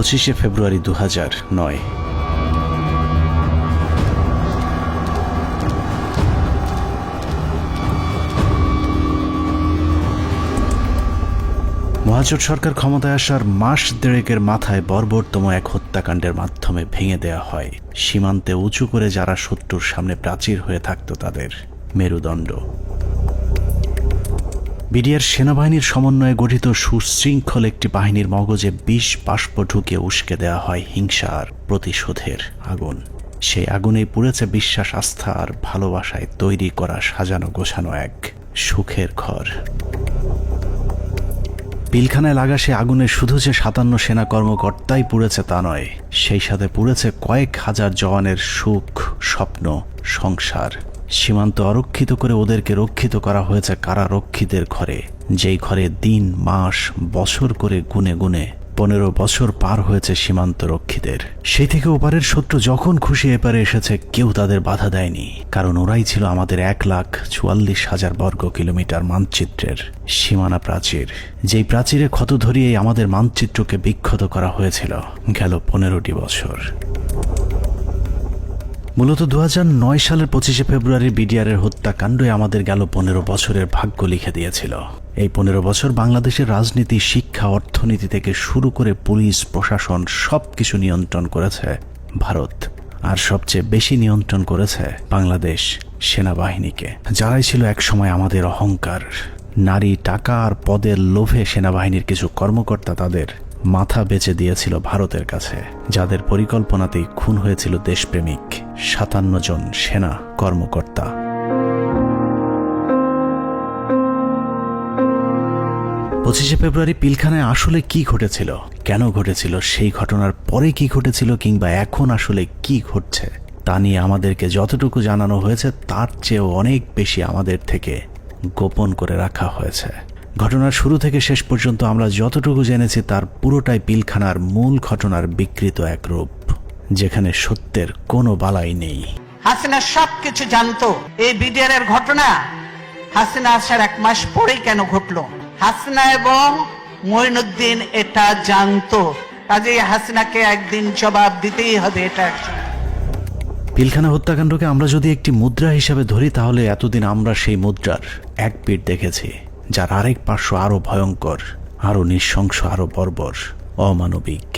25শে ফেব্রুয়ারি 2009। মহাজোট সরকার ক্ষমতায় আসার মাস দেড়েকের মাথায় বর্বরতম এক হত্যাকাণ্ডের মাধ্যমে ভেঙে দেয়া হয় সীমান্তে উঁচু করে যারা শত্রুর সামনে প্রাচীর হয়ে থাকত তাদের মেরুদণ্ড। বিডিআর সেনাবাহিনীর সমন্বয়ে গঠিত সুশৃঙ্খল একটি বাহিনীর মগজে বিষ বাষ্প ঢুকে উস্কে দেয়া হয় হিংসা আর প্রতিশোধের আগুন। সেই আগুনেই পুড়েছে বিশ্বাস, আস্থা আর ভালোবাসায় তৈরি করা সাজানো গোছানো এক সুখের ঘর। পিলখানায় লাগা সে আগুনে শুধু যে 57 সেনা কর্মকর্তাই পুড়েছে তা নয়, সেই সাথে পুড়েছে কয়েক হাজার জওয়ানের সুখ, স্বপ্ন, সংসার। সীমান্ত অরক্ষিত করে ওদেরকে রক্ষিত করা হয়েছে কারারক্ষীদের ঘরে, যেই ঘরে দিন, মাস, বছর করে গুনে গুনে 15 বছর পার হয়েছে সীমান্ত রক্ষীদের। সেই থেকে ওপারের শত্রু যখন খুশি এপারে এসেছে কেউ তাদের বাধা দেয়নি, কারণ ওরাই ছিল আমাদের 1,44,000 বর্গ কিলোমিটার মানচিত্রের সীমানা প্রাচীর, যেই প্রাচীরে ক্ষত ধরিয়েই আমাদের মানচিত্রকে বিক্ষত করা হয়েছিল গেল 15টি বছর। মূলত 2009 সালের 25শে ফেব্রুয়ারি বিডিআরের হত্যাকাণ্ডই আমাদের গেল 15 বছরের ভাগ্য লিখে দিয়েছিল। এই 15 বছর বাংলাদেশের রাজনীতি, শিক্ষা, অর্থনীতি থেকে শুরু করে পুলিশ, প্রশাসন সবকিছু নিয়ন্ত্রণ করেছে ভারত, আর সবচেয়ে বেশি নিয়ন্ত্রণ করেছে বাংলাদেশ সেনাবাহিনীকে, যারাই ছিল একসময় আমাদের অহংকার। নারী, টাকা আর পদের লোভে সেনাবাহিনীর কিছু কর্মকর্তা তাদের মাথা বেচে দিয়েছিল ভারতের কাছে, যাদের পরিকল্পনাতেই খুন হয়েছিল দেশপ্রেমিক 57 জন সেনা কর্মকর্তা। পঁচিশে ফেব্রুয়ারি পিলখানায় আসলে কি ঘটেছিল, কেন ঘটেছিল, সেই ঘটনার পরে কি ঘটেছিল, কিংবা এখন আসলে কি ঘটছে তা নিয়ে আমাদেরকে যতটুকু জানানো হয়েছে তার চেয়েও অনেক বেশি আমাদের থেকে গোপন করে রাখা হয়েছে। ঘটনার শুরু থেকে শেষ পর্যন্ত আমরা যতটুকু জেনেছি তার পুরোটাই পিলখানার মূল ঘটনার বিকৃত এক রূপ, যেখানে সত্যের কোনো বালাই নেই। হাসিনা সবকিছু জানতো। এই বিডিআর এর ঘটনা হাসিনা আসার 1 মাস পরেই কেন ঘটলো? হাসিনা এবং মঈনুদ্দিন এটা জানতো, কাজেই হাসিনাকে একদিন জবাব দিতেই হবে। এটা পিলখানা হত্যাকাণ্ডকে আমরা যদি একটি মুদ্রা হিসাবে ধরি, তাহলে এতদিন আমরা সেই মুদ্রার এক পিঠ দেখেছি, যার আরেক পার্শ্ব আরো ভয়ঙ্কর, আরো নৃশংস, আরো বর্বর, অমানবিক।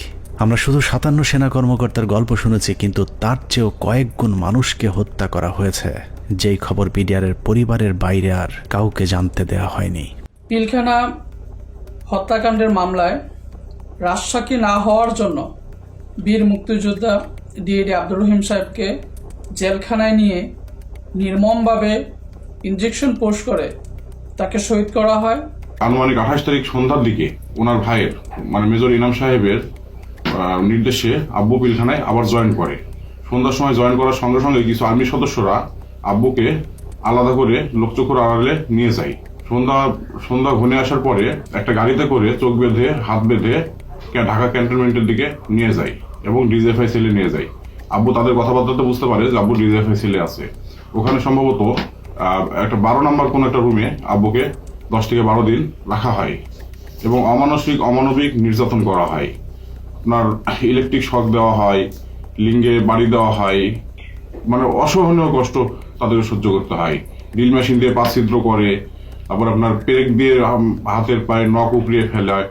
আমরা শুধু 57 সেনা কর্মকর্তার গল্প শুনেছি, কিন্তু তার চেয়েও কয়েক গুণ মানুষকে হত্যা করা হয়েছে, যেই খবর বিডিআরের পরিবারের বাইরে আর কাউকে জানতে দেওয়া হয়নি। পিলখানা হত্যাকাণ্ডের মামলায় রাজসাক্ষী না হওয়ার জন্য বীর মুক্তিযোদ্ধা ডিএডি আব্দুর রহিম সাহেবকে জেলখানায় নিয়ে নির্মমভাবে ইনজেকশন পোস্ট করে তাকে শহীদ করা হয়। আনুমানিক 28 তারিখ সন্ধ্যার দিকে ওনার ভাইয়ের মেজর ইনাম সাহেবের নির্দেশে আব্বু পিলখানায় আবার জয়েন করে। সন্ধ্যার সময় জয়েন করার সঙ্গে সঙ্গে কিছু আর্মি সদস্যরা আব্বুকে আলাদা করে লোকচক্ষুর আড়ালে নিয়ে যায়। সন্ধ্যা ঘনে আসার পরে একটা গাড়িতে করে চোখ বেঁধে, হাত বেঁধে ঢাকা ক্যান্টনমেন্টের দিকে নিয়ে যায় এবং ডিজিএফআই সেলে নিয়ে যায়। আব্বু তাদের কথাবার্তাতে বুঝতে পারে যে আব্বু ডিজিএফআই সেলে আছে। ওখানে সম্ভবত একটা 12 নম্বর কোন একটা রুমে আব্বুকে 10 থেকে 12 দিন রাখা হয় এবং অমানবিক নির্যাতন করা হয়। আপনার ইলেকট্রিক শক দেওয়া হয়, লিঙ্গে বাড়ি দেওয়া হয়, অসহনীয় কষ্ট তাদেরকে সহ্য করতে হয়। ড্রিল মেশিন দিয়ে পা ছিদ্র করে, তারপর আপনার পেরেক দিয়ে হাতের পায়ে নখ উপড়িয়ে ফেলায়।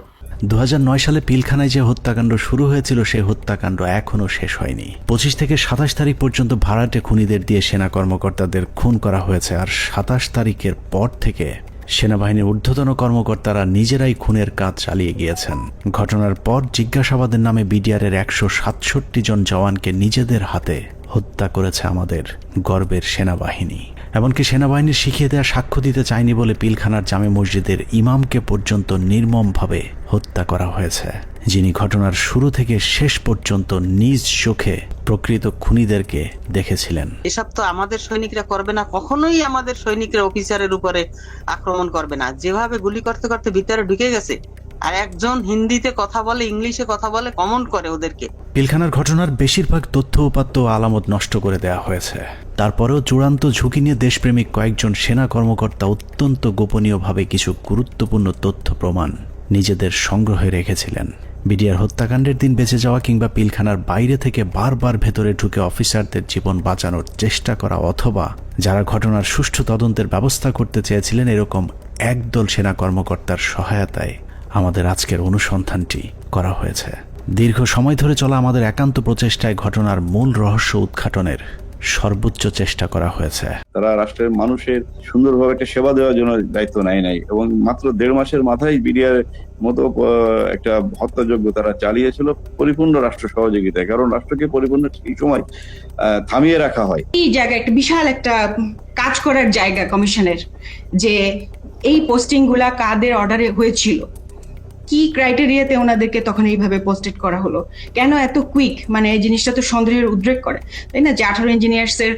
2009 সালে পিলখানায় যে হত্যাকাণ্ড শুরু হয়েছিল সেই হত্যাকাণ্ড এখনো শেষ হয়নি। 25 থেকে 27 তারিখ পর্যন্ত ভাড়াটে খুনিদের দিয়ে সেনা কর্মকর্তাদের খুন করা হয়েছে, আর 27 তারিখের পর থেকে সেনাবাহিনীর ঊর্ধ্বতন কর্মকর্তারা নিজেরাই খুনের কাজ চালিয়ে গিয়েছেন। ঘটনার পর জিজ্ঞাসাবাদের নামে বিডিআরের 167 জন জওয়ানকে নিজেদের হাতে হত্যা করেছে আমাদের গর্বের সেনাবাহিনী। এমনকি সেনাবাহিনীর শিখিয়ে দেওয়া সাক্ষ্য দিতে চায়নি বলে পিলখানার জামে মসজিদের ইমামকে পর্যন্ত নির্মমভাবে হত্যা করা হয়েছে, যিনি ঘটনার শুরু থেকে শেষ পর্যন্ত নিজ চোখে প্রকৃত খুনিদেরকে দেখেছিলেন। এসব তো আমাদের সৈনিকরা করবে না, কখনোই আমাদের সৈনিকরা অফিসারের উপরে আক্রমণ করবে না। যেভাবে গুলি করতে করতে ভিতরে ঢুকে গেছে, আর একজন হিন্দিতে কথা বলে, ইংলিশে কথা বলে, কমেন্ট করে ওদেরকে। পিলখানার ঘটনার বেশিরভাগ তথ্য উপাত্ত ও আলামত নষ্ট করে দেওয়া হয়েছে। তারপরেও চূড়ান্ত ঝুঁকি নিয়ে দেশপ্রেমিক কয়েকজন সেনা কর্মকর্তা অত্যন্ত গোপনীয়ভাবে কিছু গুরুত্বপূর্ণ তথ্য প্রমাণ নিজেদের সংগ্রহে রেখেছিলেন। বিডিআর হত্যাকাণ্ডের দিন বেঁচে যাওয়া কিংবা পিলখানার বাইরে থেকে বারবার ভেতরে ঢুকে অফিসারদের জীবন বাঁচানোর চেষ্টা করা, অথবা যারা ঘটনার সুষ্ঠু তদন্তের ব্যবস্থা করতে চেয়েছিলেন, এরকম একদল সেনা কর্মকর্তার সহায়তায় আমাদের আজকের অনুসন্ধানটি করা হয়েছে। দীর্ঘ সময় ধরে চলা আমাদের একান্ত প্রচেষ্টায় ঘটনার মূল রহস্য উদ্ঘাটনের সর্বোচ্চ চেষ্টা করা হয়েছে। তারা রাষ্ট্রের মানুষের সুন্দরভাবে একটা সেবা দেওয়ার জন্য দায়িত্ব নেয় নাই এবং মাত্র 1.5 মাসের মাথায় বিডিআর মতো একটা হত্যাযজ্ঞ তারা চালিয়েছিল পরিপূর্ণ রাষ্ট্র সহযোগিতায়। কারণ রাষ্ট্রকে পরিপূর্ণ এই সময় থামিয়ে রাখা হয়। এই জায়গা একটা বিশাল একটা কাজ করার জায়গা কমিশনের, যে এই পোস্টিং গুলা কাদের অর্ডারে হয়েছিল, কি ক্রাইটেরিয়াতে ওনাদেরকে তখন এইভাবে পোস্টেড করা হলো, কেন এত কুইক, মানে এই জিনিসটা তো সন্দেহের উদ্রেক করে, তাই না? যে 18 ইঞ্জিনিয়ার্স এর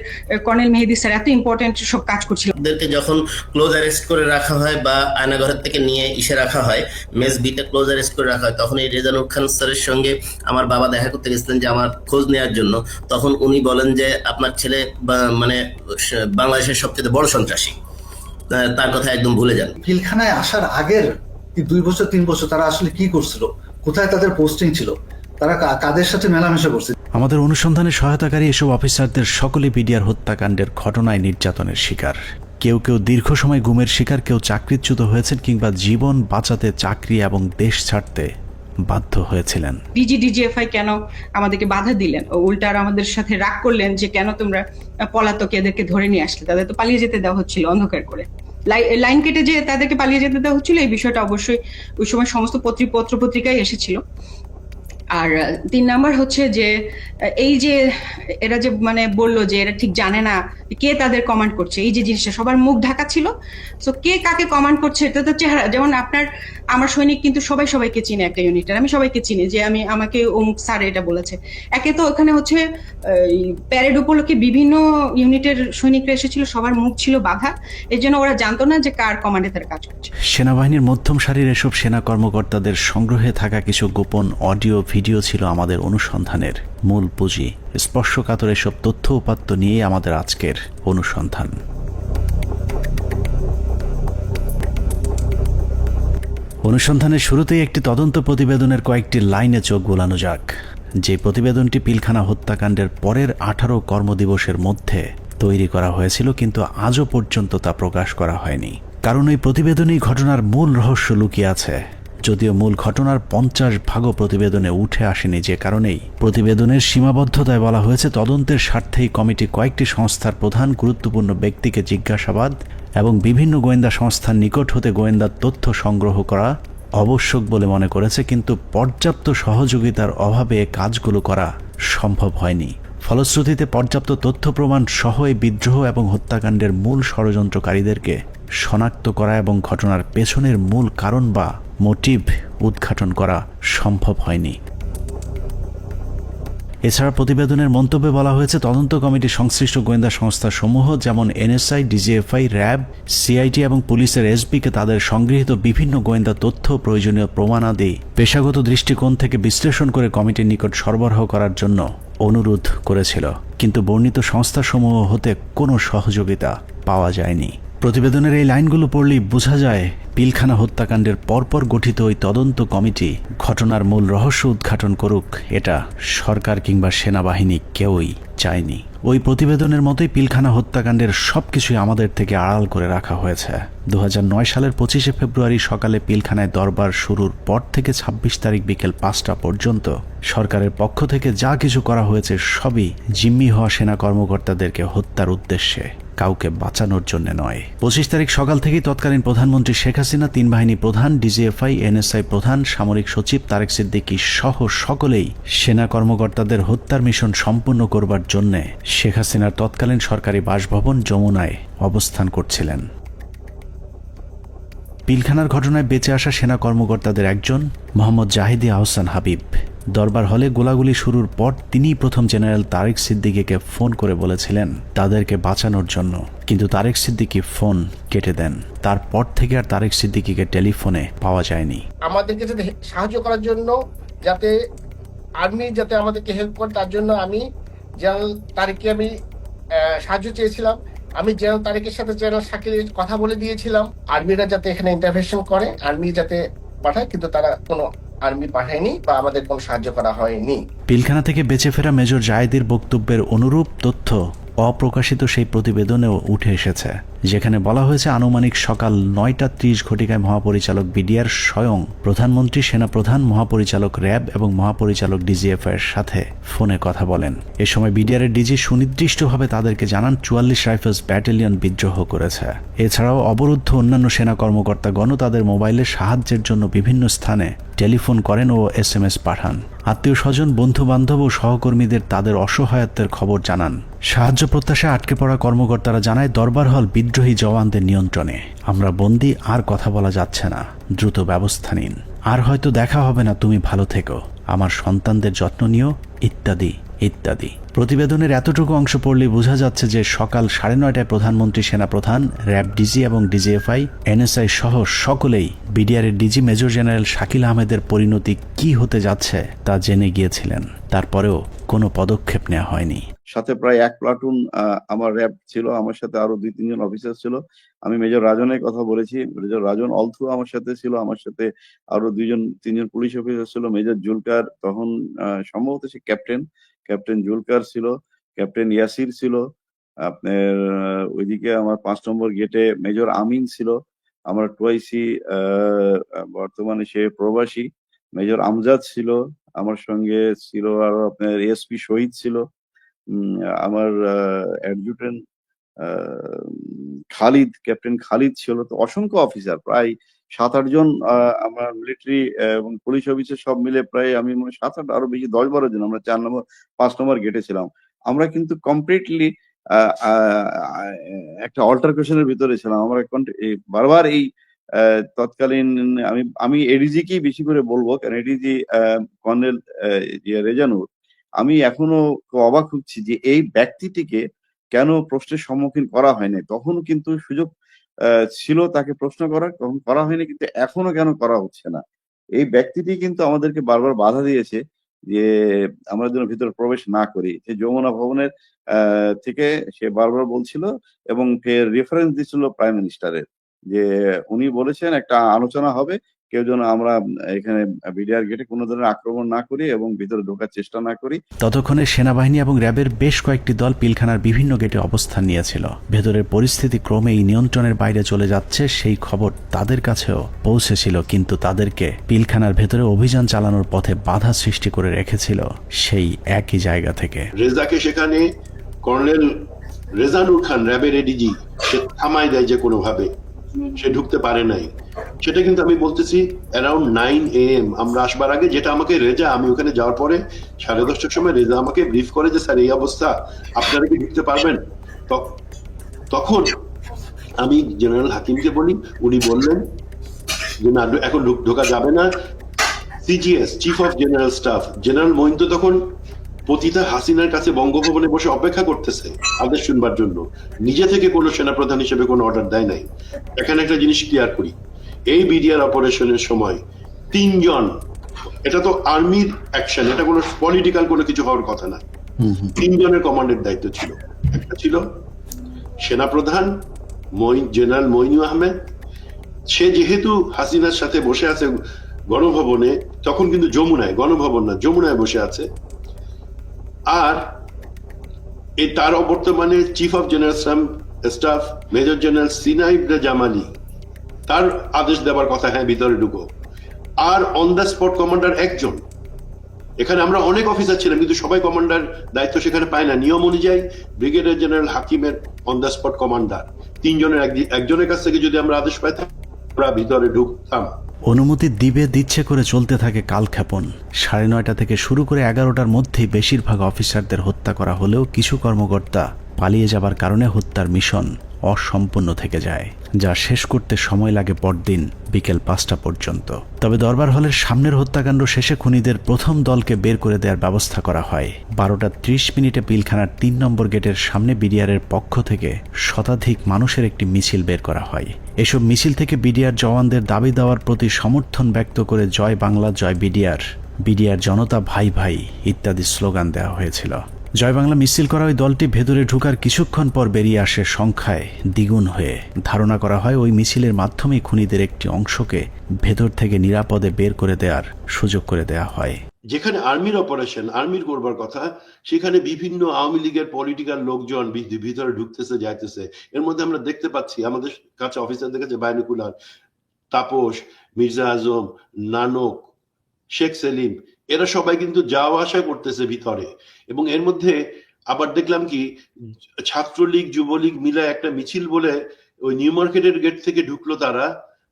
কর্নেল মেহেদী স্যার এত ইম্পর্টেন্ট সব কাজ করছিল, ওদেরকে যখন ক্লোজ অ্যারেস্ট করে রাখা হয় বা আয়নাঘরের থেকে নিয়ে ইসে রাখা হয়, মেস বিটা ক্লোজ অ্যারেস্ট করে রাখা হয়, তখন এই রেজানুর খান স্যারের সঙ্গে আমার বাবা দেখা করতে গেছিলেন যে আমার খোঁজ নেওয়ার জন্য। তখন উনি বলেন যে আপনার ছেলে মানে বাংলাদেশের সবচেয়ে বড় সন্ত্রাসী, তার কথা একদম ভুলে যান। পিলখানায় আসার আগের 2 বছর 3 বছর তারা আসলে কি করছিল, কোথায় তাদের পোস্টিং ছিল, তারা কাদের সাথে মেলামেশা করছে। আমাদের অনুসন্ধানে সহায়তাকারী এসব অফিসারদের সকলে বিডিআর হত্যাকাণ্ডের ঘটনায় নির্যাতনের শিকার। কেউ কেউ দীর্ঘ সময় গুমের শিকার, কেউ চাকরিচ্যুত হয়েছেন কিংবা জীবন বাঁচাতে চাকরি এবং দেশ ছাড়তে বাধ্য হয়েছিলেন। ডিজিএফআই কেন আমাদেরকে বাধা দিলেন, উল্টা আর আমাদের সাথে রাগ করলেন যে কেন তোমরা পলাতক এদেরকে ধরে নিয়ে আসলে, তাদের তো পালিয়ে যেতে দেওয়া হচ্ছিল অন্ধকার করে, লাইন কেটে যে তাদেরকে পালিয়ে যেতে দেওয়া হচ্ছিল। এই বিষয়টা অবশ্যই ওই সময় সমস্ত পত্রিকায় এসেছিল। আর 3 নাম্বার হচ্ছে যে এই যে এরা যে মানে বললো যে এরা ঠিক জানে না কে তাদের কমান্ড করছে, এই যে জিনিসটা সবার মুখ ঢাকা ছিল। সো কে কাকে কমান্ড করছে এটা তো চেহারা, যেমন আমার সৈনিক কিন্তু সবাইকে চিনে একটা ইউনিটের, আমি সবাইকে চিনি যে আমাকে অমুক স্যার এটা বলেছে। একে তো ওখানে হচ্ছে প্যারেড উপলক্ষে বিভিন্ন ইউনিটের সৈনিকরা এসেছিল, সবার মুখ ছিল বাধা, এর জন্য ওরা জানতো না যে কার কমান্ডে তারা কাজ করছে। সেনাবাহিনীর মধ্যম সারির এসব সেনা কর্মকর্তাদের সংগ্রহে থাকা কিছু গোপন অডিও ভিডিও ছিল আমাদের অনুসন্ধানের মূল পুঁজি। স্পর্শকাতর এসব তথ্য উপাত্ত নিয়ে আমাদের আজকের অনুসন্ধান। অনুসন্ধানের শুরুতেই একটি তদন্ত প্রতিবেদনের কয়েকটি লাইনে চোখ বোলানো যাক। যে প্রতিবেদনটি পিলখানা হত্যাকাণ্ডের পরের 18 কর্মদিবসের মধ্যে তৈরি করা হয়েছিল, কিন্তু আজও পর্যন্ত তা প্রকাশ করা হয়নি। কারণ এই প্রতিবেদনেই ঘটনার মূল রহস্য লুকিয়ে আছে। যদিও মূল ঘটনার 50 ভাগও প্রতিবেদনে উঠে আসেনি, যে কারণেই প্রতিবেদনের সীমাবদ্ধতায় বলা হয়েছে তদন্তের স্বার্থেই কমিটি কয়েকটি সংস্থার প্রধান গুরুত্বপূর্ণ ব্যক্তিকে জিজ্ঞাসাবাদ এবং বিভিন্ন গোয়েন্দা সংস্থার নিকট হতে গোয়েন্দা তথ্য সংগ্রহ করা আবশ্যক বলে মনে করেছে, কিন্তু পর্যাপ্ত সহযোগিতার অভাবে কাজগুলো করা সম্ভব হয়নি। ফলশ্রুতিতে পর্যাপ্ত তথ্য প্রমাণ সহ এই বিদ্রোহ এবং হত্যাকাণ্ডের মূল ষড়যন্ত্রকারীদেরকে শনাক্ত করা এবং ঘটনার পেছনের মূল কারণ বা মোটিভ উদ্ঘাটন করা সম্ভব হয়নি। এছাড়া প্রতিবেদনের মন্তব্যে বলা হয়েছে তদন্ত কমিটি সংশ্লিষ্ট গোয়েন্দা সংস্থা সমূহ যেমন এনএসআই, ডিজিএফআই, র্যাব, সিআইটি এবং পুলিশের এসবিকে তাদের সংগৃহীত বিভিন্ন গোয়েন্দা তথ্য, প্রয়োজনীয় প্রমাণাদি পেশাগত দৃষ্টিকোণ থেকে বিশ্লেষণ করে কমিটির নিকট সরবরাহ করার জন্য অনুরোধ করেছিল, কিন্তু বর্ণিত সংস্থাসমূহ হতে কোনো সহযোগিতা পাওয়া যায়নি। প্রতিবেদনের এই লাইনগুলো পড়লেই বোঝা যায় পিলখানা হত্যাকাণ্ডের পরপর গঠিত ওই তদন্ত কমিটি ঘটনার মূল রহস্য উদ্ঘাটন করুক, এটা সরকার কিংবা সেনাবাহিনী কেউই চায়নি। ওই প্রতিবেদনের মতোই পিলখানা হত্যাকাণ্ডের সবকিছুই আমাদের থেকে আড়াল করে রাখা হয়েছে। 2009 সালের 25 ফেব্রুয়ারি সকালে পিলখানায় দরবার শুরুর পর থেকে 26 তারিখ বিকেল 5টা পর্যন্ত সরকারের পক্ষ থেকে যা কিছু করা হয়েছে সবই জিম্মি হওয়া সেনা কর্মকর্তাদেরকে হত্যার উদ্দেশ্যে, কাউকে বাঁচানোর জন্য নয়। 25 তারিখ সকাল থেকেই তৎকালীন প্রধানমন্ত্রী শেখ হাসিনা, 3 বাহিনী প্রধান, ডিজিএফআই, এনএসআই প্রধান, সামরিক সচিব তারেক সিদ্দিকী সহ সকলেই সেনা কর্মকর্তাদের হত্যার মিশন সম্পূর্ণ করবার জন্য শেখ হাসিনার তৎকালীন সরকারি বাসভবন যমুনায় অবস্থান করছিলেন। পিলখানার ঘটনায় বেঁচে আসা সেনা কর্মকর্তাদের একজন মোহাম্মদ জাহিদি আহসান হাবিব দরবার হলে গোলাগুলি শুরুর পর তিনিই প্রথম জেনারেল তারেক সিদ্দিকীকে ফোন করে বলেছিলেন তাদেরকে বাঁচানোর জন্য, কিন্তু তারেক সিদ্দিকী ফোন কেটে দেন। তারপর থেকে আর তারেক সিদ্দিকীকে টেলিফোনে পাওয়া যায়নি। আমাদেরকে যাতে সাহায্য করার জন্য, যাতে আর্মি যাতে আমাদেরকে হেল্প করে, তার জন্য আমি জেনারেল তারেককে আমি সাহায্য চেয়েছিলাম। আমি জেনারেল তারেকের সাথে জেনারেল শাকিলের কথা বলে দিয়েছিলাম আর্মিরা যাতে এখানে ইন্টারভেনশন করে, আর্মি যাতে পাঠায়, কিন্তু তারা কোনো আর্মি পাঠায়নি বা আমাদের কোনো সাহায্য করা হয়নি। পিলখানা থেকে বেঁচে ফেরা মেজর জায়েদের বক্তব্যের অনুরূপ তথ্য অপ্রকাশিত সেই প্রতিবেদনেও উঠে এসেছে, যেখানে বলা হয়েছে আনুমানিক সকাল 9:30 ঘটিকায় মহাপরিচালক বিডিআর স্বয়ং প্রধানমন্ত্রী, সেনাপ্রধান, মহাপরিচালক র্যাব এবং মহাপরিচালক ডিজিএফ এর সাথে ফোনে কথা বলেন। এ সময় বিডিআর এর ডিজি সুনির্দিষ্টভাবে তাদেরকে জানান 44 রাইফেলস ব্যাটালিয়ন বিদ্রোহ করেছে। এছাড়াও অবরুদ্ধ অন্যান্য সেনা কর্মকর্তাগণও তাদের মোবাইলে সাহায্যের জন্য বিভিন্ন স্থানে টেলিফোন করেন ও SMS পাঠান। আত্মীয় স্বজন, বন্ধু বান্ধব ও সহকর্মীদের তাদের অসহায়ত্বের খবর জানান। সাহায্য প্রত্যাশায় আটকে পড়া কর্মকর্তারা জানায় দরবার হল বিদ্রোহী জওয়ানদের নিয়ন্ত্রণে, আমরা বন্দী, আর কথা বলা যাচ্ছে না, দ্রুত ব্যবস্থা নিন, আর হয়তো দেখা হবে না, তুমি ভালো থেকো, আমার সন্তানদের যত্ন নিও, ইত্যাদি ইত্যাদি। প্রতিবেদনের এতটুকু অংশ পড়লেই বোঝা যাচ্ছে যে সকাল 9:30টায় প্রধানমন্ত্রী, সেনাপ্রধান, র্যাব ডিজি এবং ডিজিএফআই, NSI সহ সকলেই বিডিআর এর ডিজি মেজর জেনারেল শাকিল আহমেদের পরিণতি কি হতে যাচ্ছে তা জেনে গিয়েছিলেন। তারপরেও কোনো পদক্ষেপ নেওয়া হয়নি। সাথে প্রায় 1 প্লাটুন আমার র্যাব ছিল, আমার সাথে আরো 2-3 জন অফিসার ছিল। আমি মেজর রাজনের কথা বলেছি, মেজর রাজন অলথু আমার সাথে ছিল, আমার সাথে আরো 2-3 জন পুলিশ অফিসার ছিল। মেজর জুলকার তখন সম্ভবত সে ক্যাপ্টেন জুলকার ছিল, ক্যাপ্টেন ইয়াসির ছিল, আপনার ওইদিকে আমার 5 নম্বর গেটে মেজর আমিন ছিল, আমার টুয়াইসি বর্তমানে সে প্রবাসী মেজর আমজাদ ছিল, আমার সঙ্গে ছিল আরো আপনার এসপি শহীদ ছিল, আমার অ্যাডজুটেন্ট খালিদ, ক্যাপ্টেন খালিদ ছিল। তো অসংখ্য অফিসার, প্রায় 7-8 জন আমার মিলিটারি এবং পুলিশ অফিসার সব মিলে প্রায় আমি মনে 7-8 আরো বেশি 10-12 জন আমরা 5 নম্বর গেটে ছিলাম। আমরা কিন্তু কমপ্লিটলি একটা অল্টারকেশনের ভিতরে ছিলাম। আমরা বারবার এই তৎকালীন আমি এডিজি কেই বেশি করে বলবো, কারণ এডিজি কর্নেল রেজানুর, আমি এখনো অবাক হচ্ছি যে এই ব্যক্তিটিকে কেন প্রশ্নের সম্মুখীন করা হয়নি। তখনও কিন্তু সুযোগ ছিল তাকে প্রশ্ন করার, তখন করা হয়নি, কিন্তু এখনো কেন করা হচ্ছে না। এই ব্যক্তিটি কিন্তু আমাদেরকে বারবার বাধা দিয়েছে যে আমরা যেন ভিতরে প্রবেশ না করি। যে যমুনা ভবনের থেকে সে বারবার বলছিল এবং ফের রেফারেন্স দিচ্ছিল প্রাইম মিনিস্টারের, যে উনি বলেছেন একটা আলোচনা হবে, কেউ যেন আমরা এখানে বিডিআর গেটে কোনো ধরনের আক্রমণ না করি এবং ভিতরে ঢোকার চেষ্টা না করি। ততক্ষণে সেনাবাহিনী এবং র্যাবের বেশ কয়েকটি দল পিলখানার বিভিন্ন গেটে অবস্থান নিয়েছিল। ভেতরের পরিস্থিতি ক্রমেই নিয়ন্ত্রণের বাইরে চলে যাচ্ছে সেই খবর তাদের কাছেও পৌঁছেছিল, কিন্তু তাদেরকে পিলখানার ভেতরে অভিযান চালানোর পথে বাধা সৃষ্টি করে রেখেছিল সেই একই জায়গা থেকে। রেজাকে সেখানে কর্নেল রেজানুর খান, র্যাবের এডিজি, সে থামাই দেয় যে কোনোভাবে, সে ঢুকতে পারে নাই। সেটা কিন্তু আমি বলতেছি অ্যারাউন্ড 9 AM আমরা আসবার আগে, যেটা আমাকে রেজা, আমি ওখানে যাওয়ার পরে 10:30টার সময় রেজা আমাকে ব্রিফ করে যে স্যার এই অবস্থা, আপনারা কি ঢুকতে পারবেন? তখন আমি জেনারেল হাকিমকে বলি, উনি বললেন যে না, এখন ঢোকা যাবে না। CGS, chief of general staff, general Moin তো তখন পতিতা হাসিনার কাছে বঙ্গভবনে বসে অপেক্ষা করতেছে আদেশ শুনবার জন্য, নিজে থেকে কোনো সেনাপ্রধান হিসেবে কোনো অর্ডার দেয় নাই। এখানে একটা জিনিস ক্লিয়ার করি, এই বিডিআর অপারেশনের সময় 3 জন, এটা তো আর্মির অ্যাকশন, এটা কোনো পলিটিক্যাল কোনো কিছু হওয়ার কথা না, 3 জনের কমান্ডের দায়িত্ব ছিল। একটা ছিল সেনাপ্রধান জেনারেল মইনু আহমেদ, সে যেহেতু হাসিনার সাথে বসে আছে গণভবনে, তখন কিন্তু যমুনায়, গণভবন না যমুনায় বসে আছে। আর এই তার বর্তমানে chief of general staff major general সিনাইব জামালি, তার আদেশ দেওয়ার কথা, হ্যাঁ ভিতরে ঢুকো। আর অন দ্য স্পট কমান্ডার একজন। এখানে আমরা অনেক অফিসার ছিলাম, কিন্তু সবাই কমান্ডার দায়িত্ব সেখানে পায় না। নিয়ম অনুযায়ী ব্রিগেডিয়ার জেনারেল হাকিমের অন দ্য স্পট কমান্ডার, 3 জনের একজনের কাছ থেকে যদি আমরা আদেশ পাইতাম, আমরা ভিতরে ঢুকতাম। অনুমতি দিচ্ছে করে চলতে থাকে কালক্ষেপণ। 9:30 থেকে শুরু করে 11টার মধ্যেই বেশিরভাগ অফিসারদের হত্যা করা হলেও কিছু কর্মকর্তা পালিয়ে যাবার কারণে হত্যার মিশন অসম্পূর্ণ থেকে যায়, যা শেষ করতে সময় লাগে পরদিন বিকেল 5টা পর্যন্ত। তবে দরবার হলের সামনের হত্যাকাণ্ড শেষে খুনিদের প্রথম দলকে বের করে দেওয়ার ব্যবস্থা করা হয়। 12:30 পিলখানার 3 নম্বর গেটের সামনে বিডিআরের পক্ষ থেকে শতাধিক মানুষের একটি মিছিল বের করা হয়। এসব মিছিল থেকে বিডিআর জওয়ানদের দাবি দেওয়ার প্রতি সমর্থন ব্যক্ত করে জয় বাংলা, জয় বিডিআর, বিডিআর জনতা ভাই ভাই ইত্যাদি স্লোগান দেওয়া হয়েছিল। জয় বাংলা মিছিল করা ওই দলটি ভেতরে ঢোকার কিছুক্ষণ পর বেরিয়ে আসে সংখ্যায় দ্বিগুণ হয়ে। ধারণা করা হয় ওই মিছিলের মাধ্যমেই খুনিদের একটি অংশকে ভেতর থেকে নিরাপদে বের করে দেওয়ার সুযোগ করে দেওয়া হয়। যেখানে আর্মির অপারেশন, আর্মির করবার কথা, সেখানে বিভিন্ন আওয়ামী লীগের পলিটিক্যাল লোকজন ভিতরে ঢুকতেছে যাইতেছে। এর মধ্যে আমরা দেখতে পাচ্ছি আমাদের কাছে অফিসারদের কাছে বাইনকুলার, তাপস, মির্জা আজম, নানক, শেখ সেলিম, এরা সবাই কিন্তু যাওয়া আসা করতেছে ভিতরে। এবং এর মধ্যে আবার দেখলাম কি ছাত্রলীগ যুবলীগ মিলে একটা মিছিল বলে ওই নিউ মার্কেটের গেট থেকে ঢুকলো, তারা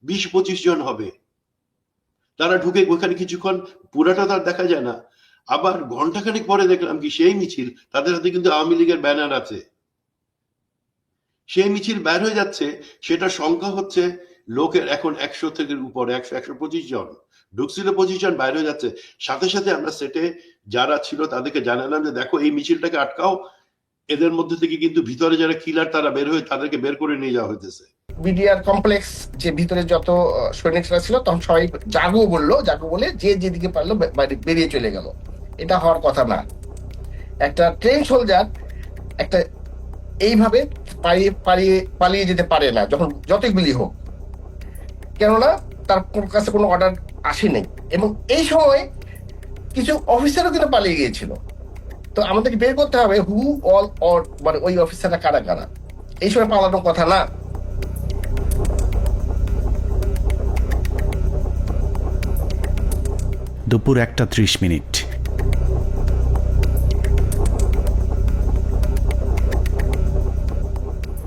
20-25 জন হবে। তারা ঢুকে ওখানে কিছুক্ষণ, পুরাটা তার দেখা যায় না। আবার ঘন্টাখানেক পরে দেখলাম কি সেই মিছিল, তাদের হাতে কিন্তু আওয়ামী লীগের ব্যানার আছে, সেই মিছিল বের হয়ে যাচ্ছে। সেটা সংখ্যা হচ্ছে লোকের এখন 100 থেকে উপরে, 100-125 জন ঢুকছিল, 25 জন বাইরে হয়ে যাচ্ছে। সাথে সাথে আমরা সেটে যারা ছিল তাদেরকে জানালাম যে দেখো এই মিছিলটাকে আটকাও, এদের মধ্যে থেকে কিন্তু ভিতরে যারা কিলার তারা বের হয়ে তাদেরকে বের করে নিয়ে যাওয়া হইতেছে। বিডিআর কমপ্লেক্স যে ভিতরে যত সৈনিকরা ছিল তখন সবাই জাগো বলে যে যেদিকে পারলো বেরিয়ে চলে গেল। এটা হওয়ার কথা না। একটা ট্রেন সোলজার একটা এইভাবে পালিয়ে যেতে পারে না, যখন যতই গুলি হোক, কেননা তার কাছে কোনো অর্ডার আসেনি। এবং এই সময় কিছু অফিসারও কিন্তু পালিয়ে গিয়েছিল। তো আমাদেরকে বের করতে হবে হু অল অর, মানে ওই অফিসাররা কারা কারা। এই সময় পালানোর কথা না। দুপুর 1:30।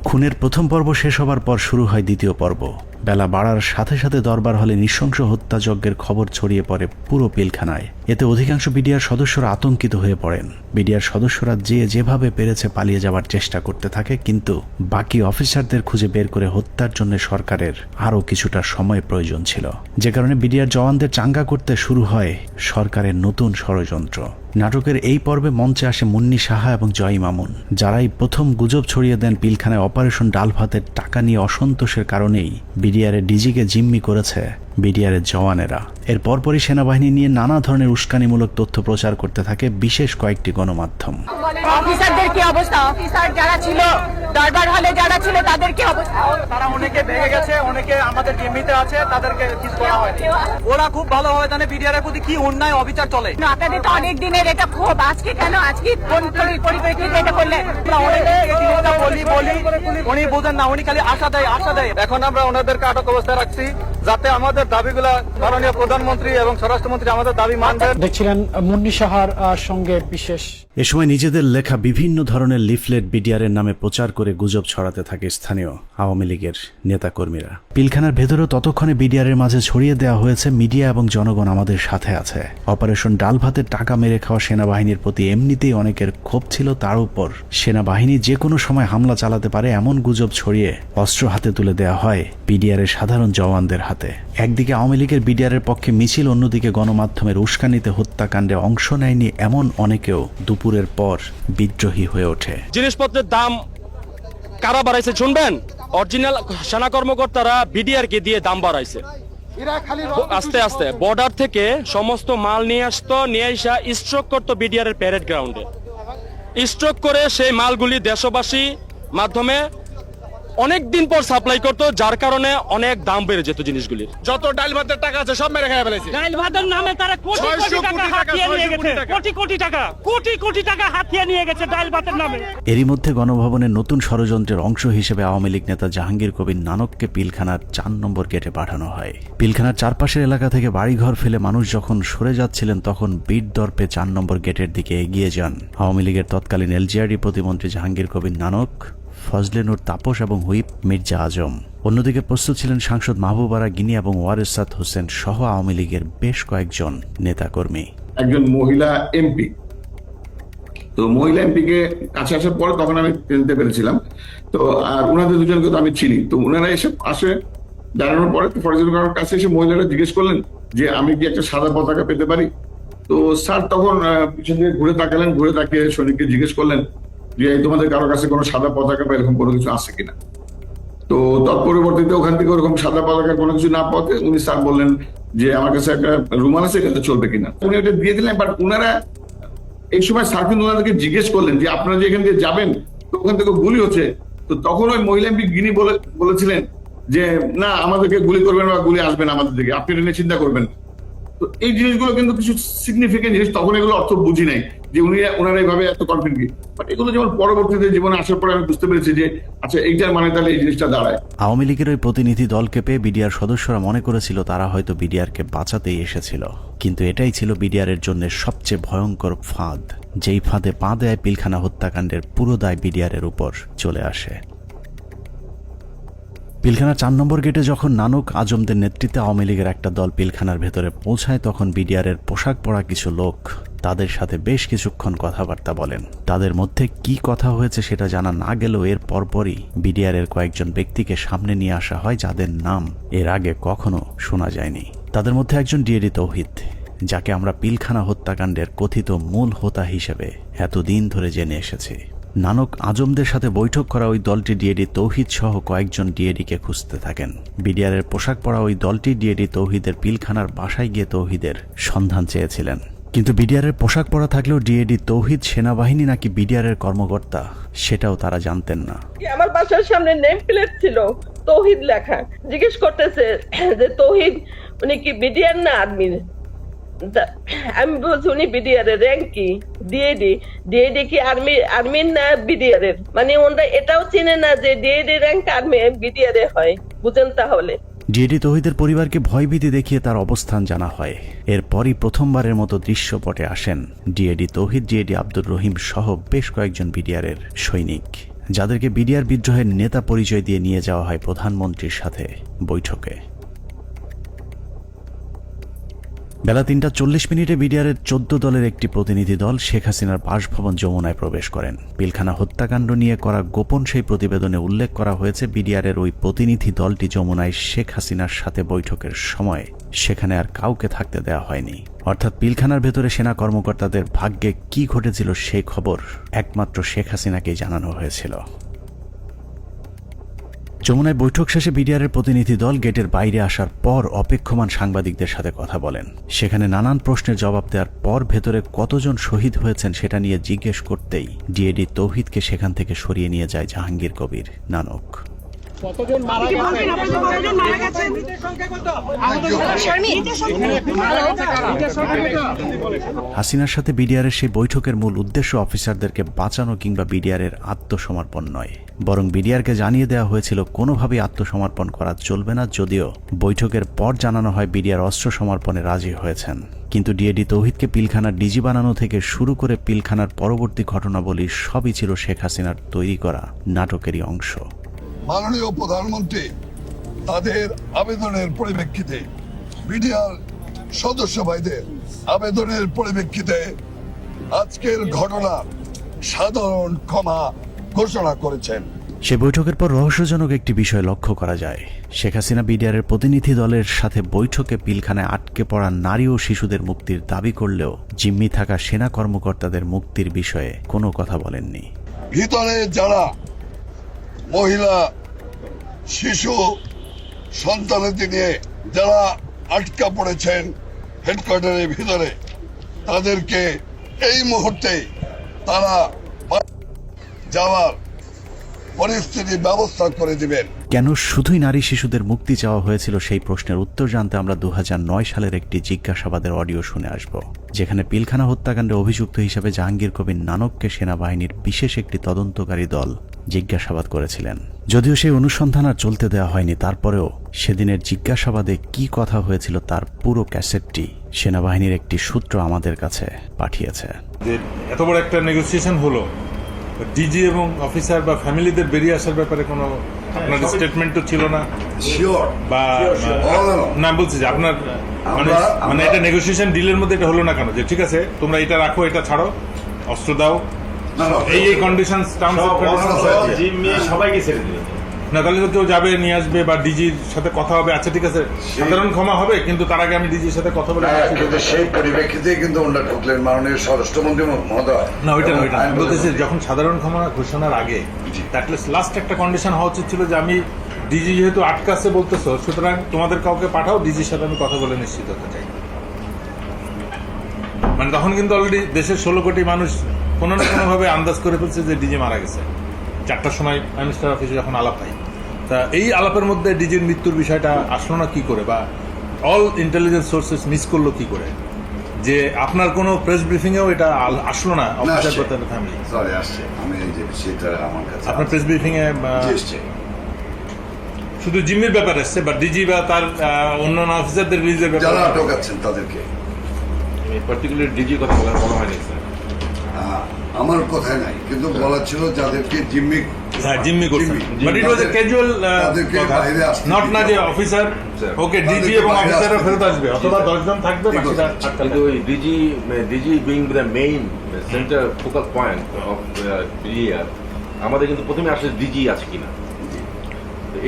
খুনের প্রথম পর্ব শেষ হবার পর শুরু হয় দ্বিতীয় পর্ব। বেলা বাড়ার সাথে সাথে দরবার হলে নৃশংস হত্যাযজ্ঞের খবর ছড়িয়ে পড়ে পুরো পিলখানায়। এতে অধিকাংশ বিডিআর সদস্যরা আতঙ্কিত হয়ে পড়েন। বিডিআর সদস্যরা যেভাবে পেরেছে পালিয়ে যাওয়ার চেষ্টা করতে থাকে, কিন্তু বাকি অফিসারদের খুঁজে বের করে হত্যার জন্য সরকারের আরও কিছুটা সময় প্রয়োজন ছিল, যে কারণে বিডিআর জওয়ানদের চাঙ্গা করতে শুরু হয় সরকারের নতুন ষড়যন্ত্র। নাটকের এই পর্বে মঞ্চে আসে মুন্নি সাহা এবং জয় মামুন, যারাই প্রথম গুজব ছড়িয়ে দেন পিলখানায় অপারেশন ডাল ভাতের টাকা নিয়ে অসন্তোষের কারণেই বিডিআরের ডিজিকে জিম্মি করেছে বিডিআরের জওয়ানেরা। এর পরপরই সেনাবাহিনী নিয়ে নানা ধরনের উস্কানিমূলক তথ্য প্রচার করতে থাকে বিশেষ কয়েকটি গণমাধ্যম। অফিসারদের কি অবস্থা? অফিসার যারা ছিল দরবার হলে যারা ছিল তাদের কি অবস্থা? তারা অনেকে ভেঙে গেছে, অনেকে আমাদের জিম্মিতে আছে, তাদেরকে কিছু করা হয়নি। ওরা খুব ভালোভাবে জানে বিডিআর এর প্রতি কি অন্যায় অবিচার চলে। আপনাদের তো অনেক দিনের এটা ক্ষোভ, আজকে কেন, আজকে কোন পরিপ্রেক্ষিতে এটা করলেন? উনি বোঝেন না, উনি খালি আশা দেয়। এখন আমরা ওনাদেরকে আটক অবস্থায় রাখছি যাতে আমাদের দাবিগুলা মাননীয় প্রধানমন্ত্রী এবং স্বরাষ্ট্রমন্ত্রী আমাদের দাবি মানবেন। দেখছিলেন মুন্নি সাহার সঙ্গে বিশেষ। এ সময় নিজেদের লেখা বিভিন্ন ধরনের লিফলেট বিডিআরের নামে প্রচার করে গুজব ছড়াতে থাকে স্থানীয় আওয়ামী লীগের নেতাকর্মীরা। পিলখানার ভেতরেও ততক্ষণে বিডিআরের মাঝে ছড়িয়ে দেওয়া হয়েছে মিডিয়া এবং জনগণ আমাদের সাথে আছে। অপারেশন ডাল ভাতের টাকা মেরে খাওয়া সেনাবাহিনীর প্রতি এমনিতেই অনেকের ক্ষোভ ছিল, তার উপর সেনাবাহিনী যে কোনো সময় হামলা চালাতে পারে এমন গুজব ছড়িয়ে অস্ত্র হাতে তুলে দেওয়া হয় বিডিআরের সাধারণ জওয়ানদের হাতে। একদিকে আওয়ামী লীগের বিডিআরের পক্ষে মিছিল, অন্যদিকে গণমাধ্যমের উস্কানিতে হত্যাকাণ্ডে অংশ নেয়নি এমন অনেকেও দুপুরের পর বিদ্রোহী হয়ে ওঠে। জিনিসপত্রের দাম কারা বাড়াইছে শুনবেন? অরিজিনাল সেনা কর্মকর্তারা বিডিআর কে দিয়ে দাম বাড়াইছে। আস্তে আস্তে বর্ডার থেকে সমস্ত মাল নিয়ে আসতো, নিয়ে আসা স্ট্রোক করতো বিডিআর এর প্যারেড গ্রাউন্ডে। স্ট্রোক করে সেই মালগুলি দেশবাসী মাধ্যমে অনেক দিন পর সাপ্লাই করতো, যার কারণে অনেক দাম বেড়ে যেত জিনিসগুলির। যত ডাল ভাতের টাকা আছে সব মেরে খেয়ে ফেলেছে। ডাল ভাতের নামে তারা কোটি টাকা হাতিয়ে নিয়ে গেছে, কোটি টাকা হাতিয়ে নিয়ে গেছে ডাল ভাতের নামে। এরই মধ্যে গণভবনের নতুন ষড়যন্ত্রের অংশ হিসেবে আওয়ামী লীগ নেতা জাহাঙ্গীর কবির নানককে পিলখানার 4 নম্বর গেটে পাঠানো হয়। পিলখানার চারপাশের এলাকা থেকে বাড়িঘর ফেলে মানুষ যখন সরে যাচ্ছিলেন, তখন বীর দর্পে 4 নম্বর গেটের দিকে এগিয়ে যান আওয়ামী লীগের তৎকালীন এলজিআরডি প্রতিমন্ত্রী জাহাঙ্গীর কবির নানক, ফজলে নূর তাপস এবং হুইপ মির্জা আজম। অন্যদিকে প্রস্তুত ছিলেন সাংসদ মাহবুবারা গিনি এবং ওয়ারেসাত হোসেন সহ আওয়ামী লীগের বেশ কয়েকজন নেতাকর্মী। একজন মহিলা এমপি, তো মহিলা এমপিকে কাছে আসার পরে তখন আমি চিনতে পেরেছিলাম। তো আর ওনাদের দুজনকে তো আমি চিনি। তো ওনারা এসে আসে জানানোর পরে ফরেস্ট গার্ডের কাছে এসে মহিলারা জিজ্ঞেস করলেন যে আমি কি একটা সাদা পতাকা পেতে পারি। তো স্যার তখন পিছন দিকে ঘুরে তাকালেন, ঘুরে তাকিয়ে সৈনিককে জিজ্ঞেস করলেন যে তোমাদের কারো কাছে কোনো সাদা পতাকা বা এরকম কোনো কিছু আছে কিনা। তো তৎপরিবর্তিতে ওখান থেকে ওরকম সাদা পতাকা কোনো কিছু না পাওয়াতে উনি স্যার বললেন যে আমার কাছে একটা রুমাল আছে, এটা চলবে কিনা। উনি ওটা দিয়ে দিলেন, বাট ওনারা এই সময় স্যার কিন্তু ওনাদেরকে জিজ্ঞেস করলেন যে আপনারা যে এখান দিয়ে যাবেন তো ওখান থেকে গুলি হচ্ছে, তো তখন ওই মহিলা এমপি গিনি বলেছিলেন যে না আমাদেরকে গুলি করবেন বা গুলি আসবে না আমাদের দিকে, আপনি এটা নিয়ে চিন্তা করবেন। তো এই জিনিসগুলো কিন্তু কিছু সিগনিফিকেন্ট জিনিস, তখন এগুলো অর্থ বুঝি নাই যে ওনারা এইভাবে এত কনফিডেন্ট, বাট এগুলো যেমন পরবর্তীতে জীবনে আসার পরে আমি বুঝতে পেরেছি যে আচ্ছা এইটার মানে তাহলে এই জিনিসটা দাঁড়ায়। আওয়ামী লীগের ওই প্রতিনিধি দলকে পেয়ে বিডিআর সদস্যরা মনে করেছিল তারা হয়তো বিডিআরকে বাঁচাতেই এসেছিল, কিন্তু এটাই ছিল বিডিআরের জন্য সবচেয়ে ভয়ঙ্কর ফাঁদ, যেই ফাঁদে পা দেয় পিলখানা হত্যাকাণ্ডের পুরো দায় বিডিআরের উপর চলে আসে। পিলখানা 4 নম্বর গেটে যখন নানক আজমদের নেতৃত্বে আওয়ামী লীগের একটা দল পিলখানার ভেতরে পৌঁছায়, তখন বিডিআরের পোশাক পরা কিছু লোক তাদের সাথে বেশ কিছুক্ষণ কথাবার্তা বলেন। তাদের মধ্যে কি কথা হয়েছে সেটা জানা না গেলেও এর পরপরই বিডিআরের কয়েকজন ব্যক্তিকে সামনে নিয়ে আসা হয় যাদের নাম এর আগে কখনো শোনা যায়নি। তাদের মধ্যে একজন ডিএডি তৌহিদ, যাকে আমরা পিলখানা হত্যাকাণ্ডের কথিত মূল হোতা হিসেবে এতদিন ধরে জেনে এসেছি। নানক আজমদের সাথে বৈঠক করা ওই দলটি ডিএডি তৌহিদ সহ কয়েকজন ডিএডিকে খুঁজতে থাকেন। বিডিআরের পোশাক পরা ওই দলটি ডিএডি তৌহিদের পিলখানার বাসায় গিয়ে তৌহিদের সন্ধান চেয়েছিলেন, কিন্তু বিডিআরের পোশাক পরা থাকলেও ডিএডি তৌহিদ সেনাবাহিনী নাকি বিডিআরের কর্মকর্তা সেটাও তারা জানতেন না। আমার বাসার সামনে নেম প্লেট ছিল তৌহিদ লেখা, জিজ্ঞেস করতেছে যে তৌহিদ উনি কি বিডিআর না আর্মি? আমি বলছি উনি বিডিআর এর র্যাঙ্ক কি? ডিএডি কি আর্মির না বিডিআর এর? মানে ওনারা এটাও চিনে না যে ডিএডি র্যাঙ্ক আর্মি বিডিআর এ হয়, বুঝেন? তাহলে ডিএডি তৌহিদের পরিবারকে ভয়ভীতি দেখিয়ে তার অবস্থান জানা হয়। এরপরই প্রথমবারের মতো দৃশ্যপটে আসেন ডিএডি তৌহিদ, ডিএডি আব্দুর রহিম সহ বেশ কয়েকজন বিডিআরের সৈনিক, যাদেরকে বিডিআর বিদ্রোহের নেতা পরিচয় দিয়ে নিয়ে যাওয়া হয় প্রধানমন্ত্রীর সাথে বৈঠকে। বেলা 3:40 বিডিআরের 14 দলের একটি প্রতিনিধি দল শেখ হাসিনার বাসভবন যমুনায় প্রবেশ করেন। পিলখানা হত্যাকাণ্ড নিয়ে করা গোপন সেই প্রতিবেদনে উল্লেখ করা হয়েছে, বিডিআরের ওই প্রতিনিধি দলটি যমুনায় শেখ হাসিনার সাথে বৈঠকের সময় সেখানে আর কাউকে থাকতে দেওয়া হয়নি। অর্থাৎ পিলখানার ভেতরে সেনা কর্মকর্তাদের ভাগ্যে কি ঘটেছিল সেই খবর একমাত্র শেখ হাসিনাকেই জানানো হয়েছিল। যমুনায় বৈঠক শেষে বিডিআরের প্রতিনিধি দল গেটের বাইরে আসার পর অপেক্ষমান সাংবাদিকদের সাথে কথা বলেন। সেখানে নানান প্রশ্নের জবাব দেওয়ার পর ভেতরে কতজন শহীদ হয়েছেন সেটা নিয়ে জিজ্ঞেস করতেই ডিএডি তৌহিদকে সেখান থেকে সরিয়ে নিয়ে যায় জাহাঙ্গীর কবির নানক। হাসিনার সাথে বিডিআরের সেই বৈঠকের মূল উদ্দেশ্য অফিসারদেরকে বাঁচানো কিংবা বিডিআরের আত্মসমর্পণ নয়, বরং বিডিআরকে জানিয়ে দেওয়া হয়েছিল কোনোভাবেই আত্মসমর্পণ করা চলবে না। যদিও বৈঠকের পর জানানো হয় বিডিআর অস্ত্র সমর্পণে রাজি হয়েছেন, কিন্তু ডিএডি তৌহিদকে পিলখানার ডিজি বানানো থেকে শুরু করে পিলখানার পরবর্তী ঘটনাবলী সবই ছিল শেখ হাসিনার তৈরি করা নাটকেরই অংশ। মাননীয় প্রধানমন্ত্রী তাদের আবেদনের পরিপ্রেক্ষিতে, বিডিআর সদস্য ভাইদের আবেদনের পরিপ্রেক্ষিতে আজকের ঘটনার সাধারণ ক্ষমা ঘোষণা করেছেন। সে বৈঠকের পর রহস্যজনক একটি বিষয় লক্ষ্য করা যায়। শেখ হাসিনা বিডিআরের প্রতিনিধি দলের সাথে বৈঠকে পিলখানায় আটকে পড়া নারী ও শিশুদের মুক্তির দাবি করলেও জিম্মি থাকা সেনা কর্মকর্তাদের মুক্তির বিষয়ে কোনো কথা বলেননি। ভিতরে যারা মহিলা, শিশু, সন্তানদের নিয়ে যারা আটকা পড়েছেন হেডকোয়ার্টারের ভিতরে, তাদেরকে এই মুহূর্তে তারা যাওয়ার পরিস্থিতি ব্যবস্থা করে দিবেন। কেন শুধুই নারী শিশুদের মুক্তি চাওয়া হয়েছিল সেই প্রশ্নের উত্তর জানতে আমরা 2009 সালের একটি জিজ্ঞাসাবাদের অডিও শুনে আসব, যেখানে পিলখানা হত্যাকাণ্ডে অভিযুক্ত হিসেবে জাহাঙ্গীর কবির নানককে সেনাবাহিনীর বিশেষ একটি তদন্তকারী দল জিজ্ঞাসাবাদ করেছিলেন। যদিও সেই অনুসন্ধান আর চলতে দেওয়া হয়নি, তারপরেও সেদিনের জিজ্ঞাসাবাদে কি কথা হয়েছিল তার পুরো ক্যাসেটটি সেনাবাহিনীর একটি সূত্র আমাদের কাছে পাঠিয়েছে। এত বড় একটা নেগোসিয়েশন হলো, ডিজি এবং অফিসার বা ফ্যামিলিদের বেরিয়ে আসার ব্যাপারে কোনো আপনার স্টেটমেন্ট তো ছিল না, বা না বলছি যে আপনার মানে এটা নেগোসিয়েশন ডিলের মধ্যে এটা হলো না কেন যে ঠিক আছে তোমরা এটা রাখো, এটা ছাড়ো, অস্ত্র দাও, এই কন্ডিশন সবাইকে ছেড়ে দিল না, তাহলে তো কেউ যাবে নিয়ে আসবে বা ডিজির সাথে কথা হবে, আচ্ছা ঠিক আছে সাধারণ ক্ষমা হবে, কিন্তু তার আগে আমি ডিজির সাথে কথা বলে সেই পরিপ্রেক্ষিতে কিন্তু ওনারা ঢুকলেন মাননীয় স্বরাষ্ট্রমন্ত্রী মহোদয়। না ওইটা বলতেছি যখন সাধারণ ক্ষমা ঘোষণার আগে লাস্ট একটা কন্ডিশন হওয়া উচিত ছিল যে আমি ডিজি যেহেতু আটকাছে বলতেছো, সুতরাং তোমাদের কাউকে পাঠাও, ডিজির সাথে আমি কথা বলে নিশ্চিত হতে চাই। মানে তখন কিন্তু অলরেডি দেশের 16 কোটি মানুষ কোনো না কোনো ভাবে আন্দাজ করে ফেলছে যে ডিজি মারা গেছে। 4টার সময় প্রাইম মিনিস্টার অফিসে যখন আলাপ হয়, তা এই আলাপের মধ্যে ডিজির মৃত্যুর বিষয়টা আসলো না কি করে, বা অল ইন্টেলিজেন্স সোর্সেস মিস করলো কি করে, যে আপনার কোনো প্রেস ব্রিফিং এও এটা আসলো না অফিসার প্রত্যেক ফ্যামিলি? সরি, আসছে। আমি এই যে সেটা আমার কাছে আপনার প্রেস ব্রিফিং এ শুধু জিম্মির ব্যাপার আসছে, বা ডিজি বা তার অন্যান্য অফিসারদের রিলিজের ব্যাপারে যারা আটক আছেন তাদেরকে পার্টিকুলার ডিজি কথা বলা হয়নি স্যার। আমার কথাই নাই, কিন্তু বলা ছিল যাদেরকে জিম্মি করছেন, but it was A casual not না যে অফিসার ওকে ডিজি এবং অফিসাররা ফেরত আসবে অথবা 10 জন থাকবে বাকিটা কিন্তু ওই DG being the main center focal point of BDR, আমাদের কিন্তু প্রথমে আসলে ডিজি আছে কিনা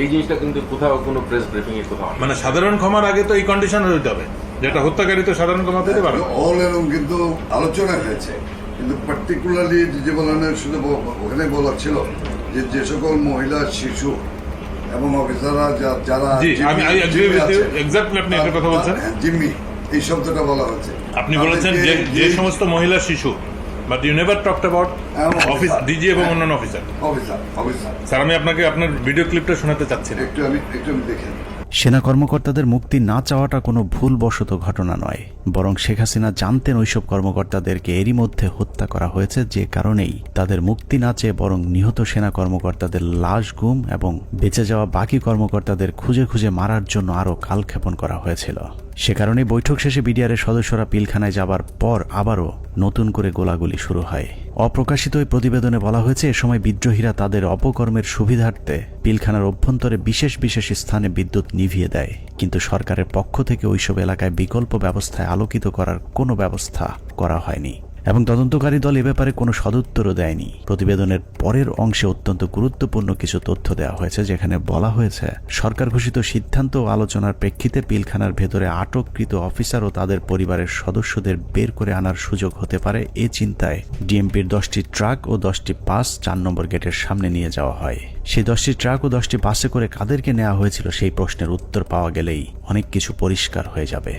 এই জিনিসটা কিন্তু কোথাও কোনো প্রেস ব্রিফিং এ কোথাও মানে সাধারণ ক্ষমার আগে তো এই কন্ডিশন হয়ে যাবে, যেটা হত্যাকারী তো সাধারণ ক্ষমা পেতে পারে। অল এরকম কিন্তু আলোচনা হয়েছে, কিন্তু পার্টিকুলারলি যে বলানো শুধু ওখানে বলা ছিল যে সকল মহিলা, শিশু এবং অফিসাররা যারা জিম্মি, এই শব্দটা বলা হচ্ছে। আপনি বলেছেন যে সমস্ত মহিলা, শিশু, but you never talked about office DG এবং অন্যান্য অফিসার। স্যার, আমি আপনাকে আপনার ভিডিও ক্লিপটা শোনাতে চাচ্ছি না, একটু আমি দেখে। সেনা কর্মকর্তাদের মুক্তি না চাওয়াটা কোনো ভুলবশত ঘটনা নয়, বরং শেখ হাসিনা জানতেন ওইসব কর্মকর্তাদেরকে এরই মধ্যে হত্যা করা হয়েছে, যে কারণেই তাদের মুক্তি না চেয়ে বরং নিহত সেনা কর্মকর্তাদের লাশ গুম এবং বেঁচে যাওয়া বাকি কর্মকর্তাদের খুঁজে খুঁজে মারার জন্য আরও কালক্ষেপণ করা হয়েছিল। সে কারণে বৈঠক শেষে বিডিআরের সদস্যরা পিলখানায় যাবার পর আবারও নতুন করে গোলাগুলি শুরু হয়। অপ্রকাশিত ওই প্রতিবেদনে বলা হয়েছে, এ সময় বিদ্রোহীরা তাদের অপকর্মের সুবিধার্থে পিলখানার অভ্যন্তরে বিশেষ বিশেষ স্থানে বিদ্যুৎ নিভিয়ে দেয়, কিন্তু সরকারের পক্ষ থেকে ওইসব এলাকায় বিকল্প ব্যবস্থায় আলোকিত করার কোনো ব্যবস্থা করা হয়নি এবং তদন্তকারী দল এ ব্যাপারে কোনো সদুত্তরও দেয়নি। প্রতিবেদনের পরের অংশে অত্যন্ত গুরুত্বপূর্ণ কিছু তথ্য দেওয়া হয়েছে, যেখানে বলা হয়েছে সরকার ঘোষিত সিদ্ধান্ত ও আলোচনার প্রেক্ষিতে পিলখানার ভেতরে আটককৃত অফিসার ও তাদের পরিবারের সদস্যদের বের করে আনার সুযোগ হতে পারে, এ চিন্তায় ডিএমপির 10টি ট্রাক ও 10টি বাস 4 নম্বর গেটের সামনে নিয়ে যাওয়া হয়। সেই 10টি ট্রাক ও 10টি বাসে করে কাদেরকে নেওয়া হয়েছিল সেই প্রশ্নের উত্তর পাওয়া গেলেই অনেক কিছু পরিষ্কার হয়ে যাবে।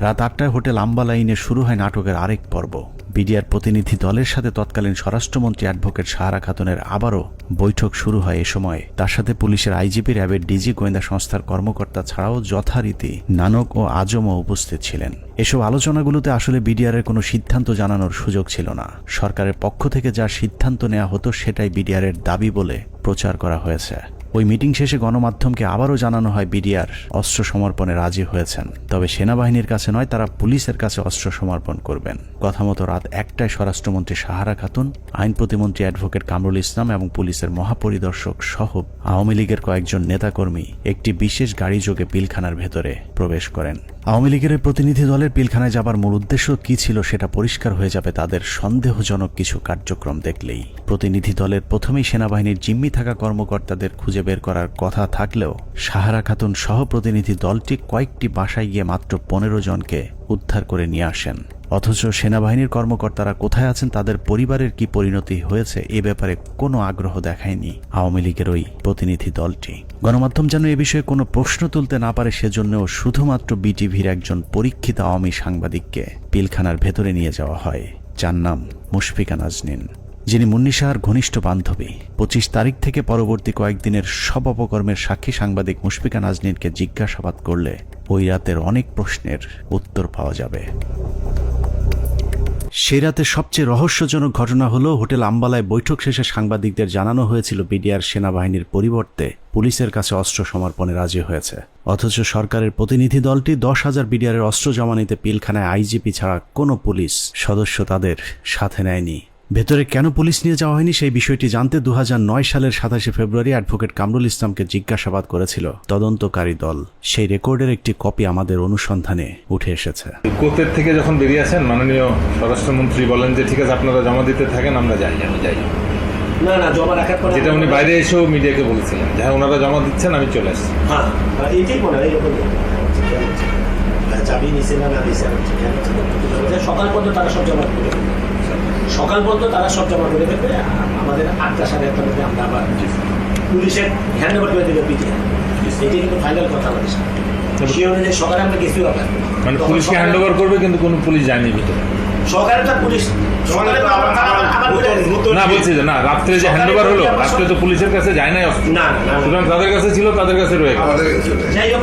রাত 8টায় হোটেল আম্বালাইনে শুরু হয় নাটকের আরেক পর্ব। বিডিআর প্রতিনিধি দলের সাথে তৎকালীন স্বরাষ্ট্রমন্ত্রী অ্যাডভোকেট সাহারা খাতুনের আবারও বৈঠক শুরু হয়। এ সময় তার সাথে পুলিশের আইজিপি, র্যাবের ডিজি, গোয়েন্দা সংস্থার কর্মকর্তা ছাড়াও যথারীতি নানক ও আজমও উপস্থিত ছিলেন। এসব আলোচনাগুলোতে আসলে বিডিআরের কোনো সিদ্ধান্ত জানানোর সুযোগ ছিল না। সরকারের পক্ষ থেকে যা সিদ্ধান্ত নেওয়া হতো সেটাই বিডিআরের দাবি বলে প্রচার করা হয়েছে। ওই মিটিং শেষে গণমাধ্যমকে আবারও জানানো হয় বিডিআর অস্ত্র সমর্পণে রাজি হয়েছেন, তবে সেনাবাহিনীর কাছে নয়, তারা পুলিশের কাছে অস্ত্র সমর্পণ করবেন। কথা মতো রাত 1টায় স্বরাষ্ট্রমন্ত্রী সাহারা খাতুন, আইন প্রতিমন্ত্রী অ্যাডভোকেট কামরুল ইসলাম এবং পুলিশের মহাপরিদর্শক সহ আওয়ামী লীগের কয়েকজন নেতাকর্মী একটি বিশেষ গাড়ি যোগে পিলখানার ভেতরে প্রবেশ করেন। আওয়ামী লীগের প্রতিনিধি দলের পিলখানায় যাবার মূল উদ্দেশ্য কি ছিল সেটা পরিষ্কার হয়ে যাবে তাদের সন্দেহজনক কিছু কার্যক্রম দেখলেই। প্রতিনিধি দলের প্রথমেই সেনাবাহিনীর জিম্মি থাকা কর্মকর্তাদের খুঁজে বের করার কথা থাকলেও সাহারা খাতুন সহ প্রতিনিধি দলটি কয়েকটি বাসায় গিয়ে মাত্র 15 জনকে উদ্ধার করে নিয়ে আসেন। অথচ সেনাবাহিনীর কর্মকর্তারা কোথায় আছেন, তাদের পরিবারের কি পরিণতি হয়েছে, এ ব্যাপারে কোনো আগ্রহ দেখায়নি আওয়ামী লীগের ওই প্রতিনিধি দলটি। গণমাধ্যম যেন এ বিষয়ে কোনো প্রশ্ন তুলতে না পারে সেজন্যও শুধুমাত্র বিটিভির একজন পরীক্ষিত আওয়ামী সাংবাদিককে পিলখানার ভেতরে নিয়ে যাওয়া হয়, যার নাম মুশফিকা নাজনীন, যিনি মুন্নী শাহর ঘনিষ্ঠ বান্ধবী। 25 তারিখ থেকে পরবর্তী কয়েকদিনের সব অপকর্মের সাক্ষী সাংবাদিক মুশফিকা নাজনীনকে জিজ্ঞাসাবাদ করলে ওই রাতের অনেক প্রশ্নের উত্তর পাওয়া যাবে। সেই রাতে সবচেয়ে রহস্যজনক ঘটনা হলো, হোটেল আম্বালায় বৈঠক শেষে সাংবাদিকদের জানানো হয়েছিল বিডিআর সেনাবাহিনীর পরিবর্তে পুলিশের কাছে অস্ত্র সমর্পণে রাজি হয়েছে। অথচ সরকারের প্রতিনিধি দলটি 10,000 বিডিআরের অস্ত্র জমা নিতে পিলখানায় আইজিপি ছাড়া কোনো পুলিশ সদস্য তাদের সাথে নেয়নি। ভেতরে কেন পুলিশ নিয়ে যাওয়া হয়নি সেই বিষয়টি জানতে 2009 সালের 27 ফেব্রুয়ারি অ্যাডভোকেট কামরুল ইসলামকে জিজ্ঞাসাবাদ করেছিল তদন্তকারী দল। সেই রেকর্ডের একটি কপি আমাদের অনুসন্ধানে উঠে এসেছে। কোর্টের থেকে যখন বেরিয়ে আসেন মাননীয় স্বরাষ্ট্রমন্ত্রী বলেন যে ঠিক আছে আপনারা জমা দিতে থাকেন, আমরা যাই। আমি যাই না জমা রাখার পর, যেটা উনি বাইরে এসেও মিডিয়াকে বলেছিলেন যে হ্যাঁ ওনারা জমা দিচ্ছেন, আমি চলে আসছি। হ্যাঁ এইটাই মনে হয় এরকম চাবি নিছে না দিছে, সকাল পর্যন্ত তারা সব জমা করে দেবে, সকাল পর্যন্ত তারা সব জমা করে দেবে। আমাদের 8টা সাড়ে 8টার মধ্যে আমরা আবার পুলিশের হ্যান্ড ওভার করে দেবে পিটিআই। এটাই কিন্তু ফাইনাল কথা আমাদের সাথে। সেই অনুযায়ী সকালে আমরা গেছি ওখানে। মানে পুলিশকে হ্যান্ড ওভার করবে, কিন্তু কোনো পুলিশ যায়নি ভিতরে। সকালে তো পুলিশ না বলছি যে না, রাত্রে যে হ্যান্ড ওভার হলো, রাত্রে তো পুলিশের কাছে যায় নাই অস্ত্র, সুতরাং তাদের কাছে ছিল, তাদের কাছে রয়ে গেল। যাই হোক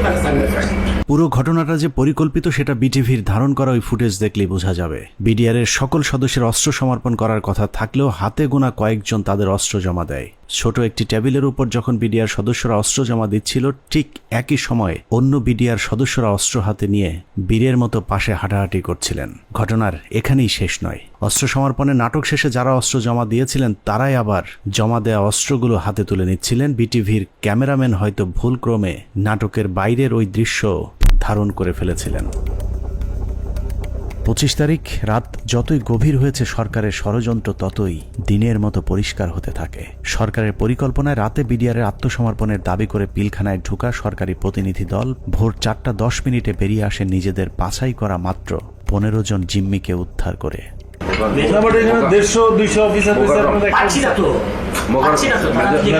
পুরো ঘটনাটা যে পরিকল্পিত সেটা বিটিভির ধারণ করা ওই ফুটেজ দেখলেই বোঝা যাবে। বিডিআর এর সকল সদস্যের অস্ত্র সমর্পণ করার কথা থাকলেও হাতে গোনা কয়েকজন তাদের অস্ত্র জমা দেয়। ছোট একটি টেবিলের উপর যখন বিডিআর সদস্যরা অস্ত্র জমা দিচ্ছিল, ঠিক একই সময়ে অন্য বিডিআর সদস্যরা অস্ত্র হাতে নিয়ে বীরের মতো পাশে হাঁটাহাঁটি করছিলেন। ঘটনার এখানেই শেষ নয়। অস্ত্র সমর্পণের নাটক শেষে যারা অস্ত্র জমা দিয়েছিলেন তারাই আবার জমা দেওয়া অস্ত্রগুলো হাতে তুলে নিচ্ছিলেন। বিটিভির ক্যামেরাম্যান হয়তো ভুলক্রমে নাটকের বাইরের ওই দৃশ্য ধারণ করে ফেলেছিলেন। 25 তারিখ রাত যতই গভীর হয়েছে, সরকারের ষড়যন্ত্র ততই দিনের মতো পরিষ্কার হতে থাকে। সরকারের পরিকল্পনায় রাতে বিডিআরের আত্মসমর্পণের দাবি করে পিলখানায় ঢোকা সরকারি প্রতিনিধি দল ভোর 4:10 বেরিয়ে আসে নিজেদের বাছাই করা মাত্র 15 জন জিম্মিকে উদ্ধার করে।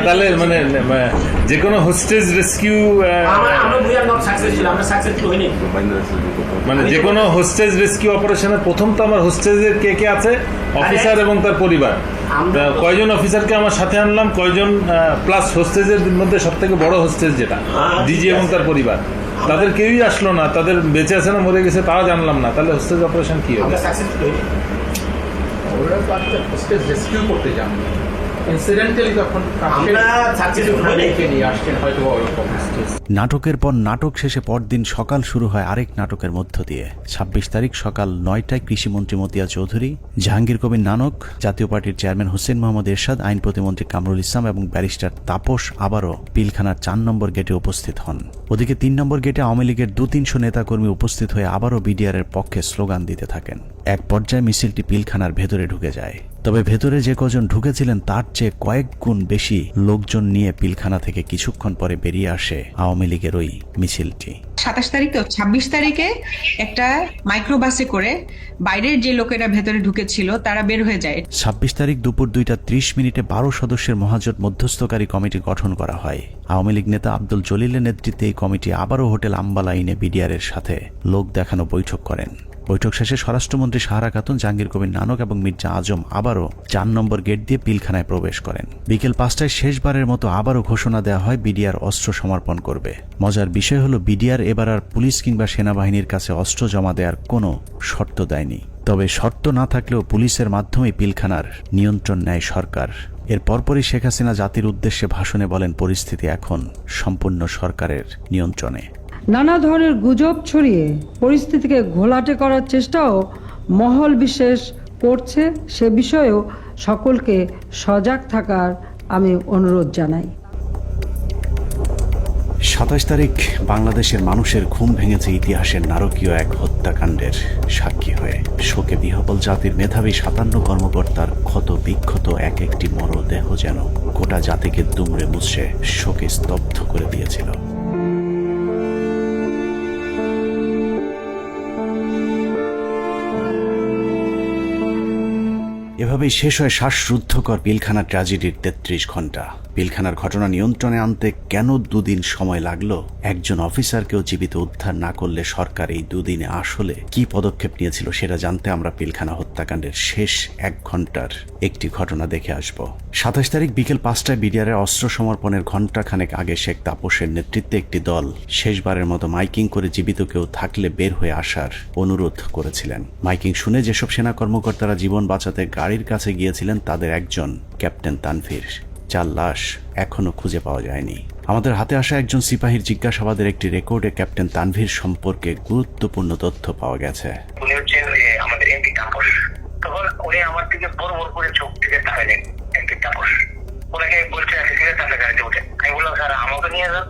তাহলে মানে যে কোনো হোস্টেজ রেস্কিউ, মানে যে কোনো হোস্টেজ রেস্কিউ অপারেশনের প্রথম তো আমার হোস্টেজের কে কে আছে, অফিসার এবং তার পরিবার। কয়জন অফিসারকে আমার সাথে আনলাম, কয়জন প্লাস হোস্টেজের মধ্যে সব থেকে বড় হোস্টেজ যেটা ডিজি এবং তার পরিবার, তাদের কেউই আসলো না। তাদের বেঁচে আছে না মরে গেছে তাও জানলাম না। তাহলে হোস্টেজ অপারেশন কি হবে? রেস্কিউ করতে যান, ইনসিডেন্টালি তখন নাটকের পর নাটক শেষে পরদিন সকাল শুরু হয় আরেক নাটকের মধ্য দিয়ে। 26 তারিখ সকাল 9টায় কৃষিমন্ত্রী মতিয়া চৌধুরী, জাহাঙ্গীর কবির নানক, জাতীয় পার্টির চেয়ারম্যান হোসেন মোহাম্মদ এরশাদ, আইন প্রতিমন্ত্রী কামরুল ইসলাম এবং ব্যারিস্টার তাপস আবারও পিলখানার 4 নম্বর গেটে উপস্থিত হন। ওদিকে 3 নম্বর গেটে আওয়ামী লীগের 200-300 নেতাকর্মী উপস্থিত হয়ে আবারও বিডিআর এর পক্ষে স্লোগান দিতে থাকেন। এক পর্যায়ে মিছিলটি পিলখানার ভেতরে ঢুকে যায়। তবে ভেতরে যে কজন ঢুকেছিলেন তার চেয়ে কয়েক গুণ বেশি লোকজন নিয়ে পিলখানা থেকে কিছুক্ষণ পরে বেরিয়ে আসে আওয়ামী লীগের ওই মিছিলটি। 27 তারিখ তো 26 তারিখে একটা মাইক্রোবাসে করে বাইরের যে লোকেরা ভেতরে ঢুকেছিল তারা বের হয়ে যায়। 26 তারিখ দুপুর 2:30 12 সদস্যের মহাজোট মধ্যস্থকারী কমিটি গঠন করা হয়। আওয়ামী লীগ নেতা আব্দুল জলিলের নেতৃত্বে এই কমিটি আবারও হোটেল আম্বালাইনে বিডিআর এর সাথে লোক দেখানো বৈঠক করেন। বৈঠক শেষে স্বরাষ্ট্রমন্ত্রী সাহারা খাতুন, জাহাঙ্গীর কবির নানক এবং মির্জা আজম আবারও 4 নম্বর গেট দিয়ে পিলখানায় প্রবেশ করেন। বিকেল 5টায় শেষবারের মতো আবারও ঘোষণা দেওয়া হয় বিডিআর অস্ত্র সমর্পণ করবে। মজার বিষয় হলো বিডিআর এবার আর পুলিশ কিংবা সেনাবাহিনীর কাছে অস্ত্র জমা দেওয়ার কোনো শর্ত দেয়নি। তবে শর্ত না থাকলেও পুলিশের মাধ্যমে পিলখানার নিয়ন্ত্রণ নেয় সরকার। এর পরপরই শেখ হাসিনা জাতির উদ্দেশ্যে ভাষণে বলেন, পরিস্থিতি এখন সম্পূর্ণ সরকারের নিয়ন্ত্রণে। নানা ধরনের গুজব ছড়িয়ে পরিস্থিতিকে ঘোলাটে করার চেষ্টাও মহল বিশেষ করছে, সে বিষয়েও সকলকে সজাগ থাকার আমি অনুরোধ জানাই। 27 তারিখ বাংলাদেশের মানুষের ঘুম ভেঙেছে ইতিহাসের নারকীয় এক হত্যাকাণ্ডের সাক্ষী হয়ে। শোকে বিহ্বল জাতির মেধাবী 57 কর্মকর্তার ক্ষত বিক্ষত এক একটি মরদেহ যেন গোটা জাতিকে দুমড়ে মুছড়ে শোকে স্তব্ধ করে দিয়েছিল। এভাবেই শেষ হয় শ্বাসরুদ্ধকর পিলখানা ট্র্যাজেডির 33 ঘন্টা। পিলখানার ঘটনা নিয়ন্ত্রণে আনতে কেন 2 দিন সময় লাগলো? একজন অফিসারকেও জীবিত উদ্ধার না করলে সরকার এই 2 দিনে আসলে কি পদক্ষেপ নিয়েছিল সেটা জানতে আমরা পিলখানা হত্যাকাণ্ডের শেষ 1 ঘন্টার একটি ঘটনা দেখে আসব। 27 তারিখ বিকেল 5টায় বিডিআরের অস্ত্র সমর্পণের ঘণ্টাখানেক আগে শেখ তাপসের নেতৃত্বে একটি দল শেষবারের মতো মাইকিং করে জীবিত কেউ থাকলে বের হয়ে আসার অনুরোধ করেছিলেন। মাইকিং শুনে যেসব সেনা কর্মকর্তারা জীবন বাঁচাতে গাড়ির কাছে গিয়েছিলেন তাদের একজন ক্যাপ্টেন তানভীর, যার লাশ এখনো খুঁজে পাওয়া যায়নি। আমাদের হাতে আসা একজন সিপাহীর জিজ্ঞাসাবাদের একটি রেকর্ডে ক্যাপ্টেন তানভীর সম্পর্কে গুরুত্বপূর্ণ তথ্য পাওয়া গেছে। উনি হচ্ছেন আমাদের এমপি তাপস। তখন উনি আমার দিকে বড় বড় করে চোখ থেকে তাকালেন, এমপি তাপস। ওনাকে বলছে ঠিক আছে তাহলে গাড়িতে উঠে। আমি বললাম স্যার আমাকে নিয়ে যান,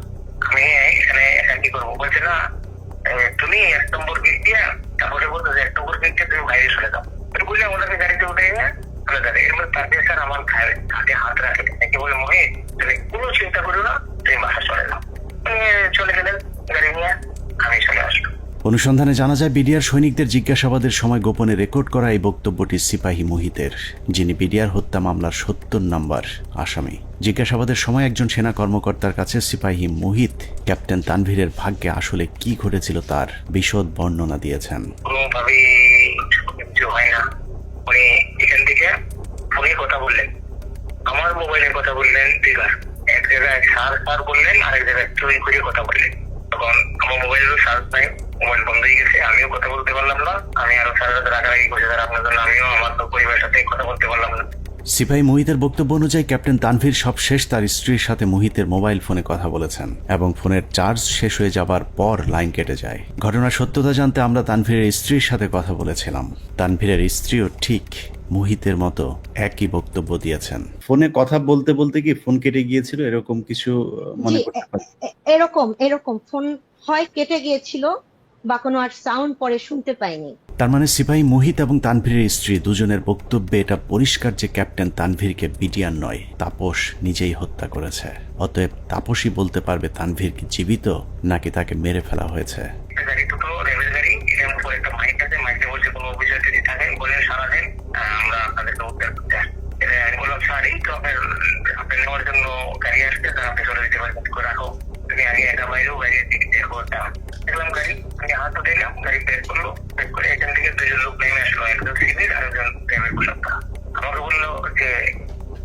আমি এখানে একা কি করবো? বলছে না তুমি 1 নম্বর গেট দিয়ে, তারপরে বলতো 1 নম্বর গেট দিয়ে তুমি বাইরে চলে যাও। বললাম ওনাকে গাড়িতে উঠে চলে যাবে। এর মধ্যে তাদের স্যার আমার হাতে হাত রাখে একে বলে মহে তুমি কোনো চিন্তা করো না, তুমি বাসা চলে যাও। চলে গেলেন গাড়ি নিয়ে, আমি চলে আসলো। অনুসন্ধানে জানা যায় বিডিআর সৈনিকদের জিজ্ঞাসাবাদের সময় গোপনে রেকর্ড করা এই বক্তব্যটি সিপাহী মুহিতের, যিনি বিডিআর হত্যা মামলার ৭০ নম্বর আসামি। জিজ্ঞাসাবাদের সময় একজন সেনা কর্মকর্তার কাছে সিপাহী মুহিত ক্যাপ্টেন তানভীরের ভাগ্যে আসলে কি ঘটেছিল তার বিশদ বর্ণনা দিয়েছেন। কোনোভাবেই কিছু হয় না। উনি এখান থেকে ফোনে কথা বললেন, আমার মোবাইলে কথা বললেন, দুইবার। এক জায়গায় সার বললেন, আরেক জায়গায় চুরি করে কথা বললেন। তখন আমার মোবাইলেরও চার্জ নাই, মোবাইল বন্ধ হয়ে গেছে, আমিও কথা বলতে পারলাম না। আমি আরো সারা রাগারাগি করছি স্যার আপনার জন্য, আমিও আমার পরিবারের সাথে কথা বলতে পারলাম না। সিপাহী মুহিতের বক্তব্য অনুযায়ী ক্যাপ্টেন তানভীর সবশেষ তার স্ত্রীর সাথে মুহিতের মোবাইল ফোনে কথা বলেছেন এবং ফোনের চার্জ শেষ হয়ে যাবার পর লাইন কেটে যায়। ঘটনার সত্যতা জানতে আমরা তানভীরের স্ত্রীর সাথে কথা বলেছিলাম। তানভীরের স্ত্রীও ঠিক মুহিতের মতো একই বক্তব্য দিয়েছেন। ফোনে কথা বলতে বলতে কি ফোন কেটে গিয়েছিল, এরকম কিছু মনে করতে পারেন? এরকম ফোন হয় কেটে গিয়েছিল বা কোনো আর সাউন্ড পরে শুনতে পাইনি। তার মানে সিপাহী মুহিত এবং তানভীরের স্ত্রী দুজনের বক্তব্যে এটা পরিষ্কার যে ক্যাপ্টেন তানভীরকে বিডিআর নয়, তাপস নিজেই হত্যা করেছে। অতএব তাপসই বলতে পারবে তানভীর কি জীবিত নাকি তাকে মেরে ফেলা হয়েছে। আমরা আপনাদেরকে উদ্ধার করতে আসছি। আমি বললাম স্যার এই তো আপনার নেওয়ার জন্য গাড়ি আসছে, তার আপনি চলে যেতে পারবেন, রাখো তুমি আগে একা বাইরেও গাড়ির টিকিট দেখো। দেখলাম গাড়ি, আমি হাতও দিলাম, গাড়ি প্যাক করলো, প্যাক করে এখান থেকে দুজন লোক নেমে আসলো, একজন সিভিল আর একজন প্রাইভেট পোশাকটা। আমাকে বললো যে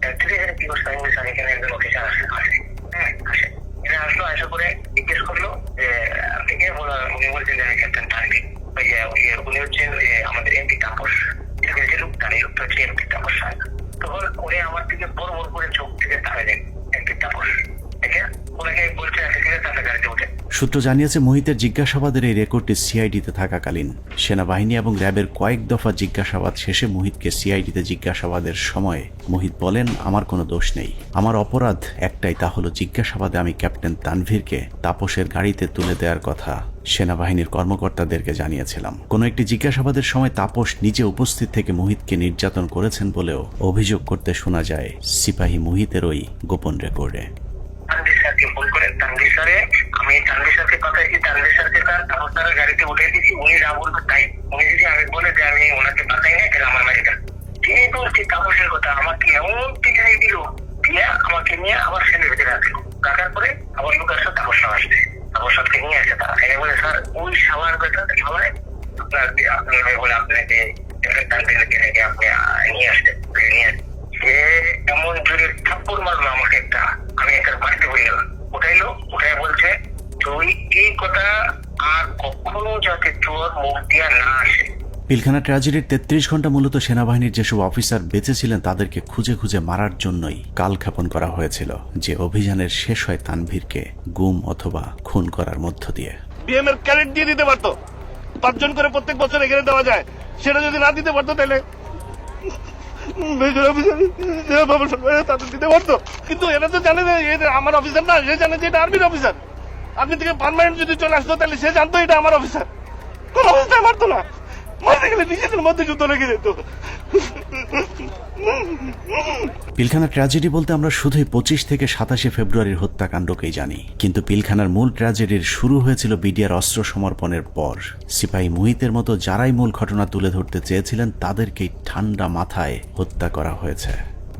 অ্যাকচুয়ালি এখানে কি করছে, আমি স্যার এখানে একজন অফিসার আসে। হ্যাঁ আসে, এখানে আসলো, আসা করে জিজ্ঞেস করলো যে আপনি কে? উনি বলছেন যে আমি ক্যাপ্টেন তানভীর। উনি হচ্ছেন আমাদের এমপি তাপস। তখন উনি আমার দিকে বড় বড় করে চোখ থেকে তাকালেন, এমপি তাপস। ওনাকে বলছে তাদের গাড়িতে উঠে। সূত্র জানিয়েছে মুহিতের জিজ্ঞাসাবাদের এই রেকর্ডটি সিআইডিতে থাকাকালীন সেনাবাহিনী এবং র্যাবের কয়েক দফা জিজ্ঞাসাবাদ শেষে মুহিতকে সিআইডিতে জিজ্ঞাসাবাদের সময় মুহিত বলেন, আমার কোনো দোষ নেই, আমার অপরাধ একটাই, তা হলো জিজ্ঞাসাবাদে আমি ক্যাপ্টেন তানভীরকে তাপসের গাড়িতে তুলে দেওয়ার কথা সেনাবাহিনীর কর্মকর্তাদেরকে জানিয়েছিলাম। কোনো একটি জিজ্ঞাসাবাদের সময় তাপস নিজে উপস্থিত থেকে মুহিতকে নির্যাতন করেছেন বলেও অভিযোগ করতে শোনা যায় সিপাহী মুহিতের ওই গোপন রেকর্ডে। তানভীর স্যারকে ফোন করেন, তানভীর স্যারে আমি তানভীর স্যারকে পাঠাইছি, তানভীর স্যারকে তাপস স্যারের গাড়িতে উঠে দিচ্ছি, উনি যা বলবে তাই। উনি যদি আমি বলে যে আমি ওনাকে পাঠাই না, তাহলে আমার বাড়িটা তিনি বলছি তাপসের কথা, আমাকে এমন পিছনে দিল, দিয়ে আমাকে নিয়ে আবার সেনের ভিতরে রাখলো। রাখার পরে আবার লোক আসছে, তাপস সাহ আসছে, তাপস সাহকে নিয়ে আসে। তারা এনে বলে স্যার ওই সাওয়ার বেটা সবাই আপনার বলে আপনাকে তানভীরকে নাকি আপনি নিয়ে আসতে নিয়ে আসে। সে এমন জোরে থাপ্পড় মারলো আমাকে একটা, আমি একটা বাড়িতে বলে গেলাম। উঠাইলো, উঠাই বলছে তুই এই কথা আর কখনো যাতে তোর মুখ দিয়া না আসে। পিলখানা ট্র্যাজেডির ৩৩ ঘন্টা মূলত সেনাবাহিনীর যেসব অফিসার বেঁচে ছিলেন তাদেরকে খুঁজে খুঁজে মারার জন্যই কালক্ষেপণ করা হয়েছিল, যে অভিযানের শেষ হয় তানভীরকে গুম অথবা খুন করার মধ্য দিয়ে। বিএম এর ক্যারেট দিয়ে দিতে পারতো, 5 জন করে প্রত্যেক বছর এখানে দেওয়া যায়, সেটা যদি না দিতে পারতো তাহলে তাদের দিতে পারতো। কিন্তু এরা তো জানে যে আমার অফিসার না, সে জানে যে এটা আর্মির অফিসার। আর্মি থেকে পার্মানেন্ট যদি চলে আসতো তাহলে সে জানতো এটা আমার অফিসার, কোন অবস্থায় মারতো না, মারতে গেলে নিজেদের মধ্যে যুদ্ধ লেগে যেত। পিলখানা ট্র্যাজেডি বলতে আমরা শুধুই 25 থেকে 27 ফেব্রুয়ারির হত্যাকাণ্ডকেই জানি, কিন্তু পিলখানার মূল ট্র্যাজেডির শুরু হয়েছিল বিডিআর অস্ত্র সমর্পণের পর। সিপাহী মুহিতের মতো যারাই মূল ঘটনা তুলে ধরতে চেয়েছিলেন তাদেরকেই ঠান্ডা মাথায় হত্যা করা হয়েছে।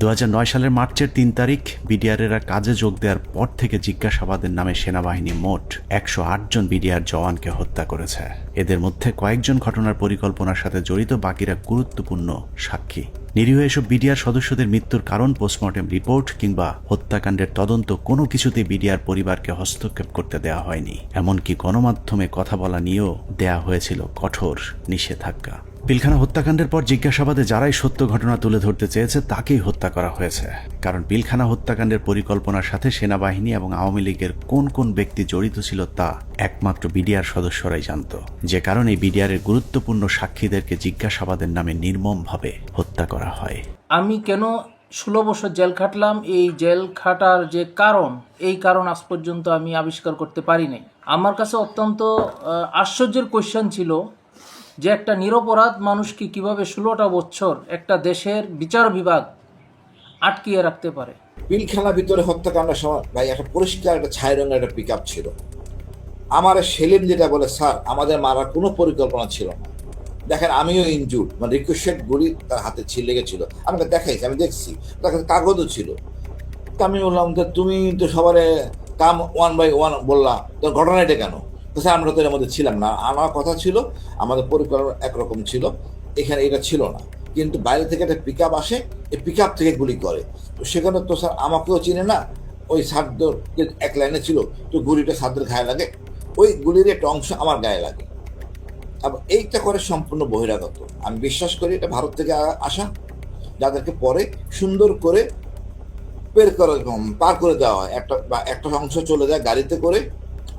2009 সালের মার্চের 3 তারিখ বিডিআরেরা কাজে যোগ দেওয়ার পর থেকে জিজ্ঞাসাবাদের নামে সেনাবাহিনী মোট 108 জন বিডিআর জওয়ানকে হত্যা করেছে। এদের মধ্যে কয়েকজন ঘটনার পরিকল্পনার সাথে জড়িত, বাকিরা গুরুত্বপূর্ণ সাক্ষী। নিরীহ এসব বিডিআর সদস্যদের মৃত্যুর কারণ, পোস্টমর্টেম রিপোর্ট কিংবা হত্যাকাণ্ডের তদন্ত কোনো কিছুতেই বিডিআর পরিবারকে হস্তক্ষেপ করতে দেওয়া হয়নি। এমনকি গণমাধ্যমে কথা বলা নিয়েও দেয়া হয়েছিল কঠোর নিষেধাজ্ঞা। পিলখানা হত্যাকাণ্ডের পর জিজ্ঞাসাবাদে যারাই সত্য ঘটনা তুলে ধরতে চেয়েছে তাকেই হত্যা করা হয়েছে, কারণ পিলখানা হত্যাকাণ্ডের পরিকল্পনার সাথে সেনাবাহিনী এবং আওয়ামী লীগের কোন কোন ব্যক্তি জড়িত ছিল তা একমাত্র বিডিআর সদস্যরাই জানত, যে কারণে বিডিআরের গুরুত্বপূর্ণ সাক্ষীদেরকে জিজ্ঞাসাবাদের নামে নির্মমভাবে হত্যা করা হয়। আমি কেন 16 বছর জেল খাটলাম, এই জেল খাটার যে কারণ, এই কারণ আজ পর্যন্ত আমি আবিষ্কার করতে পারি নাই। আমার কাছে অত্যন্ত আশ্চর্যের কোয়েশ্চেন ছিল যে একটা নিরপরাধ মানুষকে কিভাবে 16টা বছর একটা দেশের বিচার বিভাগ আটকিয়ে রাখতে পারে। পিলখানার ভিতরে হত্যাকাণ্ডের সময় ভাই একটা পরিষ্কার একটা ছাই রঙের একটা পিকআপ ছিল, আমার সেলিম যেটা বলে, স্যার আমাদের মারার কোনো পরিকল্পনা ছিল না, দেখেন আমিও ইনজুর্ড, মানে রিকোয়েস্টেড গুলি তার হাতে লেগেছিল, আমাকে দেখাইছি, আমি দেখছি, তার কাছে কাগজও ছিল। তা আমি বললাম যে তুমি তো সবারে কাম 1 by 1 বললা, তো ঘটনা এটা কেন? তো স্যার আমরা তো এর মধ্যে ছিলাম না, আমার কথা ছিল, আমাদের পরিকল্পনা একরকম ছিল, এখানে এটা ছিল না, কিন্তু বাইরে থেকে একটা পিক আপ আসে, এই পিক আপ থেকে গুলি করে, তো সেখানে তো স্যার আমাকেও চিনে না, ওই সাদ্দর যে এক লাইনে ছিল, তো গুলিটা সাদ্দের গায়ে লাগে, ওই গুলির একটা অংশ আমার গায়ে লাগে। এইটা করে সম্পূর্ণ বহিরাগত। আমি বিশ্বাস করি এটা ভারত থেকে আসা, যাদেরকে পরে সুন্দর করে পার করে দেওয়া হয়, একটা অংশ চলে যায় গাড়িতে করে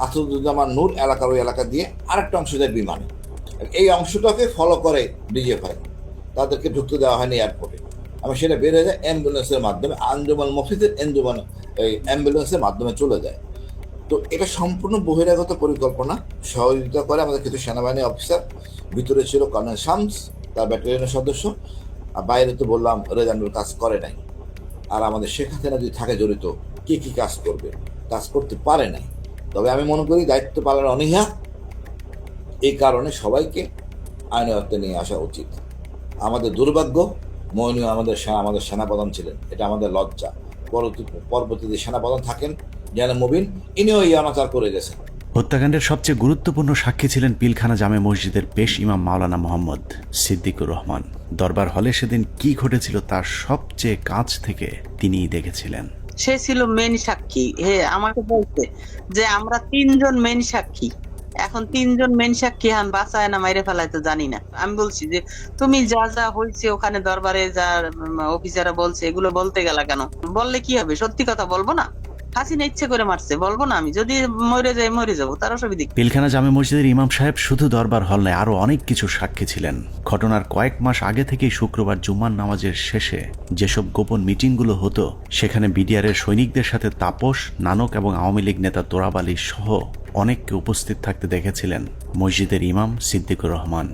আসাদুজ্জামান নূর এলাকার ওই এলাকা দিয়ে, আরেকটা অংশ যায় বিমানে। এই অংশটাকে ফলো করে ডিজিএফআই, তাদেরকে ঢুকতে দেওয়া হয়নি এয়ারপোর্টে। আমি সেটা বের হয়ে যায় অ্যাম্বুলেন্সের মাধ্যমে, আঞ্জুমান মফিজের এই অ্যাম্বুলেন্সের মাধ্যমে চলে যায়। তো এটা সম্পূর্ণ বহিরাগত পরিকল্পনা, সহযোগিতা করে আমাদের কিছু সেনাবাহিনী অফিসার, ভিতরে ছিল কর্নেল শামস তার ব্যাটালিয়নের সদস্য, আর বাইরে তো বললাম রেজানুর কাজ করে নাই। আর আমাদের শেখ হাসিনা যদি থাকে জড়িত, কে কি কাজ করবে, কাজ করতে পারে নাই। তবে আমি মনে করি দায়িত্ব পালনের অনীহা, এই কারণে সবাইকে আইনের আওতায় নিয়ে আসা উচিত। আমাদের দুর্ভাগ্য, মইনুল আমাদের সেনাপ্রধান ছিলেন, এটা আমাদের লজ্জা। পরবর্তীতে সেনাপ্রধান থাকেন জেনারেল মুবিন, ইনিও এই অনাচার করে গেছেন। হত্যাকাণ্ডের সবচেয়ে গুরুত্বপূর্ণ সাক্ষী ছিলেন পিলখানা জামে মসজিদের পেশ ইমাম মাওলানা মোহাম্মদ সিদ্দিকুর রহমান। দরবার হলে সেদিন কি ঘটেছিল তার সবচেয়ে কাছ থেকে তিনিই দেখেছিলেন। সে ছিল মেন সাক্ষী। আমাকে বলছে যে আমরা 3 জন মেন সাক্ষী, এখন 3 জন মেন সাক্ষী হান বাঁচায় না মাইরে ফেলায় তো জানি না। আমি বলছি যে তুমি যা যা হয়েছে ওখানে দরবারে যা অফিসাররা বলছে এগুলো বলতে গেলা কেন? বললে কি হবে? সত্যি কথা বলবো না? হাসিনা ইচ্ছে করে মারছে, বলবো না? আমি যদি মরে যাই মরে যাবো, তার অসুবিধা। পিলখানা জামে মসজিদের ইমাম সাহেব শুধু দরবার হল নয়, আরো অনেক কিছু সাক্ষী ছিলেন। ঘটনার কয়েক মাস আগে থেকেই শুক্রবার জুম্মার নামাজের শেষে যেসব গোপন মিটিংগুলো হতো, সেখানে বিডিআরের সৈনিকদের সাথে তাপস, নানক এবং আওয়ামী লীগ নেতা তোরাব আলী সহ অনেককে উপস্থিত থাকতে দেখেছিলেন মসজিদের ইমাম সিদ্দিকুর রহমান।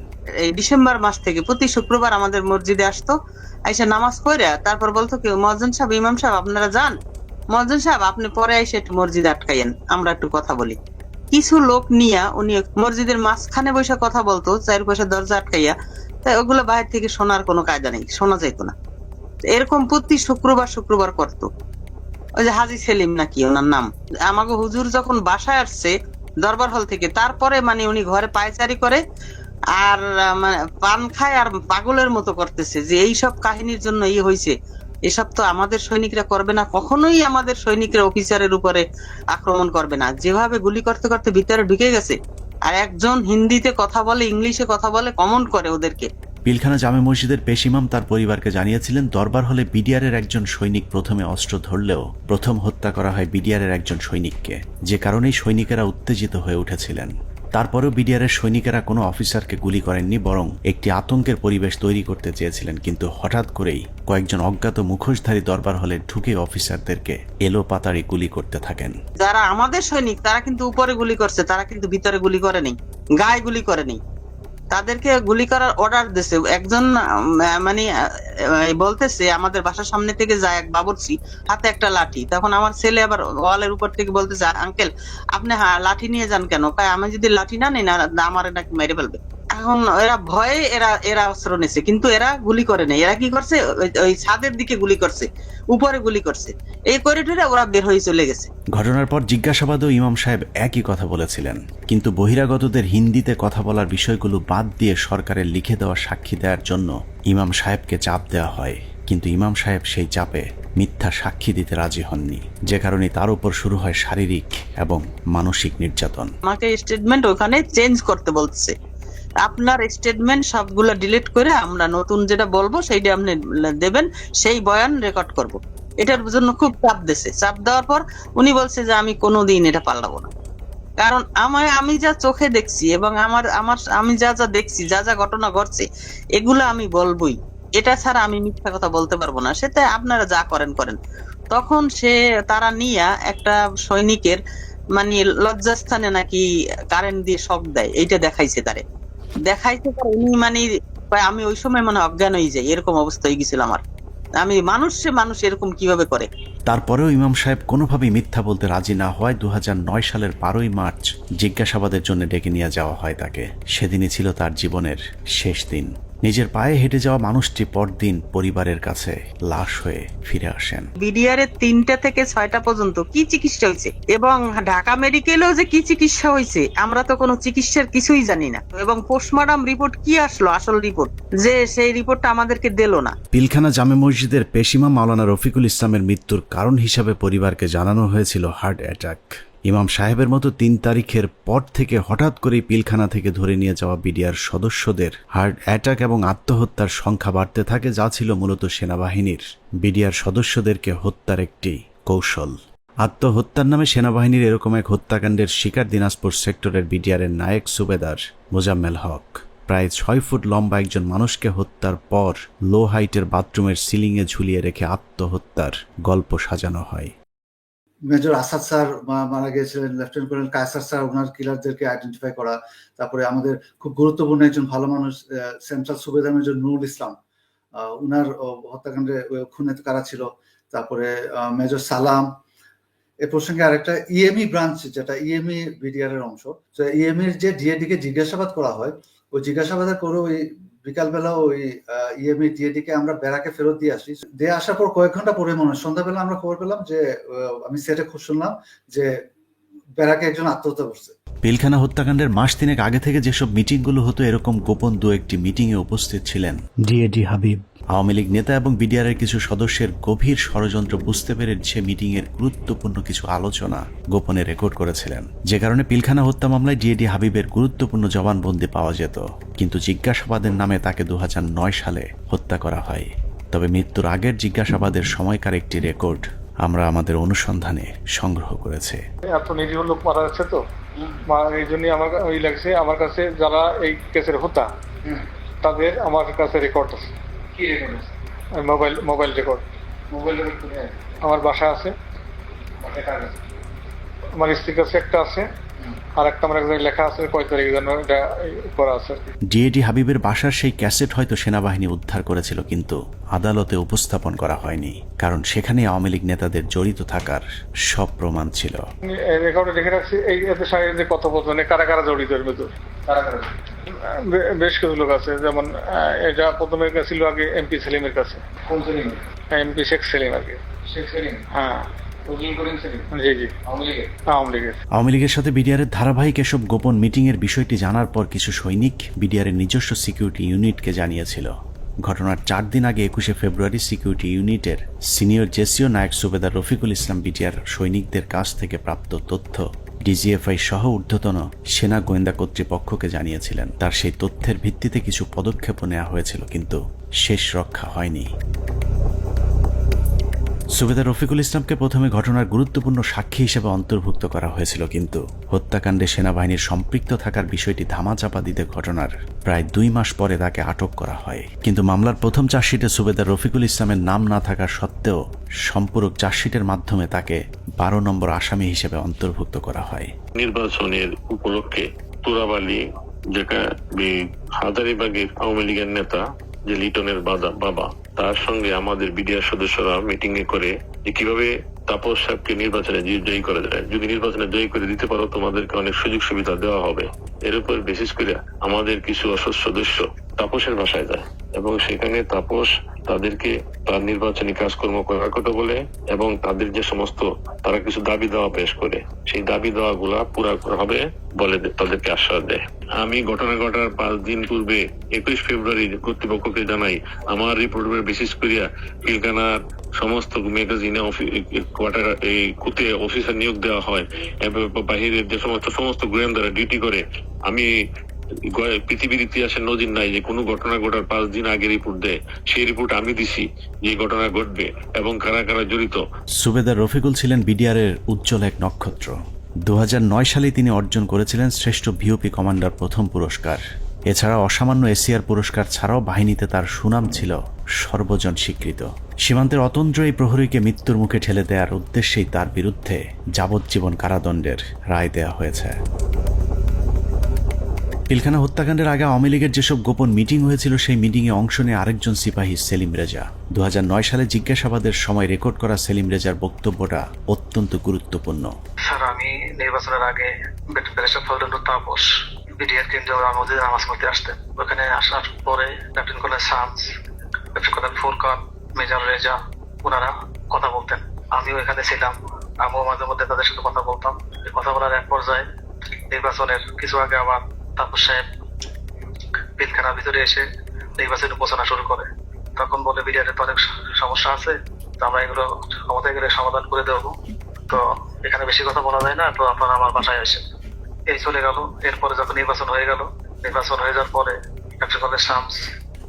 এই ডিসেম্বর মাস থেকে প্রতি শুক্রবার আমাদের মসজিদে আসতো, আইসা নামাজ পড়ে তারপর বলতো কি, মুয়াজ্জিন সাহেব, ইমাম সাহেব আপনারা যান, মুয়াজ্জিন সাহেব আপনি পরে এসে একটু মসজিদ আটকাইয়েন, আমরা একটু কথা বলি। কিছু লোক নিয়ে উনি মসজিদের মাঝখানে বসে কথা বলতো, চারপাশে দরজা আটকাইয়া, তাই ওগুলো বাইরে থেকে শোনার কোনো কায়দা নেই, শোনা যেত না। এরকম প্রতি শুক্রবার করতো। ওই যে হাজি সেলিম নাকি ওনার নাম, আমাকে হুজুর যখন বাসায় আসছে দরবার হল থেকে, তারপরে মানে উনি ঘরে পায়চারি করে আর মানে পান খায় আর পাগলের মতো করতেছে যে এইসব কাহিনীর জন্য হয়েছে, এসব তো আমাদের সৈনিকরা করবে না, কখনোই আমাদের সৈনিকরা অফিসারের উপরে আক্রমণ করবে না। যেভাবে গুলি করতে করতে ভিতরে ঢুকে গেছে, আর একজন হিন্দিতে কথা বলে, ইংলিশে কথা বলে, কমেন্ট করে ওদেরকে। পিলখানা জামে মসজিদের পেশ ইমাম তার পরিবারকে জানিয়েছিলেন, দরবার হলে বিডিআরের একজন সৈনিক প্রথমে অস্ত্র ধরলেও প্রথম হত্যা করা হয় বিডিআরের একজন সৈনিককে, যে কারণেই সৈনিকেরা উত্তেজিত হয়ে উঠেছিলেন। তারপরেও বিডিআরের সৈনিকেরা কোনো অফিসারকে গুলি করেননি, বরং একটি আতঙ্কের পরিবেশ তৈরি করতে চেয়েছিলেন। কিন্তু হঠাৎ করেই কয়েকজন অজ্ঞাত মুখোশধারী দরবার হলে ঢুকে অফিসারদেরকে এলো পাতাড়ি গুলি করতে থাকেন। যারা আমাদের সৈনিক তারা কিন্তু উপরে গুলি করছে, তারা কিন্তু ভিতরে গুলি করেনি, গায়ে গুলি করেনি, তাদেরকে গুলি করার অর্ডার দিয়েছে। একজন মানে বলতেছে আমাদের বাসার সামনে থেকে যায় এক বাবুর্চি, হাতে একটা লাঠি। তখন আমার ছেলে আবার ওয়ালের উপর থেকে বলতেছে, আঙ্কেল আপনি লাঠি নিয়ে যান কেন? আমি যদি লাঠি না নিই না আমার নাকি মেরে ফেলবে। এখন এরা ভয়ে এরা অস্ত্র নিছে, কিন্তু এরা গুলি করে নাই। এরা কি করছে, ওই ছাদের দিকে গুলি করছে, উপরে গুলি করছে, এই করিডোরে ওরা বের হয়ে চলে গেছে। ঘটনার পর জিজ্ঞাসাবাদেও ইমাম সাহেব একই কথা বলেছিলেন, কিন্তু বহিরাগতদের হিন্দিতে কথা বলার বিষয়গুলো বাদ দিয়ে সরকারের লিখে দেওয়া সাক্ষী দেওয়ার জন্য ইমাম সাহেবকে চাপ দেওয়া হয়। কিন্তু ইমাম সাহেব সেই চাপে মিথ্যা সাক্ষী দিতে রাজি হননি, যে কারণে তার উপর শুরু হয় শারীরিক এবং মানসিক নির্যাতন। আমাকে স্টেটমেন্ট ওখানে চেঞ্জ করতে বলছে, আপনার স্টেটমেন্ট সবগুলো ডিলিট করে আমরা নতুন যেটা বলবো সেইটা আপনি দেবেন, সেই বয়ান রেকর্ড করব। এটার জন্য খুব চাপ দিয়েছে। চাপ দেওয়ার পর উনি বলছে যে আমি কোনোদিন এটা পাল্টাবো না, কারণ আমি যা চোখে দেখছি এবং আমি যা যা দেখছি, যা যা ঘটনা ঘটছে, এগুলো আমি বলবোই, এটা ছাড়া আমি মিথ্যা কথা বলতে পারবো না। সেটা আপনারা যা করেন করেন। তখন তারা নিয়ে একটা সৈনিকের মানে লজ্জাস্থানে নাকি কারেন্ট দিয়ে শক দেয়, এইটা দেখাইছে তারে। উনি মানে আমি ওই সময় মানে অজ্ঞান হয়ে যাই, এরকম অবস্থা হয়ে গেছিল আমার। আমি মানুষ এরকম কিভাবে করে? তারপরেও ইমাম সাহেব কোনোভাবেই মিথ্যা বলতে রাজি না হওয়ায় 2009 সালের 12ই মার্চ জিজ্ঞাসাবাদের জন্য ডেকে নিয়ে যাওয়া হয় তাকে। সেদিনই ছিল তার জীবনের শেষ দিন। নিজের পায়ে হেঁটে যাওয়া মানুষটি পরদিন পরিবারের কাছে লাশ হয়ে ফিরে আসেন। বিডিআর এর 3টা থেকে 6টা পর্যন্ত কি চিকিৎসা হয়েছে এবং ঢাকা মেডিকেলেও যে কি চিকিৎসা হয়েছে আমরা তো কোনো চিকিৎসার কিছুই জানি না। এবং পোস্টমর্টম রিপোর্ট কি আসলো, আসল রিপোর্ট, যে সেই রিপোর্টটা আমাদেরকে দিল না। পিলখানা জামে মসজিদের পেশিমা মাওলানা রফিকুল ইসলামের মৃত্যুর কারণ হিসাবে পরিবারকে জানানো হয়েছিল হার্ট অ্যাটাক। ইমাম সাহেবের মতো 3 তারিখের পর থেকে হঠাৎ করেই পিলখানা থেকে ধরে নিয়ে যাওয়া বিডিআর সদস্যদের হার্ট অ্যাটাক এবং আত্মহত্যার সংখ্যা বাড়তে থাকে, যা ছিল মূলত সেনাবাহিনীর বিডিআর সদস্যদেরকে হত্যার একটি কৌশল। আত্মহত্যার নামে সেনাবাহিনীর এরকম এক হত্যাকাণ্ডের শিকার দিনাজপুর সেক্টরের বিডিআরের নায়েক সুবেদার মোজাম্মেল হক। প্রায় 6 ফুট লম্বা একজন মানুষকে হত্যার পর লো হাইটের বাথরুমের সিলিংয়ে ঝুলিয়ে রেখে আত্মহত্যার গল্প সাজানো হয়। মেজর আসাদ স্যার মারা গিয়েছিলেন, লেফটেন্যান্ট কর্নেল কায়সার স্যার ওনার কিলারদেরকে আইডেন্টিফাই করা। তারপরে আমাদের খুব গুরুত্বপূর্ণ একজন ভালো মানুষ সেন্ট্রাল সুবেদার মেজর নুরুল ইসলাম, উনার হত্যাকাণ্ডে খুনে কারা ছিল। তারপরে মেজর সালাম। এ প্রসঙ্গে আরেকটা ইএমই ব্রাঞ্চ, যেটা ইএমই বিডিআর এর অংশ, ইএমইর যে ডিএডি কে জিজ্ঞাসাবাদ করা হয়, ওই জিজ্ঞাসাবাদ করে ওই বিকালবেলা ওই ইএমই ডিএডি কে আমরা ব্যারাকে ফেরত দিয়ে আসি। দিয়ে আসার পর কয়েক ঘন্টা পরে মনে হয় সন্ধ্যাবেলা আমরা খবর পেলাম যে আমি সেটে খুব শুনলাম যে ব্যারাকে একজন আত্মহত্যা করছে। পিলখানা হত্যাকাণ্ডের মাস 3 আগে থেকে যেসব মিটিংগুলো হতো, এরকম গোপন 2-1টি মিটিংয়ে উপস্থিত ছিলেন ডিএডি হাবিব। আওয়ামী লীগ নেতা এবং বিডিআরের কিছু সদস্যের গভীর ষড়যন্ত্র বুঝতে পেরে সে মিটিংয়ের গুরুত্বপূর্ণ কিছু আলোচনা গোপনে রেকর্ড করেছিলেন, যে কারণে পিলখানা হত্যা মামলায় ডিএডি হাবিবের গুরুত্বপূর্ণ জবানবন্দি পাওয়া যেত। কিন্তু জিজ্ঞাসাবাদের নামে তাকে 2009 সালে হত্যা করা হয়। তবে মৃত্যুর আগের জিজ্ঞাসাবাদের সময়কার একটি রেকর্ড আমরা আমাদের অনুসন্ধানে সংগ্রহ করেছি। এত নিরীহ লোক মারা যাচ্ছে তো, এই জন্যই আমার ওই লাগছে। আমার কাছে যারা এই কেসের হত্যা তাদের আমার কাছে রেকর্ড আছে। কি রেকর্ড আছে? Mobile record. মোবাইল রেকর্ড কোথায়? আমার বাসায় আছে। আমার স্ত্রীর কাছে একটা আছে, আর একটা আমার একজন লেখা আছে কয় তারিখে যেন এটা করা আছে। ডিএডি হাবিবের বাসার সেই ক্যাসেট হয়তো সেনাবাহিনী উদ্ধার করেছিল, কিন্তু আদালতে উপস্থাপন করা হয়নি, কারণ সেখানে আওয়ামী লীগ নেতাদের জড়িত থাকার সব প্রমাণ ছিল। রেকর্ডে লিখে রাখছি এই এদের সঙ্গে যে কথোপকথনে কারা কারা জড়িত এর ভিতর। বেশ কিছু লোক আছে, যেমন এটা প্রথমে ছিল আগে এমপি সেলিমের কাছে। কোন সেলিম? এমপি শেখ সেলিম আর কি। শেখ সেলিম? হ্যাঁ। আওয়ামী লীগের সাথে বিডিআরের ধারাবাহিক এসব গোপন মিটিং এর বিষয়টি জানার পর কিছু সৈনিক বিডিআরের নিজস্ব সিকিউরিটি ইউনিটকে জানিয়েছিল। ঘটনার 4 দিন আগে 21শে ফেব্রুয়ারি সিকিউরিটি ইউনিটের সিনিয়র জেসিও নায়ক সুবেদার রফিকুল ইসলাম বিডিআর সৈনিকদের কাছ থেকে প্রাপ্ত তথ্য ডিজিএফআই সহ ঊর্ধ্বতন সেনা গোয়েন্দা কর্তৃপক্ষকে জানিয়েছিলেন। তার সেই তথ্যের ভিত্তিতে কিছু পদক্ষেপও নেওয়া হয়েছিল, কিন্তু শেষ রক্ষা হয়নি। সুবেদার রফিকুল ইসলামকে প্রথমে ঘটনার গুরুত্বপূর্ণ সাক্ষী হিসেবে অন্তর্ভুক্ত করা হয়েছিল, কিন্তু হত্যাকাণ্ডে সেনাবাহিনীর সম্পৃক্ত থাকার বিষয়টি ধামাচাপা দিতে ঘটনার প্রায় 2 মাস পরে তাকে আটক করা হয়। কিন্তু মামলার প্রথম চার্জশিটে সুবেদার রফিকুল ইসলামের নাম না থাকা সত্ত্বেও সম্পূরক চার্জশিটের মাধ্যমে তাকে 12 নম্বর আসামি হিসেবে অন্তর্ভুক্ত করা হয়। নির্বাচনের উপলক্ষে তুরাবালি, যেটা হাজারীবাগের আওয়ামী লীগের নেতা যে লিটনের বাবা, তার সঙ্গে আমাদের বিডিআর সদস্যরা মিটিং এ করে যে কিভাবে তাপস সাহেবকে নির্বাচনে জয়ী করা যায়। যদি নির্বাচনে জয়ী করে দিতে পারো তোমাদেরকে অনেক সুযোগ সুবিধা দেওয়া হবে। এর উপর বিশেষ করে আমাদের কিছু সদস্য তাপসের বাসায় যায় এবং সেখানে তাপস তাদেরকে তার নির্বাচনী কাজকর্ম করার কথা বলে এবং তাদের যে সমস্ত তারা কিছু দাবি দেওয়া পেশ করে, সেই দাবি দেওয়া গুলা পুরা হবে বলে তাদেরকে আশ্বাস দেয়। আমি ঘটনা ঘটার 5 দিন পূর্বে 21 ফেব্রুয়ারি কর্তৃপক্ষকে জানাই আমার রিপোর্টের বিশেষ করিয়া পিলখানার সমস্ত ম্যাগাজিনে কোয়ার্টার এই কুতে অফিসার নিয়োগ দেওয়া হয় এবং বাহিরের যে সমস্ত গোয়েন্দারা ডিউটি করে। আমি পৃথিবীর ইতিহাসে নজির নাই যে কোনো ঘটনা ঘটার 5 দিন আগে রিপোর্ট দেয়। সেই রিপোর্ট আমি দিছি যে ঘটনা ঘটবে এবং কারা কারা জড়িত। সুবেদার রফিকুল ছিলেন বিডিআরের উজ্জ্বল এক নক্ষত্র। 2009 সালে তিনি অর্জন করেছিলেন শ্রেষ্ঠ ভিওপি কমান্ডার প্রথম পুরস্কার। এছাড়া অসামান্য এসিআর পুরস্কার ছাড়াও বাহিনীতে তার সুনাম ছিল সর্বজন স্বীকৃত। সীমান্তের অতন্দ্র এই প্রহরীকে মৃত্যুর মুখে ঠেলে দেওয়ার উদ্দেশ্যেই তার বিরুদ্ধে যাবজ্জীবন কারাদণ্ডের রায় দেওয়া হয়েছে। পিলখানা হত্যাকাণ্ডের আগে আওয়ামী লীগের যেসব গোপন মিটিং হয়েছিল সেই মিটিংয়ে অংশ নিয়ে আরেকজন সিপাহী সেলিম রেজা। 2009 সালে জিজ্ঞাসাবাদের সময় রেকর্ড করা সেলিম রেজার বক্তব্যটা অত্যন্ত গুরুত্বপূর্ণ। স্যার, আমি নির্বাচনের আগে ব্যারিস্টার ফজলুর তাপস বিডিআর কেন্দ্রে মসজিদে নামাজ পড়তে আসতেন। ওখানে আসার পরে captain colonel Shams, captain colonel Furqan, major Reza ওনারা কথা বলতেন। আমিও এখানে ছিলাম, আমিও মাঝে মধ্যে তাদের সাথে কথা বলতাম। কথা বলার এক পর্যায়ে নির্বাচনের কিছু আগে আবার তাপস সাহেব পিলখানার ভিতরে এসে নির্বাচনী ঘোষণা শুরু করে। তখন বলে বিডিআর তো অনেক সমস্যা আছে, তো আমরা এগুলো ক্ষমতায় গেলে সমাধান করে দেবো, তো এখানে বেশি কথা বলা যায় না, তো আপনারা আমার বাসায় আসেন। এই চলে গেল। এরপরে যখন নির্বাচন হয়ে গেল, নির্বাচন হয়ে যাওয়ার পরে ক্যাপ্টেন কর্নেল শামস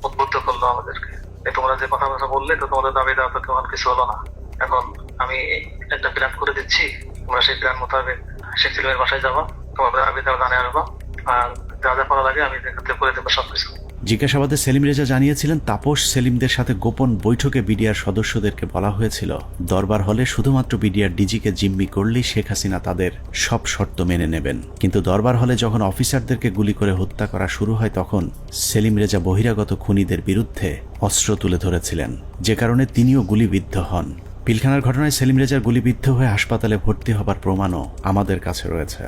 উদ্বুদ্ধ করলো আমাদেরকে, তোমরা যে কথাবার্তা বললে তো তোমাদের দাবি দেওয়া তো কেমন কিছু হলো না। এখন আমি একটা প্ল্যান করে দিচ্ছি, তোমরা সেই প্ল্যান মোতাবেক শেখ সেলিমের বাসায় যাবো, তোমাদের দাবি দেওয়া জানিয়ে আসবো, আর যা যা করা লাগে আমি করে দেবো সবকিছু। জিজ্ঞাসাবাদে সেলিম রেজা জানিয়েছিলেন তাপস সেলিমদের সাথে গোপন বৈঠকে বিডিআর সদস্যদেরকে বলা হয়েছিল দরবার হলে শুধুমাত্র বিডিআর ডিজিকে জিম্মি করলেই শেখ হাসিনা তাদের সব শর্ত মেনে নেবেন। কিন্তু দরবার হলে যখন অফিসারদেরকে গুলি করে হত্যা করা শুরু হয় তখন সেলিম রেজা বহিরাগত খুনিদের বিরুদ্ধে অস্ত্র তুলে ধরেছিলেন, যে কারণে তিনিও গুলিবিদ্ধ হন। পিলখানার ঘটনায় সেলিম রেজার গুলিবিদ্ধ হয়ে হাসপাতালে ভর্তি হবার প্রমাণও আমাদের কাছে রয়েছে।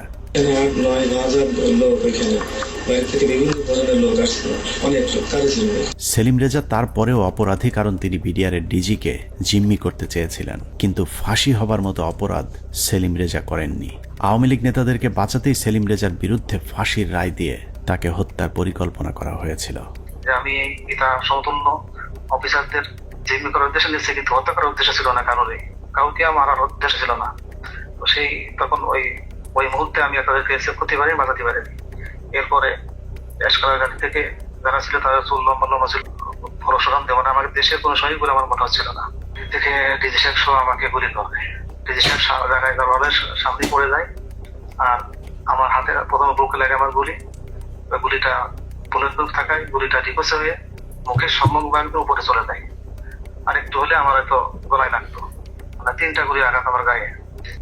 সেলিম রেজা তারপরেও অপরাধী, কারণ তিনি বিডিআরের ডিজিকে জিম্মি করতে চেয়েছিলেন, কিন্তু ফাঁসি হবার মতো অপরাধ সেলিম রেজা করেননি। আওয়ামী লীগ নেতাদেরকে বাঁচাতেই সেলিম রেজার বিরুদ্ধে ফাঁসির রায় দিয়ে তাকে হত্যার পরিকল্পনা করা হয়েছিল। আমি এটা সমতুল্য অফিসারদের জিম্মি করার উদ্দেশ্য নিচ্ছে, কিন্তু হত্যা করার উদ্দেশ্য ছিল না, কাউকে মারার উদ্দেশ্য ছিল না। তো সেই তখন ওই মুহূর্তে আমি তাদেরকে সেভ করতে পারি, বাঁচাতে পারি। এরপরে এসকালার গাড়ি থেকে যারা ছিল তাদের চুল লম্বা লম্বা ছিল, পরশুরাম দেওয়া আমাকে দেশের কোনো সহি বলে আমার মনে হচ্ছিল না। থেকে ডিজি সাহেব সহ আমাকে গুলি করে, ডিজি সাহেব জায়গায় দরবারের সামনে পড়ে যায়, আর আমার হাতে প্রথমে বুকে লাগে আমার গুলিটা বুলেট প্রুফ থাকায় গুলিটা ডিপোসে হয়ে মুখের সম্মুখ ভাগ উপরে চলে যায়, আর একটু হলে আমার হয়তো গলায় লাগতো। মানে 3টা গুলি আঘাত আমার গায়ে।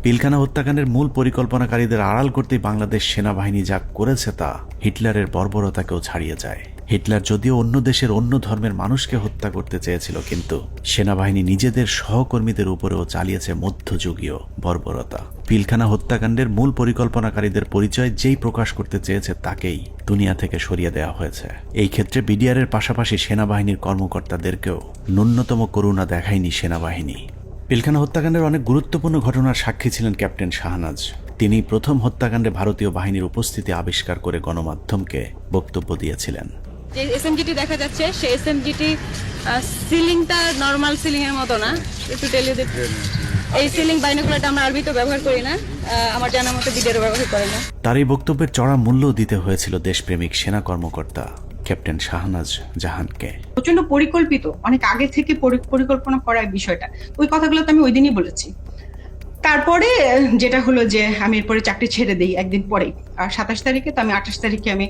পিলখানা হত্যাকাণ্ডের মূল পরিকল্পনাকারীদের আড়াল করতেই বাংলাদেশ সেনাবাহিনী যা করেছে তা হিটলারের বর্বরতাকেও ছাড়িয়ে যায়। হিটলার যদিও অন্য দেশের অন্য ধর্মের মানুষকে হত্যা করতে চেয়েছিল, কিন্তু সেনাবাহিনী নিজেদের সহকর্মীদের উপরেও চালিয়েছে মধ্যযুগীয় বর্বরতা। পিলখানা হত্যাকাণ্ডের মূল পরিকল্পনাকারীদের পরিচয় যেই প্রকাশ করতে চেয়েছে তাকেই দুনিয়া থেকে সরিয়ে দেওয়া হয়েছে। এই ক্ষেত্রে বিডিআরের পাশাপাশি সেনাবাহিনীর কর্মকর্তাদেরকেও ন্যূনতম করুণা দেখায়নি সেনাবাহিনী। পিলখানা হত্যাকাণ্ডের অনেক গুরুত্বপূর্ণ ঘটনার সাক্ষী ছিলেন ক্যাপ্টেন শাহনাজ। তিনি প্রথম হত্যাকাণ্ডে ভারতীয় বাহিনীর উপস্থিতি আবিষ্কার করে গণমাধ্যমকে বক্তব্য দিয়েছিলেন। যে এসএমজিটি দেখা যাচ্ছে সেই এসএমজিটি সিলিংটা নরমাল সিলিং এর মতো না, একটু টেলিও এই সিলিং বাইনোকুলারটা আমরা আরবিতে ব্যবহার করি না, আমার জানা মতো বিডিআর ব্যবহার করে না। তার এই বক্তব্যের চড়া মূল্য দিতে হয়েছিল দেশপ্রেমিক সেনা কর্মকর্তা ক্যাপ্টেন শাহনাজ জাহানকে। প্রচন্ড পরিকল্পিত, অনেক আগে থেকে পরিকল্পনা করার বিষয়টা, ওই কথাগুলো তো আমি ওই দিনই বলেছি। তারপরে যেটা হলো যে আমি এরপরে চাকরি ছেড়ে দিই একদিন পরে, আর 27 তারিখে, তো আমি 28 তারিখে আমি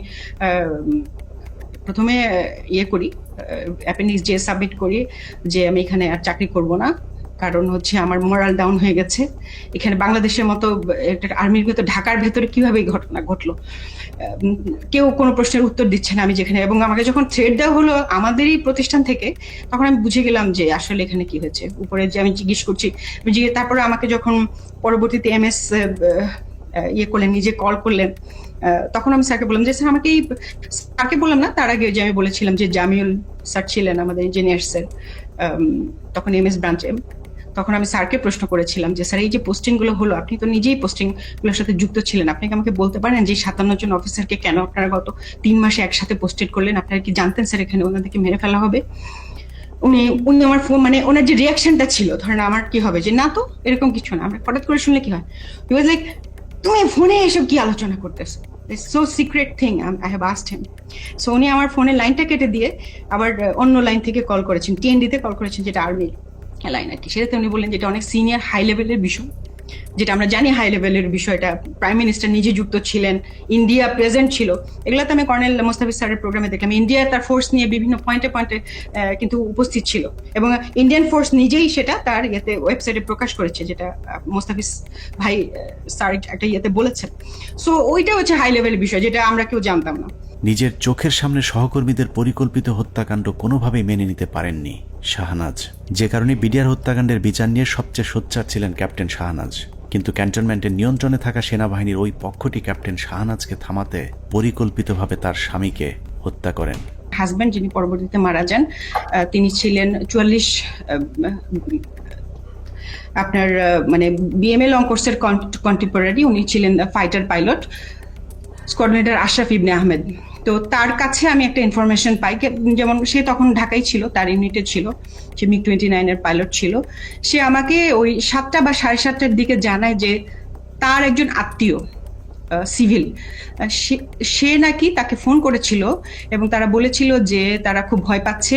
প্রথমে করি অ্যাপেন্ডিক্স যে সাবমিট করি যে আমি এখানে আর চাকরি করব না, কারণ হচ্ছে আমার মোরাল ডাউন হয়ে গেছে। এখানে বাংলাদেশের মতো একটা আর্মির ভেতর, ঢাকার ভেতরে কিভাবে এই ঘটনা ঘটলো, কেউ কোনো প্রশ্নের উত্তর দিচ্ছে না আমি যেখানে। এবং আমাকে যখন থ্রেড দেওয়া হলো আমাদেরই প্রতিষ্ঠান থেকে, তখন আমি বুঝে গেলাম যে আসলে এখানে কি হয়েছে। উপরে যে আমি জিজ্ঞেস করছি, তারপরে আমাকে যখন পরবর্তীতে এমএস করলেন, নিজে কল করলেন, তখন আমি স্যারকে বললাম যে স্যার আমাকে স্যারকে বললাম না, তার আগে যে আমি বলেছিলাম যে জামিউল স্যার ছিলেন আমাদের ইঞ্জিনিয়ার স্যার, তখন এমএস ব্রাঞ্চে, তখন আমি স্যারকে প্রশ্ন করেছিলাম যে স্যার এই যে পোস্টিং গুলো হলো, আপনি তো নিজেই পোস্টিং গুলোর সাথে যুক্ত ছিলেন, আপনি কি আমাকে বলতে পারেন যে 57 জন অফিসারকে কেন আপনারা গত 3 মাসে একসাথে পোস্টেড করলেন? আপনারা কি জানতেন স্যার এখানে ওনাদেরকে মেরে ফেলা হবে? উনি আমার ফোন, মানে ওনার যে রিয়াকশনটা ছিল, ধরেন আমার কি হবে যে না তো এরকম কিছু না, আমরা হঠাৎ করে শুনলে কি হয়, হি ওয়াজ লাইক তুমি ফোনে এসব কি আলোচনা করতেছো, it's so secret thing, I have asked him. So উনি আমার ফোনের লাইনটা কেটে দিয়ে আবার অন্য লাইন থেকে কল করেছেন, টিএনডিতে কল করেছেন, যেটা আর্মির লাইন আর কি। সেটাতে উনি বললেন যেটা অনেক সিনিয়র হাই লেভেলের বিষয়, যেটা আমরা জানি হাই লেভেলের বিষয়টা, প্রাইম মিনিস্টার নিজে যুক্ত ছিলেন, ইন্ডিয়া প্রেজেন্ট ছিল। এগুলোতে আমি কর্নেল মোস্তাফিজ স্যারের প্রোগ্রামে দেখলাম ইন্ডিয়া তার ফোর্স নিয়ে বিভিন্ন পয়েন্টে কিন্তু উপস্থিত ছিল, এবং ইন্ডিয়ান ফোর্স নিজেই সেটা তার ওয়েবসাইটে প্রকাশ করেছে, যেটা মোস্তাফিজ ভাই স্যার একটা বলেছেন। সো ওইটা হচ্ছে হাই লেভেলের বিষয়, যেটা আমরা কেউ জানতাম না। নিজের চোখের সামনে সহকর্মীদের পরিকল্পিত হত্যাকাণ্ড কোনোভাবেই মেনে নিতে পারেননি শাহনাজ, যে কারণে বিডিআর হত্যাকাণ্ডের বিচার নিয়ে সবচেয়ে সোচ্চার ছিলেন ক্যাপ্টেন শাহনাজ। কিন্তু ক্যান্টনমেন্টের নিয়ন্ত্রণে থাকা সেনাবাহিনীর ওই পক্ষটি ক্যাপ্টেন শাহনাজকে থামাতে পরিকল্পিতভাবে তার স্বামীকে হত্যা করেন। হাজব্যান্ড যিনি পরবর্তীতে মারা যান, তিনি ছিলেন 44 আপনার মানে বিএমএ লং কোর্সের কন্টেম্পোরারি। উনি ছিলেন ফাইটার পাইলট, কোঅর্ডিনেটর আশরাফ ইবনে আহমেদ। তো তার কাছে আমি একটা ইনফরমেশন পাই, যেমন সে তখন ঢাকায় ছিল, তার ইউনিটে ছিল, সে MiG-29 এর পাইলট ছিল। সে আমাকে ওই 7টা বা 7:30টার দিকে জানায় যে তার একজন আত্মীয় সিভিল, সে নাকি তাকে ফোন করেছিল এবং তারা বলেছিল যে তারা খুব ভয় পাচ্ছে,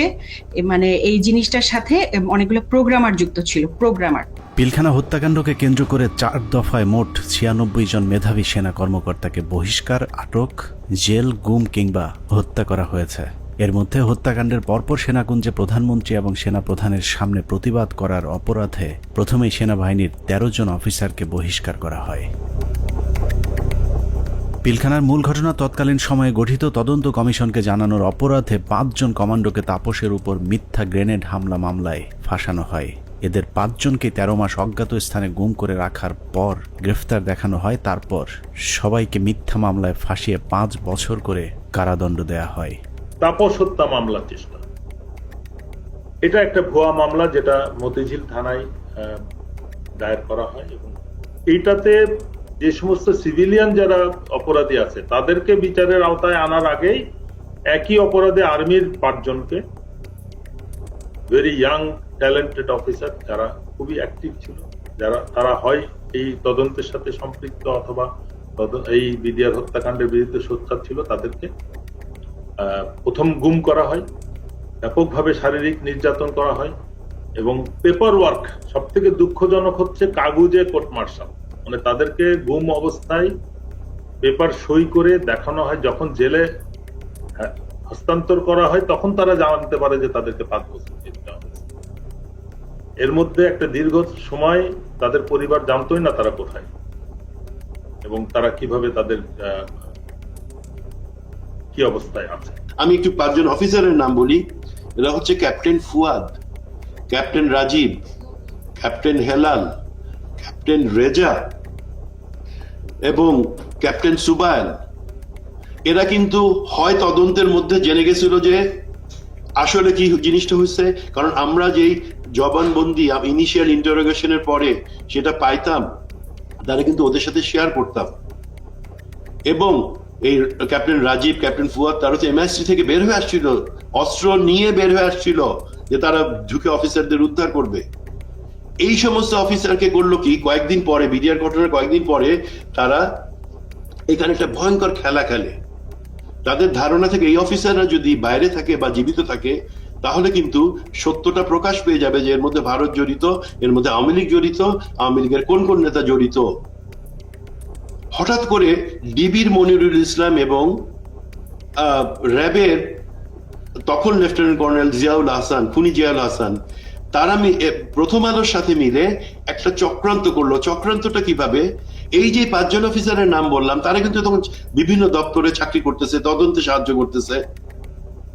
মানে এই জিনিসটার সাথে অনেকগুলো প্রোগ্রামার যুক্ত ছিল, প্রোগ্রামার। পিলখানা হত্যাকাণ্ডকে কেন্দ্র করে 4 দফায় মোট 96 জন মেধাবী সেনা কর্মকর্তাকে বহিষ্কার, আটক, জেল, গুম কিংবা হত্যা করা হয়েছে। এর মধ্যে হত্যাকাণ্ডের পরপর সেনাকুঞ্জে প্রধানমন্ত্রী এবং সেনাপ্রধানের সামনে প্রতিবাদ করার অপরাধে প্রথমেই সেনাবাহিনীর 13 জন অফিসারকে বহিষ্কার করা হয়। পিলখানার মূল ঘটনা তৎকালীন সময়ে গঠিত তদন্ত কমিশনকে জানানোর অপরাধে 5 জন কমান্ডোকে তাপসের উপর মিথ্যা গ্রেনেড হামলা মামলায় ফাঁসানো হয়। এদের 5 জনকে 13 মাস অজ্ঞাত স্থানে গুম করে রাখার পর গ্রেফতার দেখানো হয়। তারপর সবাইকে মিথ্যা মামলায় ফাঁসিয়ে 5 বছর করে কারাদণ্ড দেয়া হয়। তাপস হত্যা মামলার চেষ্টা, এটা একটা ভুয়া মামলা যেটা মতিঝিল থানায় দায়ের করা হয় এবং এইটাতে যে সমস্ত সিভিলিয়ান যারা অপরাধী আছে তাদেরকে বিচারের আওতায় আনার আগেই একই অপরাধে আর্মির 5 জনকে, ভেরি ইয়াং ট্যালেন্টেড অফিসার যারা খুবই অ্যাক্টিভ ছিল, তারা হয় এই তদন্তের সাথে সম্পৃক্ত অথবা এই বিডিআর হত্যাকাণ্ডের বিরুদ্ধে সোচ্চার ছিল, তাদেরকে প্রথম গুম করা হয়, ব্যাপকভাবে শারীরিক নির্যাতন করা হয় এবং পেপার ওয়ার্ক, সব থেকে দুঃখজনক হচ্ছে কাগজে কোর্ট মার্শাল, মানে তাদেরকে গুম অবস্থায় পেপার সই করে দেখানো হয়। যখন জেলে হস্তান্তর করা হয় তখন তারা জানতে পারে যে তাদেরকে 5 বছর জেল দেওয়া হয়েছে। এর মধ্যে একটা দীর্ঘ সময় তাদের পরিবার জানতোই না তারা কোথায় এবং তারা কিভাবে তাদের কি অবস্থায় আছে। আমি একটু 5 জন অফিসারের নাম বলি। এরা হচ্ছে captain Fuad, captain Rajib, captain Helal, captain Reza এবং ক্যাপ্টেন সুবায়ন। এরা কিন্তু হয় তদন্তের মধ্যে জেনে গেছিল যে আসলে কি জিনিসটা হচ্ছে, কারণ আমরা যেই জবানবন্দি ইনিশিয়াল ইন্টারোগেশনের পরে সেটা পাইতাম, তারা কিন্তু ওদের সাথে শেয়ার করতাম। এবং এই ক্যাপ্টেন রাজীব, ক্যাপ্টেন ফুয়াদ, তারা হচ্ছে MI3 থেকে বের হয়ে আসছিল, অস্ত্র নিয়ে বের হয়ে আসছিল যে তারা ঢুকে অফিসারদের উদ্ধার করবে। এই সমস্ত অফিসারকে করলো কি, কয়েকদিন পরে, বিডিআর ঘটনার কয়েকদিন পরে তারা এখানে একটা ভয়ঙ্কর খেলা খেলে। তাদের ধারণা থেকে এই অফিসাররা যদি বাইরে থাকে বা জীবিত থাকে তাহলে কিন্তু সত্যটা প্রকাশ পেয়ে যাবে যে এর মধ্যে ভারত জড়িত, এর মধ্যে আওয়ামী লীগ জড়িত, আওয়ামী লীগের কোন কোন নেতা জড়িত। হঠাৎ করে ডিবির মনিরুল ইসলাম এবং র্যাবের তখন লেফটেন্যান্ট কর্নেল জিয়াউল হাসান, খুনি জিয়াউল হাসান, তারা প্রথম আলোর সাথে মিলে একটা চক্রান্ত করলো। চক্রান্তটা কিভাবে, এই যে 5 জন অফিসারের নাম বললাম তারা কিন্তু তখন বিভিন্ন দপ্তরে চাকরি করতেছে, তদন্তে সাহায্য করতেছে।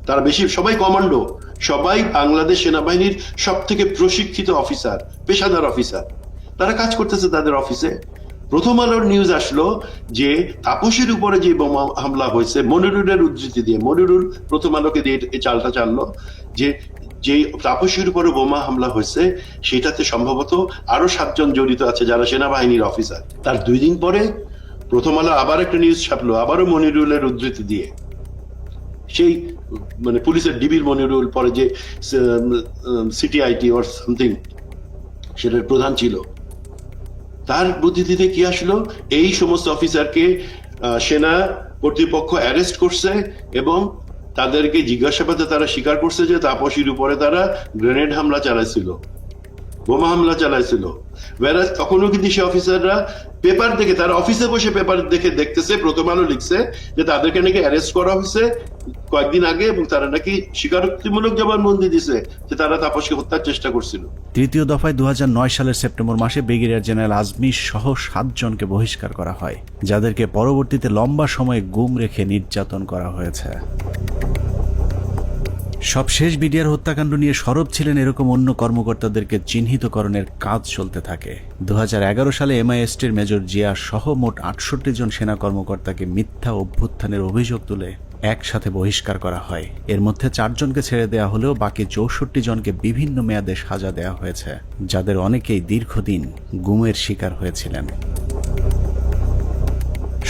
তারা সবাই কমান্ডো, সবাই বাংলাদেশ সেনাবাহিনীর সব থেকে প্রশিক্ষিত অফিসার, পেশাদার অফিসার, তারা কাজ করতেছে তাদের অফিসে। প্রথম আলোর নিউজ আসলো যে তাপসের উপরে যে বোমা হামলা হয়েছে, মনিরুলের উদ্ধৃতি দিয়ে, মনিরুল প্রথম আলোকে দিয়ে এই চালটা চাললো যে তাপসের উপরে বোমা হামলা হয়েছে সেটাতে সম্ভবত আরো 7 জন জড়িত আছে যারা সেনাবাহিনীর অফিসার। তার 2 দিন পরে প্রথম আলো আবার একটা নিউজ ছাপলো, আবারও মনিরুলের উদ্ধৃতি দিয়ে, সেই মানে পুলিশের ডিবির মনিরুল, পরে যে সিটিআইটি অর সামথিং সেটার প্রধান ছিল, তার বুদ্ধিতে কি আসলো, এই সমস্ত অফিসারকে সেনা কর্তৃপক্ষ অ্যারেস্ট করছে এবং তাদেরকে জিজ্ঞাসাবাদে তারা স্বীকার করছে যে তাপসীর উপরে তারা গ্রেনেড হামলা চালাইছিল, বোমা হামলা চালাইছিল। তখনও কিন্তু সে অফিসাররা পেপার দেখে, তারা অফিসে বসে পেপার দেখে দেখতেছে, প্রথম আলো লিখছে যে তাদেরকে নাকি অ্যারেস্ট করা হয়েছে কয়েকদিন আগে এবং তারা নাকি স্বীকারোক্তিমূলক জবানবন্দি দিছে যে তারা তাপসকে হত্যার চেষ্টা করছিল। তৃতীয় দফায় 2009 সালের সেপ্টেম্বর মাসে ব্রিগেডিয়ার জেনারেল আজমি সহ 7 জনকে বহিষ্কার করা হয়, যাদেরকে পরবর্তীতে লম্বা সময় গুম রেখে নির্যাতন করা হয়েছে। সবশেষ বিডিআর হত্যাকাণ্ড নিয়ে সরব ছিলেন এরকম অন্য কর্মকর্তাদেরকে চিহ্নিতকরণের কাজ চলতে থাকে। 2011 সালে MI-STর মেজর জিয়া সহ মোট 68 জন সেনা কর্মকর্তাকে মিথ্যা অভ্যুত্থানের অভিযোগ তুলে একসাথে বহিষ্কার করা হয়। এর মধ্যে 4 জনকে ছেড়ে দেওয়া হলেও বাকি 64 জনকে বিভিন্ন মেয়াদে সাজা দেওয়া হয়েছে, যাদের অনেকেই দীর্ঘদিন গুমের শিকার হয়েছিলেন।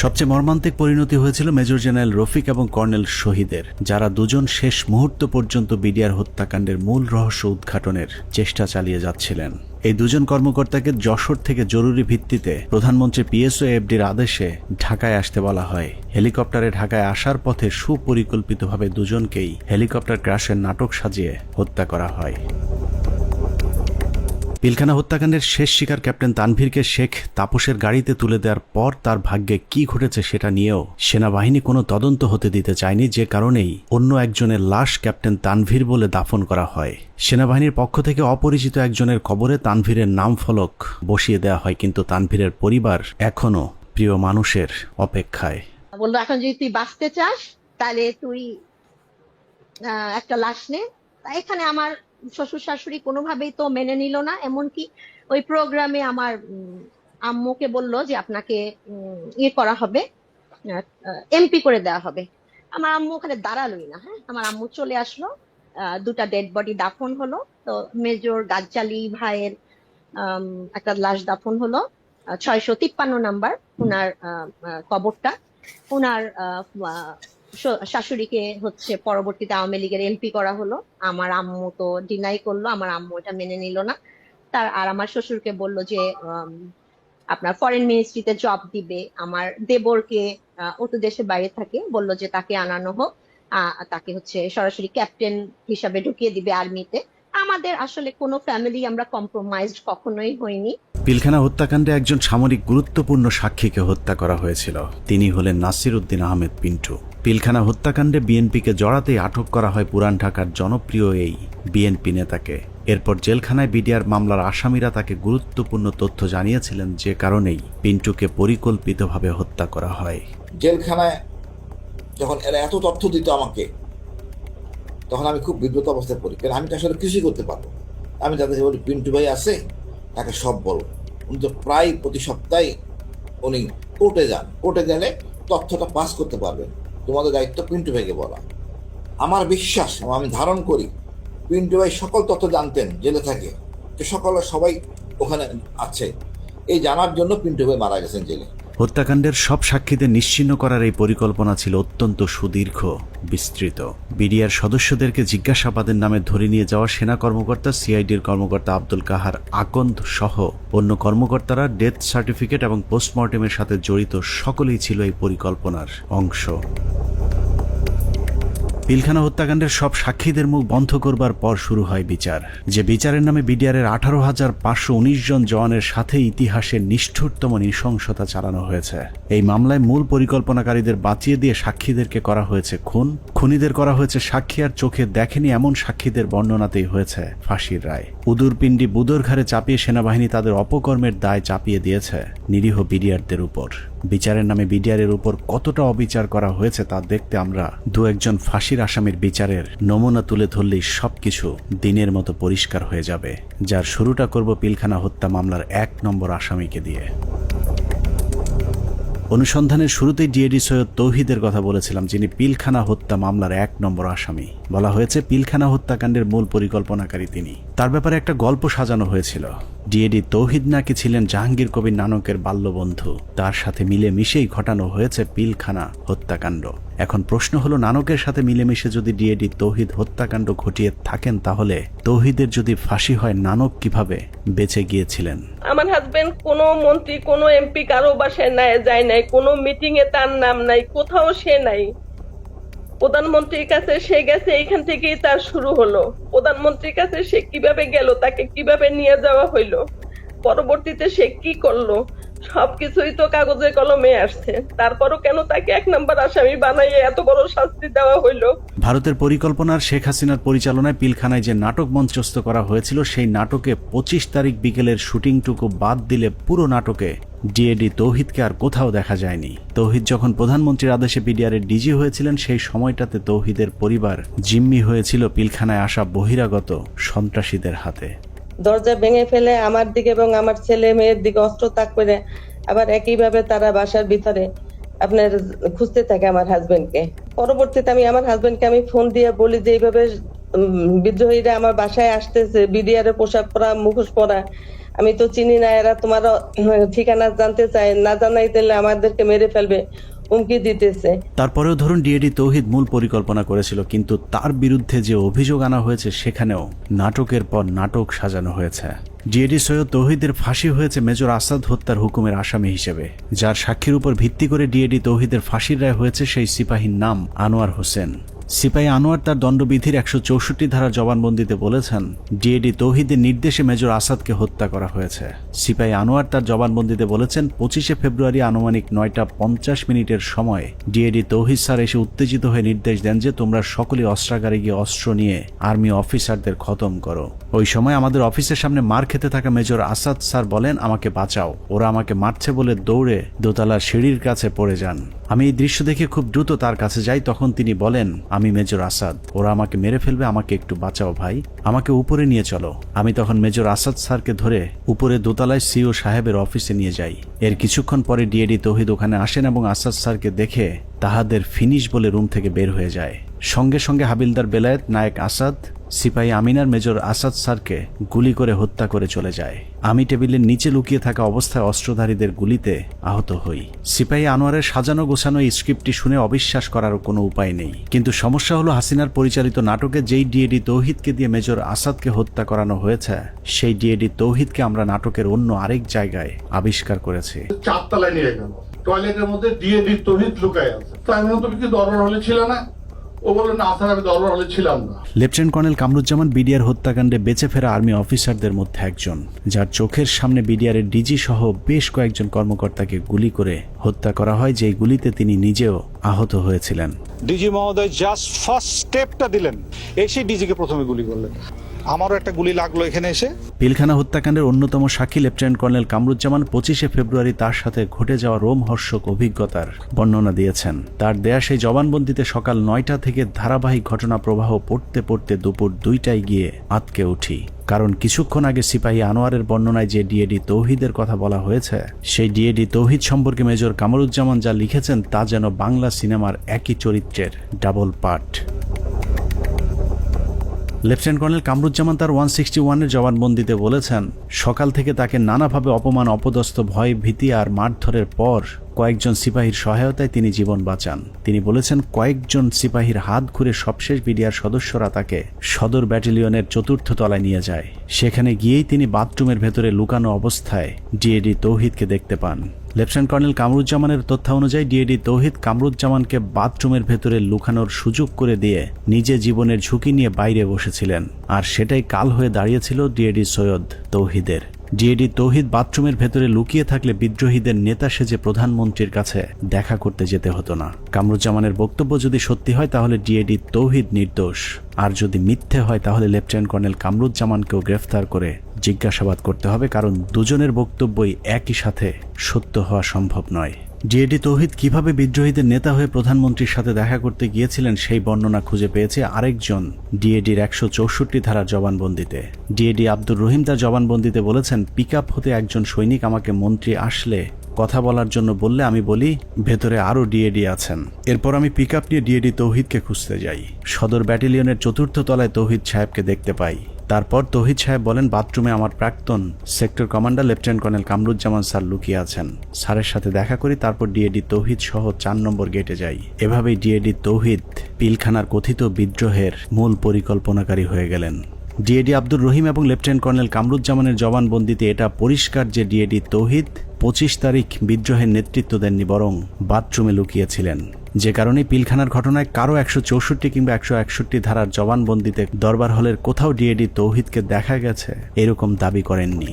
সবচেয়ে মর্মান্তিক পরিণতি হয়েছিল মেজর জেনারেল রফিক এবং কর্নেল শহীদের, যারা দুজন শেষ মুহূর্ত পর্যন্ত বিডিআর হত্যাকাণ্ডের মূল রহস্য উদ্ঘাটনের চেষ্টা চালিয়ে যাচ্ছিলেন। এই দুজন কর্মকর্তাকে যশোর থেকে জরুরি ভিত্তিতে প্রধানমন্ত্রী PSO-FDর আদেশে ঢাকায় আসতে বলা হয়। হেলিকপ্টারে ঢাকায় আসার পথে সুপরিকল্পিতভাবে দুজনকেই হেলিকপ্টার ক্র্যাশের নাটক সাজিয়ে হত্যা করা হয়। পিলখানা হত্যাকাণ্ডের শেষ শিকার ক্যাপ্টেন তানভীরকে শেখ তাপসের গাড়িতে তুলে দেওয়ার পর তার ভাগ্যে কি ঘটেছে সেটা নিয়েও সেনাবাহিনী কোনো তদন্ত হতে দিতে চায়নি, যে কারণেই অন্য একজনের লাশ ক্যাপ্টেন তানভীর বলে দাফন করা হয়। সেনাবাহিনীর পক্ষ থেকে অপরিচিত একজনের কবরে তানভীরের নাম ফলক বসিয়ে দেওয়া হয়, কিন্তু তানভীরের পরিবার এখনো প্রিয় মানুষের অপেক্ষায়। বললো এখন যদি তুই বাঁচতে চাস তাহলে তুই একটা লাশ নে। এখানে আমার শ্বশুর শাশুড়ি কোনোভাবেই তো মেনে নিল না, এমনকি ওই প্রোগ্রামে আমার আম্মুকে বললো যে আপনাকে ইয়ে করা হবে, MP করে দেওয়া হবে। আমার আম্মু ওখানে দাঁড়ালোই না। হ্যাঁ, আমার আম্মু চলে আসলো, 2টা ডেড বডি দাফন হলো। তো মেজর গাজ্জালি ভাইয়ের একটা লাশ দাফন হলো 653 নাম্বার উনার কবরটা। উনার শাশুড়িকে হচ্ছে পরবর্তীতে আওয়ামী লীগের MP করা হলো। আমার আম্মু তো ডিনাই করলো, আমার আম্মু এটা মেনে নিল না। আর আমার শ্বশুরকে বললো যে আপনার ফরেন মিনিস্ট্রিতে জব দিবে। আমার দেবরকে ও তো দেশের বাইরে থাকে, বললো যে তাকে আনানো হোক, তাকে হচ্ছে সরাসরি ক্যাপ্টেন হিসাবে ঢুকিয়ে দিবে আর্মিতে। আমাদের আসলে কোনো ফ্যামিলি আমরা কম্প্রোমাইজড কখনোই হইনি। পিলখানা হত্যাকাণ্ডে একজন সামরিক গুরুত্বপূর্ণ সাক্ষীকে হত্যা করা হয়েছিল। তিনি হলেন নাসির উদ্দিন আহমেদ পিন্টু। পিলখানা হত্যাকাণ্ডে বিএনপিকে জড়াতেই আটক করা হয় পুরান ঢাকার জনপ্রিয় এই বিএনপি নেতাকে। এরপর জেলখানায় বিডিআর মামলার আসামিরা তাকে গুরুত্বপূর্ণ তথ্য জানিয়েছিলেন, যে কারণেই পিন্টুকে পরিকল্পিতভাবে হত্যা করা হয়। জেলখানায় যখন এরা এত তথ্য দিত আমাকে, তখন আমি খুব বিব্রত অবস্থায় পড়ি, কারণ আমি তো আসলে কিছুই করতে পারবো। আমি তাদের বলি পিন্টু ভাই আছে, তাকে সব বলো। উনি তো প্রায় প্রতি সপ্তাহে উনি কোর্টে যান, কোর্টে গেলে তথ্যটা পাস করতে পারবেন, তোমাদের দায়িত্ব পিন্টু ভাইকে বলা। আমার বিশ্বাস, আমি ধারণ করি পিন্টু ভাই সকল তথ্য জানতেন জেলে থাকে, যে সবাই ওখানে আছে, এই জানার জন্য পিন্টু ভাই মারা গেছেন জেলে। হত্যাকাণ্ডের সব সাক্ষীদের নিশ্চিহ্ন করার এই পরিকল্পনা ছিল অত্যন্ত সুদীর্ঘ, বিস্তৃত। বিডিআর সদস্যদেরকে জিজ্ঞাসাবাদের নামে ধরে নিয়ে যাওয়া সেনা কর্মকর্তা, CIDর কর্মকর্তা আব্দুল কাহার আকন্দ সহ অন্য কর্মকর্তারা ডেথ সার্টিফিকেট এবং পোস্টমর্টেমের সাথে জড়িত সকলেই ছিল এই পরিকল্পনার অংশ। পিলখানা হত্যাকাণ্ডের সব সাক্ষীদের মুখ বন্ধ করবার পর শুরু হয় বিচার, যে বিচারের নামে বিডিআরের 18,519 জন জওয়ানের সাথে ইতিহাসের নিষ্ঠুরতম নৃশংসতা চালানো হয়েছে। এই মামলায় মূল পরিকল্পনাকারীদের বাঁচিয়ে দিয়ে সাক্ষীদেরকে করা হয়েছে খুন, খুনিদের করা হয়েছে সাক্ষী আর চোখে দেখেনি এমন সাক্ষীদের বর্ণনাতেই হয়েছে ফাঁসির রায়। উদুরপিণ্ডি বুদর ঘাড়ে চাপিয়ে সেনাবাহিনী তাদের অপকর্মের দায় চাপিয়ে দিয়েছে নিরীহ বিডিআরদের উপর। বিচারের নামে বিডিআরের উপর কতটা অবিচার করা হয়েছে তা দেখতে আমরা 2-1 ফাঁসির আসামির বিচারের নমুনা তুলে ধরলেই সবকিছু দিনের মতো পরিষ্কার হয়ে যাবে, যার শুরুটা করব পিলখানা হত্যা মামলার 1 নম্বর আসামিকে দিয়ে। অনুসন্ধানের শুরুতেই ডিএডি সৈয়দ তৌহিদের কথা বলেছিলাম, যিনি পিলখানা হত্যা মামলার 1 নম্বর আসামি। বলা হয়েছে পিলখানা হত্যাকাণ্ডের মূল পরিকল্পনাকারী তিনি। তার ব্যাপারে একটা গল্প সাজানো হয়েছিল। ডিএডি তৌহিদ নাকি ছিলেন জাহাঙ্গীর কবির নানকের বাল্যবন্ধু, তার সাথে মিলেমিশেই ঘটানো হয়েছে পিলখানা হত্যাকাণ্ড। এখন প্রশ্ন হলো, নানকের সাথে মিলেমিশে যদি ডিএডি তৌহিদ হত্যাকাণ্ড ঘটিয়ে থাকেন, তাহলে তৌহিদের যদি ফাঁসি হয়, নানক কিভাবে বেঁচে গিয়েছিলেন? আমার হাজবেন্ড কোনো মন্ত্রী, কোনো MP কারো বাসায় যায় নাই, কোনো মিটিং এ তার নাম নাই, কোথাও সে নাই। প্রধানমন্ত্রীর কাছে সে গেছে, এইখান থেকেই তার শুরু হলো। প্রধানমন্ত্রীর কাছে সে কিভাবে গেল, তাকে কিভাবে নিয়ে যাওয়া হইলো, পরবর্তীতে সে কি করলো, সবকিছুই তো কাগজে কলমে আসছে, তারপরও কেন তাকে 1 নম্বর আসামি বানাইয়ে এত বড় শাস্তি দেওয়া হইলো? ভারতের পরিকল্পনার শেখ হাসিনার পরিচালনায় পিলখানায় যে নাটক মঞ্চস্থ করা হয়েছিল সেই নাটকে 25 তারিখ বিকেলের শুটিংটুকু বাদ দিলে পুরো নাটকে ডিএডি তৌহিদকে আর কোথাও দেখা যায়নি। তৌহিদ যখন প্রধানমন্ত্রীর আদেশে বিডিআরের ডিজি হয়েছিলেন সেই সময়টাতে তৌহিদের পরিবার জিম্মি হয়েছিল পিলখানায় আসা বহিরাগত সন্ত্রাসীদের হাতে। দরজা ভেঙে ফেলে আমার দিকে এবং আমার ছেলে মেয়ের দিকে অস্ত্র তাক করে আবার একইভাবে তারা বাসার ভিতরে আপনার খুঁজতে থাকে আমার হাজবেন্ডকে। পরবর্তীতে আমি আমার হাজবেন্ডকে আমি ফোন দিয়ে বলি যে এইভাবে বিদ্রোহীরা আমার বাসায় আসতেছে, বিডিআর এর পোশাক পরা, মুখোশ পরা, আমি তো চিনি না, এরা তোমার ঠিকানা জানতে চায়, না জানাই দিলে আমাদেরকে মেরে ফেলবে, হুমকি দিতেছে। তারপরেও ধরুন ডিএডি তৌহিদ মূল পরিকল্পনা করেছিল, কিন্তু তার বিরুদ্ধে যে অভিযোগ আনা হয়েছে সেখানেও নাটকের পর নাটক সাজানো হয়েছে। ডিএডি সৈয়দ তৌহিদের ফাঁসি হয়েছে মেজর আসাদ হত্যার হুকুমের আসামি হিসেবে, যার সাক্ষীর উপর ভিত্তি করে ডিএডি তৌহিদের ফাঁসির রায় হয়েছে সেই সিপাহীর নাম আনোয়ার হোসেন। সিপাহী আনোয়ার তার দণ্ডবিধির 164 ধারা জবানবন্দিতে বলেছেন ডিএডি তৌহিদের নির্দেশে মেজর আসাদকে হত্যা করা হয়েছে। সিপাহী আনোয়ার তার জবানবন্দিতে বলেছেন 25 ফেব্রুয়ারি আনুমানিক 9:50 সময় ডিএডি তৌহিদ স্যার এসে উত্তেজিত হয়ে নির্দেশ দেন যে তোমরা সকলে অস্ত্রাগারে গিয়ে অস্ত্র নিয়ে আর্মি অফিসারদের খতম করো। ওই সময় আমাদের অফিসের সামনে মার খেতে থাকা মেজর আসাদ স্যার বলেন আমাকে বাঁচাও, ওরা আমাকে মারছে বলে দৌড়ে দোতলার সিঁড়ির কাছে পড়ে যান। আমি এই দৃশ্য দেখে খুব দ্রুত তার কাছে যাই, তখন তিনি বলেন আমি মেজর আসাদ, ওরা আমাকে মেরে ফেলবে, আমাকে একটু বাঁচাও ভাই, আমাকে উপরে নিয়ে চলো। আমি তখন মেজর আসাদ স্যারকে ধরে উপরে দোতলায় সিও সাহেবের অফিসে নিয়ে যাই। এর কিছুক্ষণ পরে ডিএডি তৌহিদ ওখানে আসেন এবং আসাদ স্যারকে দেখে তাহাদের ফিনিশ বলে রুম থেকে বের হয়ে যায়। সঙ্গে সঙ্গে হাবিলদার বেলায়েত, নায়েক আসাদ, সিপাহী আমিনার মেজর আসাদ স্যারকে গুলি করে হত্যা করে চলে যায়। আমি টেবিলের নিচে লুকিয়ে থাকা অবস্থায় অস্ত্রধারীদের গুলিতে আহত হই। সিপাহী আনোয়ারের সাজানো গোছানো এই স্ক্রিপ্টটি শুনে অবিশ্বাস করার কোনো উপায় নেই, কিন্তু সমস্যা হলো হাসিনার পরিচালিত নাটকে যেই ডিএডি তৌহিদকে দিয়ে মেজর আসাদকে হত্যা করানো হয়েছে সেই ডিএডি তৌহিদকে আমরা নাটকের অন্য আরেক জায়গায় আবিষ্কার করেছি। 4 তলায় নিয়ে গেল, টয়লেটের মধ্যে ডিএডি তৌহিদ লুকায় আছে। তো আমি বললাম তুমি কি দরবার হলে ছিল না? ও বলল না স্যার আমি দরবার হলে ছিলাম না। লেফটেন্যান্ট কর্নেল কামরুজ্জামান বিডিআর হত্যাকাণ্ডে বেঁচে ফেরা আর্মি অফিসারদের মধ্যে একজন, যার চোখের সামনে বিডিআর এর ডিজি সহ বেশ কয়েকজন কর্মকর্তাকে গুলি করে হত্যা করা হয়, যেই গুলিতে তিনি নিজেও আহত হয়েছিলেন। ডিজি মহোদয় জাস্ট ফার্স্ট স্টেপটা দিলেন, এসে ডিজিকে প্রথমে গুলি করলেন। আমারও একটা গুলি লাগলো এখানে এসে। পিলখানা হত্যাকাণ্ডের অন্যতম সাক্ষী লেফটেন্যান্ট কর্নেল কামরুজ্জামান 25 ফেব্রুয়ারি তার সাথে ঘটে যাওয়া রোমহর্ষক অভিজ্ঞতার বর্ণনা দিয়েছেন। তার দেয়া সেই জবানবন্দিতে সকাল 9টা থেকে ধারাবাহিক ঘটনা প্রবাহ পড়তে পড়তে দুপুর 2টায় গিয়ে আটকে উঠি, কারণ কিছুক্ষণ আগে সিপাহী আনোয়ারের বর্ণনায় যে ডিএডি তৌহিদের কথা বলা হয়েছে সেই ডিএডি তৌহিদ সম্পর্কে মেজর কামরুজ্জামান যা লিখেছেন তা যেন বাংলা সিনেমার একই চরিত্রের double part. Lieutenant colonel Kamruzzaman তার 161-এর জবানবন্দিতে বলেছেন সকাল থেকে তাকে নানাভাবে অপমান, অপদস্থ, ভয়, ভীতি আর মারধরের পর কয়েকজন সিপাহীর সহায়তায় তিনি জীবন বাঁচান। তিনি বলেছেন কয়েকজন সিপাহীর হাত ঘুরে সবশেষ বিডিআর সদস্যরা তাকে সদর ব্যাটালিয়নের 4র্থ তলায় নিয়ে যায়। সেখানে গিয়েই তিনি বাথরুমের ভেতরে লুকানো অবস্থায় ডিএডি তৌহিদকে দেখতে পান। লেফটেন্যান্ট কর্নেল কামরুজ্জামানের তথ্য অনুযায়ী ডিএডি তৌহিদ কামরুজ্জামানকে বাথরুমের ভেতরে লুকানোর সুযোগ করে দিয়ে নিজে জীবনের ঝুঁকি নিয়ে বাইরে বসেছিলেন, আর সেটাই কাল হয়ে দাঁড়িয়েছিল ডিএডি সৈয়দ তৌহিদের। ডিএডি তৌহিদ বাথরুমের ভেতরে লুকিয়ে থাকলে বিদ্রোহীদের নেতা সেজে প্রধানমন্ত্রীর কাছে দেখা করতে যেতে হতো না। কামরুজ্জামানের বক্তব্য যদি সত্যি হয় তাহলে ডিএডি তৌহিদ নির্দোষ, আর যদি মিথ্যে হয় তাহলে লেফটেন্যান্ট কর্নেল কামরুজ্জামানকেও গ্রেফতার করে জিজ্ঞাসাবাদ করতে হবে, কারণ দুজনের বক্তব্যই একই সাথে সত্য হওয়া সম্ভব নয়। ডিএডি তৌহিদ কিভাবে বিদ্রোহীদের নেতা হয়ে প্রধানমন্ত্রীর সাথে দেখা করতে গিয়েছিলেন সেই বর্ণনা খুঁজে পেয়েছে আরেকজন ডিএডির 164 ধারার জবানবন্দিতে। ডিএডি আব্দুর রহিম তার জবানবন্দিতে বলেছেন পিকআপ হতে একজন সৈনিক আমাকে মন্ত্রী আসলে কথা বলার জন্য বললে আমি বলি ভেতরে আরো ডিএডি আছেন। এরপর আমি পিকআপ নিয়ে ডিএডি তৌহিদকে খুঁজতে যাই। সদর ব্যাটালিয়নের 4র্থ তলায় তৌহিদ সাহেবকে দেখতে পাই। তারপর তৌহিদ সাহেব বলেন বাথরুমে আমার প্রাক্তন sector commander lieutenant colonel Kamruzzaman sir লুকিয়ে আছেন। স্যারের সাথে দেখা করি, তারপর ডিএডি তৌহিদ সহ 4 নম্বর গেটে যাই। এভাবেই ডিএডি তৌহিদ পিলখানার কথিত বিদ্রোহের মূল পরিকল্পনাকারী হয়ে গেলেন। ডিএডি আব্দুর রহিম এবং লেফটেন্যান্ট কর্নেল কামরুজ্জামানের জবানবন্দিতে এটা পরিষ্কার যে ডিএডি তৌহিদ 25 তারিখ বিদ্রোহের নেতৃত্ব দেননি, বরং বাথরুমে লুকিয়েছিলেন। যে কারণে পিলখানার ঘটনায় কারো 164 কিংবা 161 ধারার জবানবন্দিতে দরবার হলের কোথাও ডিএডি তৌহিদকে দেখা গেছে এরকম দাবি করেননি।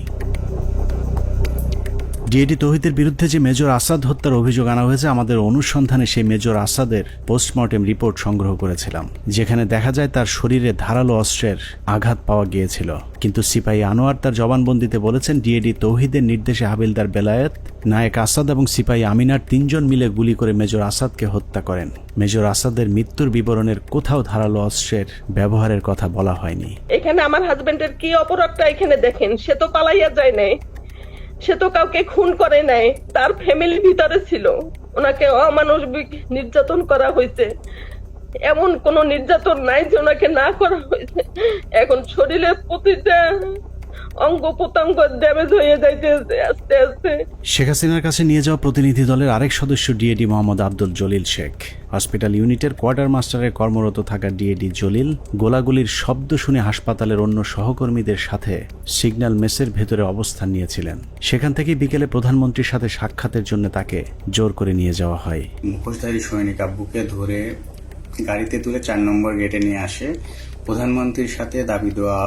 ডিএডি তৌহিদের বিরুদ্ধে যে মেজর আসাদ হত্যার অভিযোগ আনা হয়েছে, আমাদের অনুসন্ধানে সেই মেজর আসাদের পোস্টমর্টেম রিপোর্ট সংগ্রহ করেছিলাম, যেখানে দেখা যায় তার শরীরে ধারালো অস্ত্রের আঘাত পাওয়া গিয়েছিল। কিন্তু সিপাহী আনোয়ার তার জবানবন্দিতে বলেছেন ডিএডি তৌহিদের নির্দেশে হাবিলদার বেলায়েত, নায়েক আসাদ এবং সিপাহী আমিনার 3 জন মিলে গুলি করে মেজর আসাদকে হত্যা করেন। মেজর আসাদের মৃত্যুর বিবরণের কোথাও ধারালো অস্ত্রের ব্যবহারের কথা বলা হয়নি। এখানে আমার হাজবেন্ডের কি অপরাধটা এখানে দেখেন, সে তো পালাইয়া যায় নাই, সে তো কাউকে খুন করে নাই, তার ফ্যামিলির ভিতরে ছিল, ওনাকে অমানবিক নির্যাতন করা হয়েছে। এমন কোন নির্যাতন নাই যে ওনাকে না করা হয়েছে। এখন শরীরের প্রতিটা অঙ্গ প্রত্যঙ্গ ড্যামেজ হয়ে যাইতেছে আস্তে আস্তে। শেখ হাসিনার কাছে নিয়ে যাওয়া প্রতিনিধি দলের আরেক সদস্য ডিএডি মোহাম্মদ আব্দুল জলিল শেখ। হসপিটাল ইউনিটের কোয়ার্টার মাস্টারে কর্মরত থাকা ডিএডি জলিল গোলাগুলির শব্দ শুনে হাসপাতালের অন্য সহকর্মীদের সাথে সিগন্যাল মেসের ভেতরে অবস্থান নিয়েছিলেন। সেখান থেকে বিকেলে প্রধানমন্ত্রীর সাথে সাক্ষাতের জন্য তাকে জোর করে নিয়ে যাওয়া হয়। মুখোশধারী সৈনিক আব্বুকে ধরে গাড়িতে তুলে 4 নম্বর গেটে নিয়ে আসে প্রধানমন্ত্রীর সাথে দাবি দেওয়া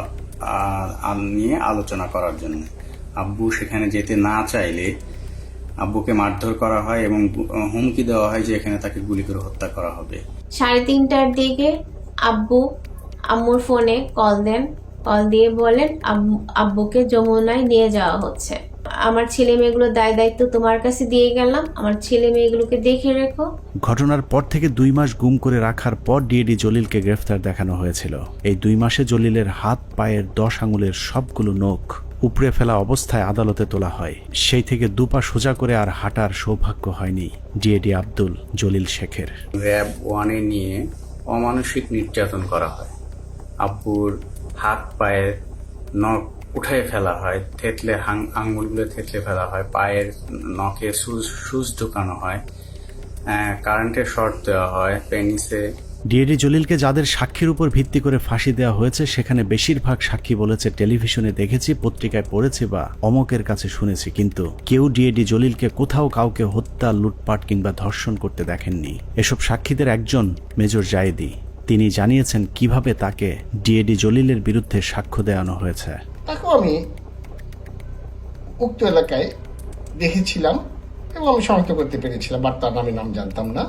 নিয়ে আলোচনা করার জন্য। আব্বু সেখানে যেতে না চাইলে আব্বুকে মারধর করা হয় এবং হুমকি দেওয়া হয় যে এখানে তাকে গুলি করে হত্যা করা হবে। 3:30টার দিকে আব্বু আম্মুর ফোনে কল দেন, কল দিয়ে বলেন আব্বুকে যমুনায় নিয়ে যাওয়া হচ্ছে। আমার ছেলে মেয়েগুলোর দায়িত্ব তোমার কাছে দিয়ে গেলাম, আমার ছেলে মেয়েগুলোকে দেখে রেখো। ঘটনার পর থেকে 2 মাস গুম করে রাখার পর ডিএডি জলিলকে গ্রেফতার দেখানো হয়েছিল। এই 2 মাসে জলিলের হাত পায়ের 10 আঙুলের সবগুলো নখ উপড়ে ফেলা অবস্থায় আদালতে তোলা হয়। সেই থেকে 2 পা সোজা করে আর হাঁটার সৌভাগ্য হয়নি ডিএডি আব্দুল জলিল শেখের। র্যাব 1-এ নিয়ে অমানসিক নির্যাতন করা হয়। আব্বুর হাত পায়ের নখ উঠাই ফেলা হয়, থেতলে আঙুলগুলো থেতলে ফেলা হয়, পায়ের নখে সুচ ঢুকানো হয়, কারেন্টের শর্ট দেওয়া হয় পেনিসে। ডিএডি জলিলকে যাদের সাক্ষীর উপর ভিত্তি করে ফাঁসি দেওয়া হয়েছে সেখানে বেশিরভাগ সাক্ষী বলেছে টেলিভিশনে দেখেছি, পত্রিকায় পড়েছি বা অমকের কাছে শুনেছি, কিন্তু কেউ ডিএডি জলিলকে কোথাও কাউকে হত্যা, লুটপাট কিংবা ধর্ষণ করতে দেখেননি। এসব সাক্ষীদের একজন মেজর জায়েদি। তিনি জানিয়েছেন কিভাবে তাকে ডিএডি জলিলের বিরুদ্ধে সাক্ষ্য দেওয়ানো হয়েছে। তাকেও আমি উক্ত এলাকায় দেখেছিলাম এবং আমি শনাক্ত করতে পেরেছিলাম, বাট তার নাম জানতাম না।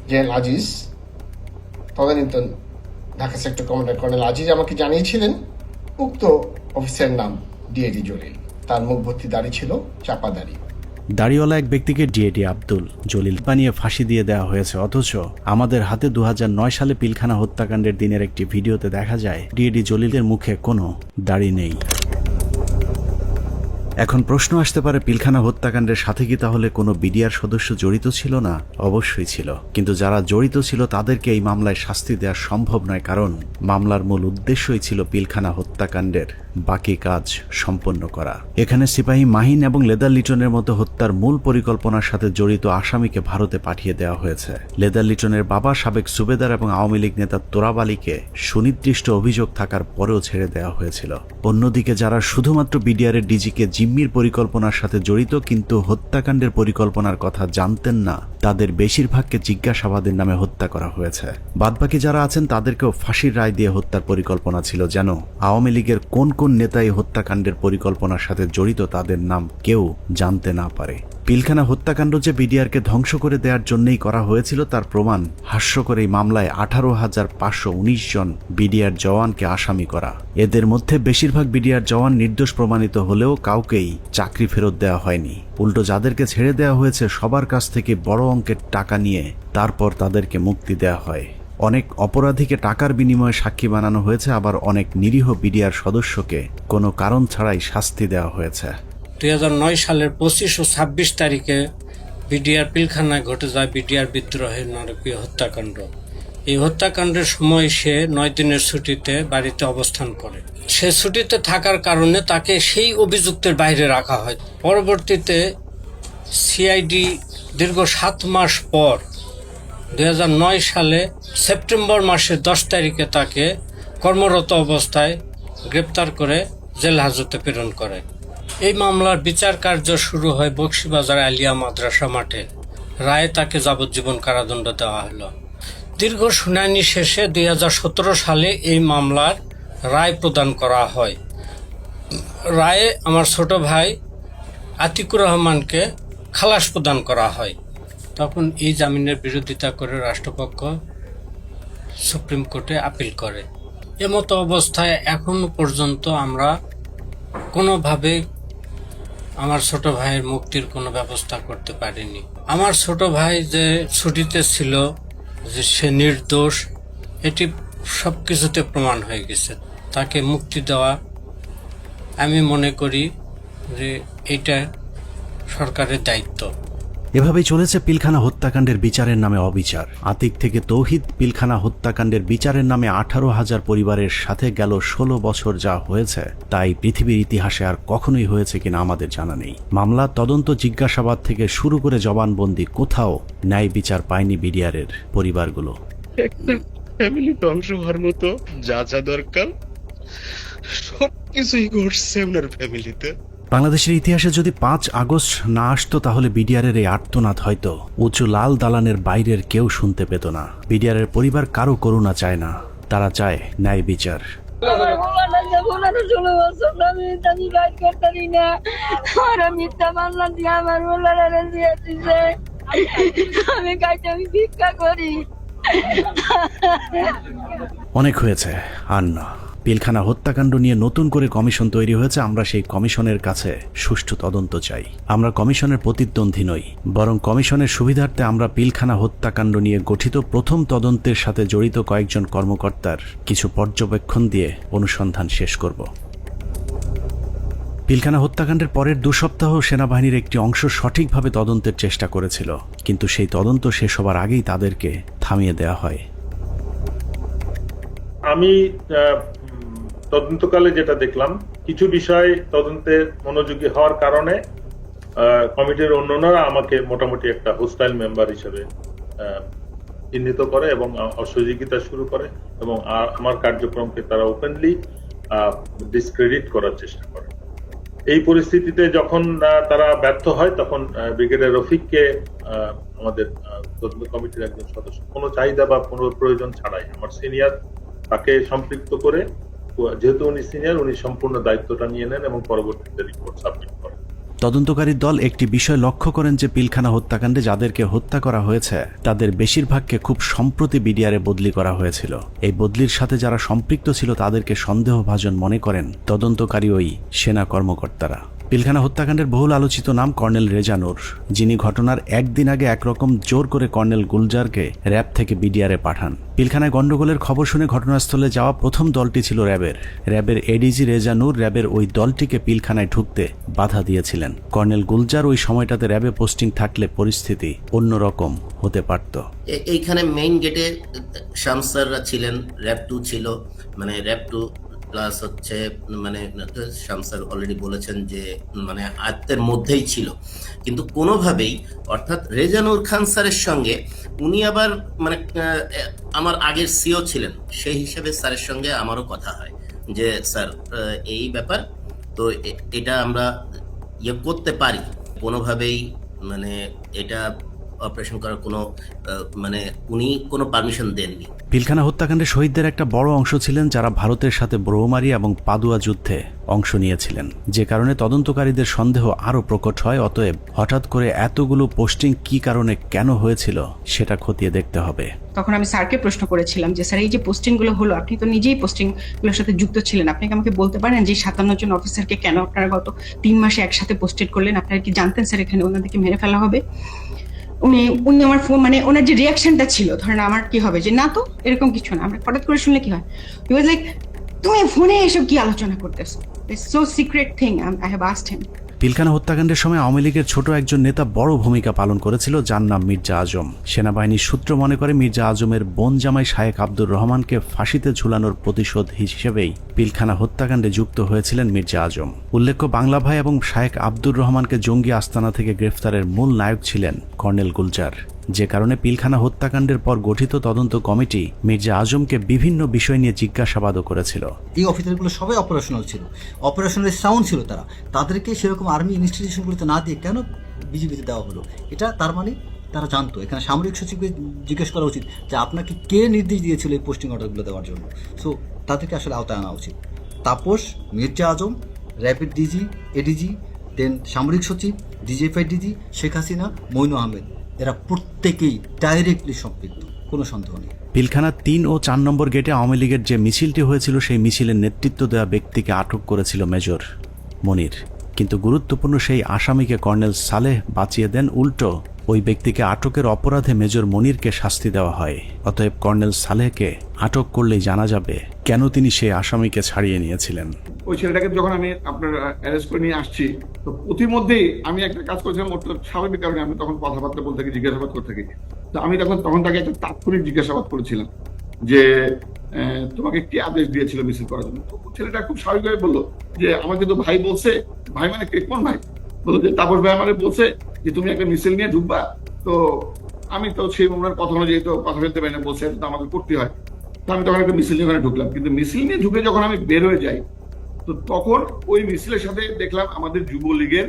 জেনারেল আজিজ, তদানীন্তন Dhaka sector commander colonel Aziz আমাকে জানিয়েছিলেন উক্ত অফিসারের নাম ডিএডি জলিল। তার মুখ ভর্তি দাড়ি ছিল, চাপা দাড়ি। দাড়িওয়ালা এক ব্যক্তিকে ডিএডি আব্দুল জলিল বানিয়ে ফাঁসি দিয়ে দেওয়া হয়েছে, অথচ আমাদের হাতে 2009 সালে পিলখানা হত্যাকাণ্ডের দিনের একটি ভিডিওতে দেখা যায় ডিএডি জলিলের মুখে কোনো দাড়ি নেই। এখন প্রশ্ন আসতে পারে, পিলখানা হত্যাকাণ্ডের সাথে কি তাহলে কোনো বিডিআর সদস্য জড়িত ছিল না? অবশ্যই ছিল, কিন্তু যারা জড়িত ছিল তাদেরকে এই মামলায় শাস্তি দেওয়া সম্ভব নয়, কারণ মামলার মূল উদ্দেশ্যই ছিল পিলখানা হত্যাকাণ্ডের বাকি কাজ সম্পন্ন করা। এখানে সিপাহী মাহিন এবং লেদার লিটনের মতো হত্যার মূল পরিকল্পনার সাথে জড়িত আসামিকে ভারতে পাঠিয়ে দেওয়া হয়েছে। লেদার লিটনের বাবা সাবেক সুবেদার এবং আওয়ামী লীগ নেতা তোরাব আলীকে সুনির্দিষ্ট অভিযোগ থাকার পরেও ছেড়ে দেওয়া হয়েছিল। অন্যদিকে যারা শুধুমাত্র বিডিআরের ডিজিকে জিম্মির পরিকল্পনার সাথে জড়িত কিন্তু হত্যাকাণ্ডের পরিকল্পনার কথা জানতেন না, তাদের বেশিরভাগকে জিজ্ঞাসাবাদের নামে হত্যা করা হয়েছে। বাদবাকি যারা আছেন তাদেরকেও ফাঁসির রায় দিয়ে হত্যার পরিকল্পনা ছিল, যেন আওয়ামী লীগের কোন কোন নেতা এই হত্যাকাণ্ডের পরিকল্পনার সাথে জড়িত তাদের নাম কেউ জানতে না পারে। পিলখানা হত্যাকাণ্ড যে বিডিআরকে ধ্বংস করে দেওয়ার জন্যই করা হয়েছিল তার প্রমাণ হাস্যকর এই মামলায় 18,519 জন বিডিআর জওয়ানকে আসামি করা। এদের মধ্যে বেশিরভাগ বিডিআর জওয়ান নির্দোষ প্রমাণিত হলেও কাউকেই চাকরি ফেরত দেওয়া হয়নি। উল্টো যাদেরকে ছেড়ে দেওয়া হয়েছে সবার কাছ থেকে বড় অঙ্কের টাকা নিয়ে তারপর তাদেরকে মুক্তি দেওয়া হয়। অনেক অপরাধীকে টাকার বিনিময়ে সাক্ষী বানানো হয়েছে, আবার অনেক নিরীহ বিডিআর সদস্যকে কোনো কারণ ছাড়াই শাস্তি দেওয়া হয়েছে। 2009 সালের 25 ও 26 তারিখে বিডিআর পিলখানায় ঘটে যায় বিডিআর বিদ্রোহের নারকীয় হত্যাকাণ্ড। এই হত্যাকাণ্ডের সময় সে 9 দিনের ছুটিতে বাড়িতে অবস্থান করে। সে ছুটিতে থাকার কারণে তাকে সেই অভিযুক্তের বাইরে রাখা হয়। পরবর্তীতে সিআইডি দীর্ঘ 7 মাস পর 2009 সালে সেপ্টেম্বর মাসের 10 তারিখে তাকে কর্মরত অবস্থায় গ্রেপ্তার করে জেল হাজতে প্রেরণ করে। এই মামলার বিচার কার্য শুরু হয় বকশীবাজার আলিয়া মাদ্রাসা মাঠে। রায়ে তাকে যাবজ্জীবন কারাদণ্ড দেওয়া হলো। দীর্ঘ শুনানি শেষে 2017 সালে এই মামলার রায় প্রদান করা হয়। রায়ে আমার ছোট ভাই আতিকুর রহমানকে খালাস প্রদান করা হয়। তখন এই জামিনের বিরোধিতা করে রাষ্ট্রপক্ষ সুপ্রিম কোর্টে আপিল করে। এমতো অবস্থায় এখনো পর্যন্ত আমরা কোনোভাবে আমার ছোট ভাইয়ের মুক্তির কোনো ব্যবস্থা করতে পারিনি। আমার ছোট ভাই যে ছুটিতে ছিল, যে সে নির্দোষ, এটি সবকিছুতে প্রমাণ হয়ে গেছে। তাকে মুক্তি দেওয়া আমি মনে করি যে এটা সরকারের দায়িত্ব। এভাবেই চলেছে পিলখানা হত্যাকাণ্ডের বিচারের নামে অবিচার। আতিক থেকে তৌহিদ পিলখানা হত্যাকাণ্ডের বিচারের নামে 18,000 পরিবারের সাথে গেল 16 বছর যা হয়েছে তাই পৃথিবীর ইতিহাসে আর কখনোই হয়েছে কিনা আমাদের জানা নেই। মামলা, তদন্ত, জিজ্ঞাসাবাদ থেকে শুরু করে জবানবন্দি, কোথাও ন্যায় বিচার পায়নি বিডিআরের পরিবারগুলো। একটা ফ্যামিলি ধ্বংস হওয়ার মতো যা যা দরকার সবকিছুই ঘটছে আপনার ফ্যামিলিতে। বাংলাদেশের ইতিহাসে যদি 5 আগস্ট না আসতো তাহলে বিডিআরের এই আর্তনাদ হয়তো উঁচু লাল দালানের বাইরের কেউ শুনতে পেত না। বিডিআরের পরিবার কারো করুণা চায় না, তারা চায় ন্যায় বিচার। অনেক হয়েছে, আর না। পিলখানা হত্যাকাণ্ড নিয়ে নতুন করে কমিশন তৈরি হয়েছে। আমরা সেই কমিশনের কাছে সুষ্ঠু তদন্ত চাই। আমরা কমিশনের প্রতিদ্বন্দ্বী নই, বরং কমিশনের সুবিধার্থে আমরা পিলখানা হত্যাকাণ্ড নিয়ে গঠিত প্রথম তদন্তের সাথে জড়িত কয়েকজন কর্মকর্তার কিছু পর্যবেক্ষণ দিয়ে অনুসন্ধান শেষ করব। পিলখানা হত্যাকাণ্ডের পরের 2 সপ্তাহ সেনাবাহিনীর একটি অংশ সঠিকভাবে তদন্তের চেষ্টা করেছিল, কিন্তু সেই তদন্ত শেষ হবার আগেই তাদেরকে থামিয়ে দেওয়া হয়। আমি তদন্তকালে যেটা দেখলাম, কিছু বিষয় তদন্তে মনোযোগী হওয়ার কারণে কমিটির অন্যান্যরা আমাকে মোটামুটি একটা হোস্টাইল মেম্বার হিসেবে চিহ্নিত করে এবং অসহযোগিতা শুরু করে এবং আমার কার্যক্রমকে তারা ওপেনলি ডিসক্রেডিট করার চেষ্টা করে। এই পরিস্থিতিতে যখন তারা ব্যর্থ হয় তখন ব্রিগেডিয়ার রফিককে আমাদের তদন্ত কমিটির একজন সদস্য কোনো চাহিদা বা কোনো প্রয়োজন ছাড়াই আমার সিনিয়র তাকে সম্পৃক্ত করে, যেহেতু উনি সিনিয়র, উনি সম্পূর্ণ দায়িত্বটা নিয়ে নেন এবং পরবর্তীতে রিপোর্ট সাবমিট করেন। তদন্তকারী দল একটি বিষয় লক্ষ্য করেন যে পিলখানা হত্যাকাণ্ডে যাদেরকে হত্যা করা হয়েছে তাদের বেশিরভাগকে খুব সম্প্রতি বিডিআরে বদলি করা হয়েছিল। এই বদলির সাথে যারা সম্পৃক্ত ছিল তাদেরকে সন্দেহভাজন মনে করেন তদন্তকারী ওই সেনা কর্মকর্তারা। পিলখানা হত্যাকাণ্ডের বহুল আলোচিত নাম কর্নেল রেজা নূর, যিনি ঘটনার একদিন আগে একরকম জোর করে কর্নেল গুলজারকে র্যাব থেকে বিডিআরে পাঠান। পিলখানায় গন্ডগোলের খবর শুনে ঘটনাস্থলে যাওয়া প্রথম দলটি ছিল র্যাবের এডিজি রেজা নূর র্যাবের ওই দলটিকে পিলখানায় ঢুকতে বাধা দিয়েছিলেন। কর্নেল গুলজার ওই সময়টাতে র্যাবে পোস্টিং থাকলে পরিস্থিতি অন্যরকম হতে পারত। এইখানে মেইন গেটে শামসাররা ছিলেন, র্যাব 2 ছিল, মানে র্যাব 2 প্লাস হচ্ছে মানে শামসার অলরেডি বলেছেন যে মানে আয়ত্তের মধ্যেই ছিল, কিন্তু কোনোভাবেই অর্থাৎ রেজানুর খান স্যারের সঙ্গে উনি আবার মানে আমার আগের সিও ছিলেন, সেই হিসাবে স্যারের সঙ্গে আমারও কথা হয় যে স্যার এই ব্যাপার তো এটা আমরা ইয়ে করতে পারি, কোনোভাবেই মানে এটা অপারেশন করার কোনো মানে উনি কোনো পারমিশন দেননি। পিলখানা হত্যাকাণ্ডে শহীদদের একটা বড় অংশ ছিলেন যারা ভারতের সাথে ব্রহ্মারি এবং পাদুয়া যুদ্ধে অংশ নিয়েছিলেন, যে কারণে তদন্তকারীদের সন্দেহ আরও প্রকট হয়। অতএব হঠাৎ করে এতগুলো পোস্টিং কি কারণে কেন হয়েছিল সেটা খতিয়ে দেখতে হবে। তখন আমি স্যারকে প্রশ্ন করেছিলাম যে স্যার এই যে পোস্টিংগুলো হলো, আপনি তো নিজেই পোস্টিংগুলোর সাথে যুক্ত ছিলেন, আপনি কি আমাকে বলতে পারেন যে 57 জন অফিসারকে কেন আপনারা গত 3 মাসে একসাথে পোস্টেড করলেন? আপনারা কি জানতেন স্যার এখানে ওনাদেরকে মেরে ফেলা হবে? উনি আমার ফোন মানে ওনার যে রিয়াকশনটা ছিল, ধরেন আমার কি হবে যে না তো এরকম কিছু না, আমরা হঠাৎ করে শুনলে কি হয়, হি ওয়াজ লাইক তুমি ফোনে এসব কি আলোচনা করতেছো, it's so secret thing, I have asked হিম। পিলখানা হত্যাকাণ্ডের সময় আওয়ামী লীগের ছোট একজন নেতা বড় ভূমিকা পালন করেছিল, যার নাম মির্জা আজম। সেনাবাহিনীর সূত্র মনে করে মির্জা আজমের বোন জামাই শায়েখ আব্দুর রহমানকে ফাঁসিতে ঝুলানোর প্রতিশোধ হিসেবেই পিলখানা হত্যাকাণ্ডে যুক্ত হয়েছিলেন মির্জা আজম। উল্লেখ্য, বাংলা ভাই এবং শায়েখ আব্দুর রহমানকে জঙ্গি আস্তানা থেকে গ্রেফতারের মূল নায়ক ছিলেন কর্নেল গুলজার, যে কারণে পিলখানা হত্যাকাণ্ডের পর গঠিত তদন্ত কমিটি মির্জা আজমকে বিভিন্ন বিষয় নিয়ে জিজ্ঞাসাবাদও করেছিল। এই অফিসারগুলো সবাই অপারেশনাল ছিল, অপারেশনাল সাউন্ড ছিল, তাদেরকে সেরকম আর্মি ইনস্টিটিউশনগুলোতে না দিয়ে কেন বিজিবিতে দেওয়া হলো? এটা তার মানে তারা জানতো। এখানে সামরিক সচিবকে জিজ্ঞেস করা উচিত যে আপনাকে কে নির্দেশ দিয়েছিল এই পোস্টিং অর্ডারগুলো দেওয়ার জন্য। সো তাদেরকে আসলে আওতায় আনা উচিত। তাপস, মির্জা আজম, র্যাপিড ডিজি, এডিজি, দেন সামরিক সচিব, ডিজিএফআই ডিজি, শেখ হাসিনা, মইনু আহমেদ, এরা প্রত্যেকেই ডাইরেক্টলি সম্পৃক্ত, কোনো সন্দেহ নেই। পিলখানা 3 ও 4 নম্বর গেটে আওয়ামী লীগের যে মিছিলটি হয়েছিল সেই মিছিলের নেতৃত্ব দেওয়া ব্যক্তিকে আটক করেছিল মেজর মনির, কিন্তু গুরুত্বপূর্ণ সেই আসামিকে কর্নেল সালেহ বাঁচিয়ে দেন। উল্টো ওই ব্যক্তিকে আটকের অপরাধে মেজর মনিরকে শাস্তি দেওয়া হয়। অতএব কর্নেল সালেহকে আটক করলেই জানা যাবে কেন তিনি সেই আসামিকে ছাড়িয়ে নিয়েছিলেন। ওই ছেলেটাকে যখন আমি আপনার অ্যারেস্ট করে নিয়ে আসছি, তো প্রতিমধ্যেই আমি একটা কাজ করেছিলাম, ওর স্বাভাবিক কারণে আমি তখন কথাবার্তা বলতে থাকি, জিজ্ঞাসাবাদ করতে থাকি। তো আমি তখন তাকে একটা তাৎক্ষণিক জিজ্ঞাসাবাদ করেছিলাম যে তোমাকে কে আদেশ দিয়েছিল মিছিল করার জন্য। তো ছেলেটা খুব স্বাভাবিকভাবে বললো যে আমাকে তো ভাই বলছে। ভাই মানে কোন ভাই? বললো যে তাপস ভাই আমার বলছে যে তুমি একটা মিছিল নিয়ে ঢুকবা। তো আমি তো সেই ওনার কথা অনুযায়ী তো কথা বলতে পারি না, বলছে তো আমাকে করতে হয়। তো আমি তখন একটা মিছিল নিয়ে ওখানে ঢুকলাম, কিন্তু মিছিল নিয়ে ঢুকে যখন আমি বের হয়ে যাই, তো তখন ওই মিছিলের সাথে দেখলাম আমাদের যুবলীগের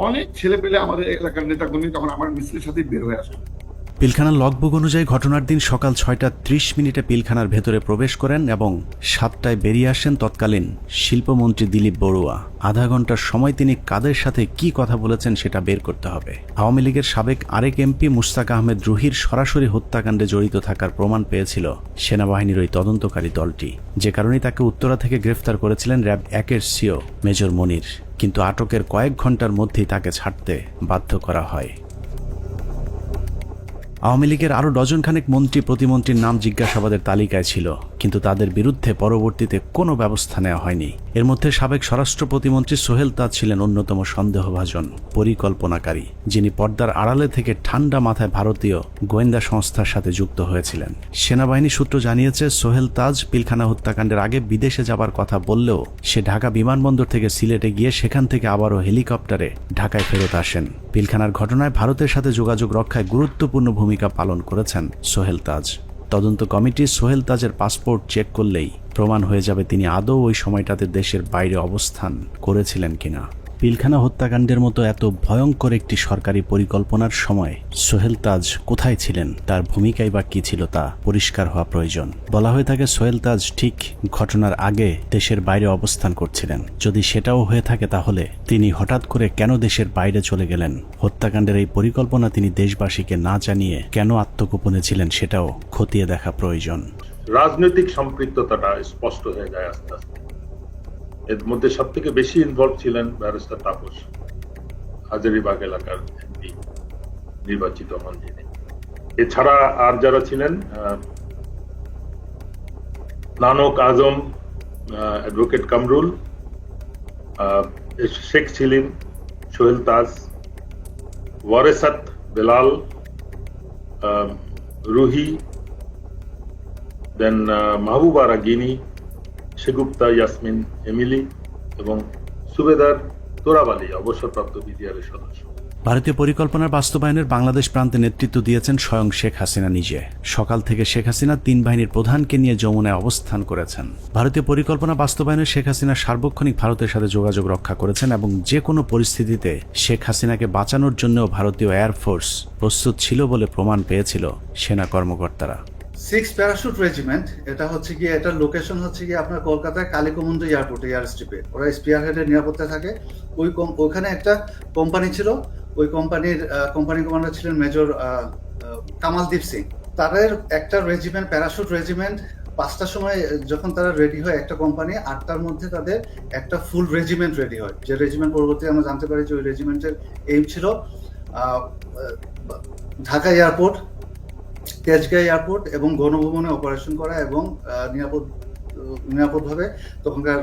অনেক ছেলে পেলে, আমাদের এলাকার নেতাকর্মী তখন আমার মিছিলের সাথে বের হয়ে আসলো। পিলখানার লগবুক অনুযায়ী ঘটনার দিন সকাল 6:30 পিলখানার ভেতরে প্রবেশ করেন এবং 7টায় বেরিয়ে আসেন তৎকালীন শিল্পমন্ত্রী দিলীপ বড়ুয়া। আধা ঘন্টার সময় তিনি কাদের সাথে কি কথা বলেছেন সেটা বের করতে হবে। আওয়ামী লীগের সাবেক আরেক এমপি মুশতাক আহমেদ রুহির সরাসরি হত্যাকাণ্ডে জড়িত থাকার প্রমাণ পেয়েছিল সেনাবাহিনীর ওই তদন্তকারী দলটি, যে কারণে তাকে উত্তরা থেকে গ্রেফতার করেছিলেন র্যাব 1-এর সিও মেজর মনির। কিন্তু আটকের কয়েক ঘন্টার মধ্যেই তাকে ছাড়তে বাধ্য করা হয়। আওয়ামী লীগের আরও ডজনখানেক মন্ত্রী প্রতিমন্ত্রীর নাম জিজ্ঞাসাবাদের তালিকায় ছিল, কিন্তু তাদের বিরুদ্ধে পরবর্তীতে কোনো ব্যবস্থা নেওয়া হয়নি। এর মধ্যে সাবেক স্বরাষ্ট্র প্রতিমন্ত্রী সোহেল তাজ ছিলেন অন্যতম সন্দেহভাজন পরিকল্পনাকারী, যিনি পর্দার আড়ালে থেকে ঠান্ডা মাথায় ভারতীয় গোয়েন্দা সংস্থার সাথে যুক্ত হয়েছিলেন। সেনাবাহিনী সূত্র জানিয়েছে সোহেল তাজ পিলখানা হত্যাকাণ্ডের আগে বিদেশে যাবার কথা বললেও সে ঢাকা বিমানবন্দর থেকে সিলেটে গিয়ে সেখান থেকে আবারও হেলিকপ্টারে ঢাকায় ফেরত আসেন। পিলখানার ঘটনায় ভারতের সাথে যোগাযোগ রক্ষায় গুরুত্বপূর্ণ ভূমিকা পালন করেছেন সোহেল তাজ। তদন্ত কমিটি সোহেল তাজের পাসপোর্ট চেক করলেই প্রমাণ হয়ে যাবে তিনি আদৌ ওই সময়টাতে দেশের বাইরে অবস্থান করেছিলেন কিনা। পিলখানা হত্যাকাণ্ডের মতো এত ভয়ঙ্কর একটি সরকারি পরিকল্পনার সময় সোহেল তাজ কোথায় ছিলেন, তার ভূমিকাই বা কি ছিল তা পরিষ্কার হওয়া প্রয়োজন। বলা হয়ে থাকে সোহেল তাজ ঠিক ঘটনার আগে দেশের বাইরে অবস্থান করছিলেন। যদি সেটাও হয়ে থাকে তাহলে তিনি হঠাৎ করে কেন দেশের বাইরে চলে গেলেন? হত্যাকাণ্ডের এই পরিকল্পনা তিনি দেশবাসীকে না জানিয়ে কেন আত্মগোপনে ছিলেন সেটাও খতিয়ে দেখা প্রয়োজন। রাজনৈতিক সম্পৃক্ততাটা স্পষ্ট হয়ে যায় আস্তে আস্তে। এর মধ্যে সব থেকে বেশি ইনভলভ ছিলেন ব্যারিস্টার তাপস, হাজারীবাগ এলাকার এমপি নির্বাচিত হন যিনি। এছাড়া আর যারা ছিলেন, নানক আজম, অ্যাডভোকেট কামরুল, শেখ সেলিম, সোহেল তাজ, ওয়ারেসাত বেলাল, রুহি, দেন মাহবুবা রাগিনী, শেগুপ্তা ইয়াসমিন এমিলি এবং সুবেদার তোরাবালি অবসরপ্রাপ্ত বিডিআরের সদস্য। ভারতীয় পরিকল্পনার বাস্তবায়নের বাংলাদেশ প্রান্তে নেতৃত্ব দিয়েছেন স্বয়ং শেখ হাসিনা নিজে। সকাল থেকে শেখ হাসিনা 3 বাহিনীর প্রধানকে নিয়ে যমুনায় অবস্থান করেছেন। ভারতীয় পরিকল্পনা বাস্তবায়নে শেখ হাসিনা সার্বক্ষণিক ভারতের সাথে যোগাযোগ রক্ষা করেছেন এবং যে কোনো পরিস্থিতিতে শেখ হাসিনাকে বাঁচানোর জন্যও ভারতীয় এয়ারফোর্স প্রস্তুত ছিল বলে প্রমাণ পেয়েছিল সেনা কর্মকর্তারা। 6 প্যারাশুট রেজিমেন্ট, এটা হচ্ছে গিয়ে, এটার লোকেশন হচ্ছে গিয়ে আপনার কলকাতায় কালীকুমুন্দ এয়ারপোর্টে, এয়ার স্ট্রিপে। ওরা স্পিয়ার হেডের নিরাপত্তায় থাকে। ওইখানে একটা কোম্পানি ছিল, ওই কোম্পানি কমান্ডার ছিলেন মেজর কামালদীপ সিং। তাদের একটা রেজিমেন্ট, প্যারাশুট রেজিমেন্ট, 5টার সময় যখন তারা রেডি হয় একটা কোম্পানি, 8টার মধ্যে তাদের একটা ফুল রেজিমেন্ট রেডি হয়। যে রেজিমেন্ট পরবর্তী আমরা জানতে পারি যে ওই রেজিমেন্টের এইম ছিল ঢাকা এয়ারপোর্ট, তেজগাঁও এয়ারপোর্ট এবং গণভবনে অপারেশন করা এবং নিরাপদভাবে তখনকার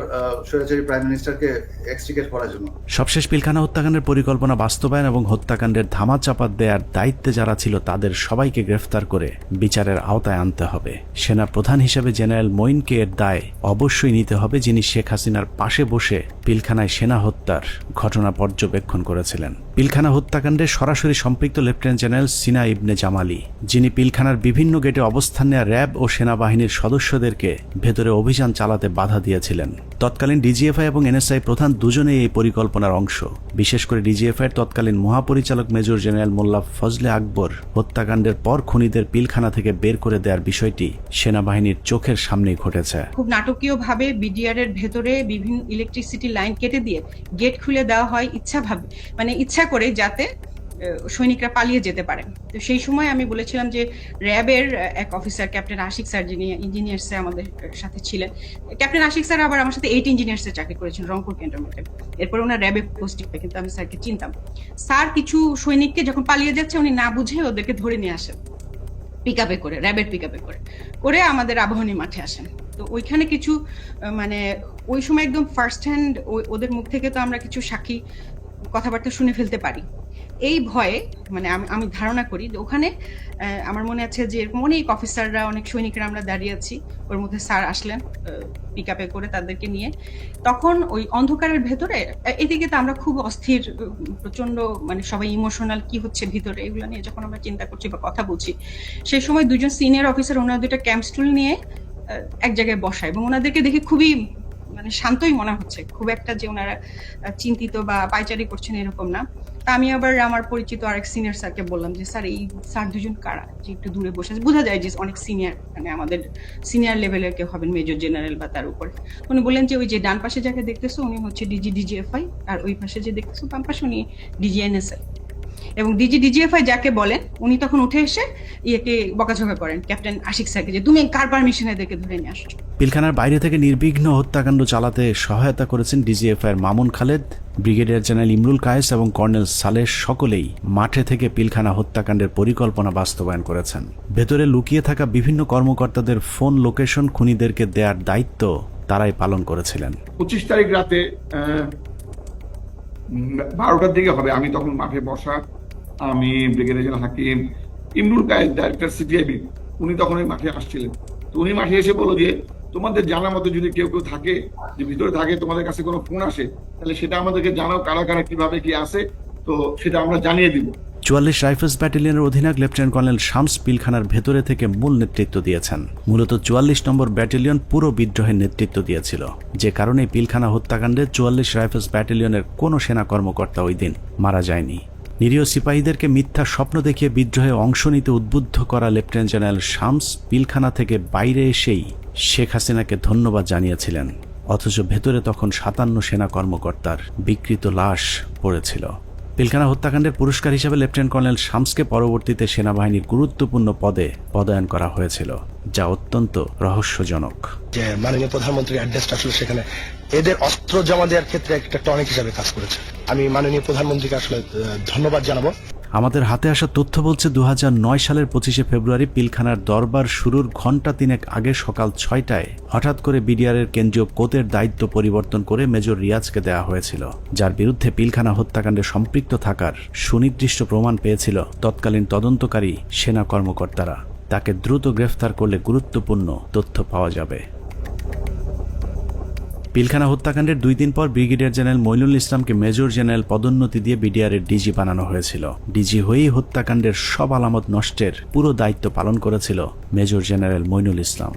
স্বৈরাচারী প্রাইম মিনিস্টারকে এক্সট্রিকেট করার জন্য। সবশেষ পিলখানা হত্যাকাণ্ডের পরিকল্পনা বাস্তবায়ন এবং হত্যাকাণ্ডের ধামাচাপা দেওয়ার দায়িত্বে যারা ছিল তাদের সবাইকে গ্রেফতার করে বিচারের আওতায় আনতে হবে। সেনা প্রধান হিসেবে জেনারেল মঈনকে এর দায় অবশ্যই নিতে হবে, যিনি শেখ হাসিনার পাশে বসে পিলখানায় সেনা হত্যার ঘটনা পর্যবেক্ষণ করেছিলেন। পিলখানা হত্যাকাণ্ডে সরাসরি সম্পৃক্ত লেফটেন্যান্ট জেনারেল সিনা ইবনে জামালি, যিনি পিলখানার বিভিন্ন গেটে অবস্থান নেওয়া র্যাব ও সেনাবাহিনীর সদস্যদেরকে ভেতরে অভিযান চালাতে বাধা দিয়েছিলেন। তৎকালীন ডিজিএফআই এবং এনএসআই প্রধান দুজনেই এই পরিকল্পনার অংশ। বিশেষ করে ডিজিএফআই তৎকালীন মহাপরিচালক মেজর জেনারেল মোল্লা ফজলে আকবর হত্যাকাণ্ডের পর খুনিদের পিলখানা থেকে বের করে দেওয়ার বিষয়টি সেনাবাহিনীর চোখের সামনেই ঘটেছে। খুব নাটকীয়ভাবে বিডিআর এর ভেতরে বিভিন্ন ইলেকট্রিসিটি লাইন কেটে দিয়ে গেট খুলে দেওয়া হয় ইচ্ছা করে, যাতে সৈনিকরা পালিয়ে যেতে পারেন। তো সেই সময় আমি বলেছিলাম যে র্যাবের এক অফিসার ক্যাপ্টেন আশিক স্যার, যিনি ইঞ্জিনিয়ার্সে আমাদের সাথে ছিলেন, ক্যাপ্টেন আশিক স্যার আবার আমার সাথে 8 ইঞ্জিনিয়ার্সে চাকরি করেছেন রংপুর ক্যান্টনমেন্টে। এরপর ওনার র্যাবে পোস্টিং হয়, কিন্তু আমি স্যারকে চিনতাম। স্যার কিছু সৈনিককে যখন পালিয়ে যাচ্ছে উনি না বুঝে ওদেরকে ধরে নিয়ে আসেন পিকআপে করে, র্যাবের পিকআপে করে আমাদের আবাহনী মাঠে আসেন। তো ওইখানে কিছু ওই সময় একদম ফার্স্ট হ্যান্ড ওদের মুখ থেকে তো আমরা কিছু সাক্ষী কথাবার্তা শুনে ফেলতে পারি। এই ভয়ে আমি ধারণা করি যে ওখানে আমার মনে আছে যে এরকম অনেক অফিসাররা, অনেক সৈনিকরা আমরা দাঁড়িয়ে আছি, ওর মধ্যে স্যার আসলেন পিকআপে করে তাদেরকে নিয়ে। তখন ওই অন্ধকারের ভেতরে এদিকে তো আমরা খুব অস্থির, প্রচন্ড সবাই ইমোশনাল, কি হচ্ছে ভিতরে এগুলো নিয়ে যখন আমরা চিন্তা করছি বা কথা বলছি, সেই সময় দুজন সিনিয়র অফিসার ওনারা দুইটা ক্যাম্প স্টুল নিয়ে এক জায়গায় বসায় এবং ওনাদেরকে দেখে খুবই শান্তই মনে হচ্ছে, খুব একটা যে ওনারা চিন্তিত বা পায়চারি করছেন এরকম না। তা আমি আবার আমার পরিচিত আরেক সিনিয়র স্যারকে বললাম যে স্যার এই স্যার দুজন কারা, যে একটু দূরে বসে আছে, বোঝা যায় যে অনেক সিনিয়র, আমাদের সিনিয়র লেভেলের কেউ হবেন, মেজর জেনারেল বা তার উপরে। উনি বললেন যে ওই যে ডান পাশে যাকে দেখতেছো উনি হচ্ছে ডিজিএফআই, আর ওই পাশে যে দেখতেছো বাম পাশে উনি ডিজিএনএসআই। এবং ডিজিএফআই যাকে বলেন উনি তখন উঠে এসে ইয়েকে বকাঝকা করেন ক্যাপ্টেন আশিক স্যারকে যে তুমি কার পারমিশনে এদেরকে ধরে নিয়ে আসছো। পিলখানার বাইরে থেকে নির্বিঘ্ন হত্যাকাণ্ড চালাতে সহায়তা করেছেন ডিজিএফআই এর মামুন খালেদ, ব্রিগেডিয়ার জেনারেল ইমরুল কায়েস এবং কর্নেল সালেহ, সকলেই মাঠে থেকে পিলখানা হত্যাকাণ্ডের পরিকল্পনা বাস্তবায়ন করেছেন। ভেতরে লুকিয়ে থাকা বিভিন্ন কর্মকর্তাদের ফোন লোকেশন খুনিদেরকে দেওয়ার দায়িত্ব তারাই পালন করেছিলেন। 25 তারিখ রাতে 12টার দিকে হবে, আমি তখন মাঠে বসা, আমি ব্রিগেডিয়ার জেনারেল হাকিম, ইমরুল কায়েস ডাইরেক্টর সিপিআইবি, উনি তখন ওই মাঠে আসছিলেন। তো উনি মাঠে এসে বলল যে তোমাদের জানার মতো যদি কেউ থাকে, যে ভিতরে থাকে, তোমাদের কাছে কোনো ফোন আসে, তাহলে সেটা আমাদেরকে জানাও, কারা কারা কিভাবে কি আসে, তো সেটা আমরা জানিয়ে দিব। 44 রাইফেলস ব্যাটালিয়নের অধিনায়ক লেফটেন্যান্ট কর্নেল শামস পিলখানার ভেতরে থেকে মূল নেতৃত্ব দিয়েছেন। মূলত 44 নম্বর ব্যাটালিয়ন পুরো বিদ্রোহের নেতৃত্ব দিয়েছিল, যে কারণে পিলখানা হত্যাকাণ্ডে 44 রাইফেলস ব্যাটালিয়নের কোনো সেনা কর্মকর্তা ওই দিন মারা যায়নি। নিরীহ সিপাহীদেরকে মিথ্যা স্বপ্ন দেখিয়ে বিদ্রোহে অংশ নিতে উদ্বুদ্ধ করা লেফটেন্যান্ট জেনারেল শামস পিলখানা থেকে বাইরে এসেই শেখ হাসিনাকে ধন্যবাদ জানিয়েছিলেন, অথচ ভেতরে তখন 57 সেনা কর্মকর্তার বিকৃত লাশ পড়েছিল। পিলখানা হত্যাকাণ্ডের পুরস্কার হিসেবে লেফটেন্যান্ট কর্নেল শামসকে পরবর্তীতে সেনাবাহিনীর গুরুত্বপূর্ণ পদে পদায়ন করা হয়েছিল, যা অত্যন্ত রহস্যজনক। যে মাননীয় প্রধানমন্ত্রীর অ্যাড্রেসটা আসলে সেখানে এদের অস্ত্র জমা দেওয়ার ক্ষেত্রে একটা টনিক হিসাবে কাজ করেছে। আমি মাননীয় প্রধানমন্ত্রীকে আসলে ধন্যবাদ জানাবো। আমাদের হাতে আসা তথ্য বলছে 2009 সালের 25শে ফেব্রুয়ারি পিলখানার দরবার শুরুর ঘণ্টা 3 আগে সকাল 6টায় হঠাৎ করে বিডিআরের কেন্দ্রীয় কোতের দায়িত্ব পরিবর্তন করে মেজর রিয়াজকে দেওয়া হয়েছিল, যার বিরুদ্ধে পিলখানা হত্যাকাণ্ডে সম্পৃক্ত থাকার সুনির্দিষ্ট প্রমাণ পেয়েছিল তৎকালীন তদন্তকারী সেনা কর্মকর্তারা। তাকে দ্রুত গ্রেফতার করলে গুরুত্বপূর্ণ তথ্য পাওয়া যাবে। পিলখানা হত্যাকাণ্ডের 2 দিন পর ব্রিগেডিয়ার জেনারেল মইনুল ইসলামকে মেজর জেনারেল পদোন্নতি দিয়ে বিডিআরের ডিজি বানানো হয়েছিল। ডিজি হয়েই হত্যাকাণ্ডের সব আলামত নষ্টের পুরো দায়িত্ব পালন করেছিল মেজর জেনারেল মইনুল ইসলাম।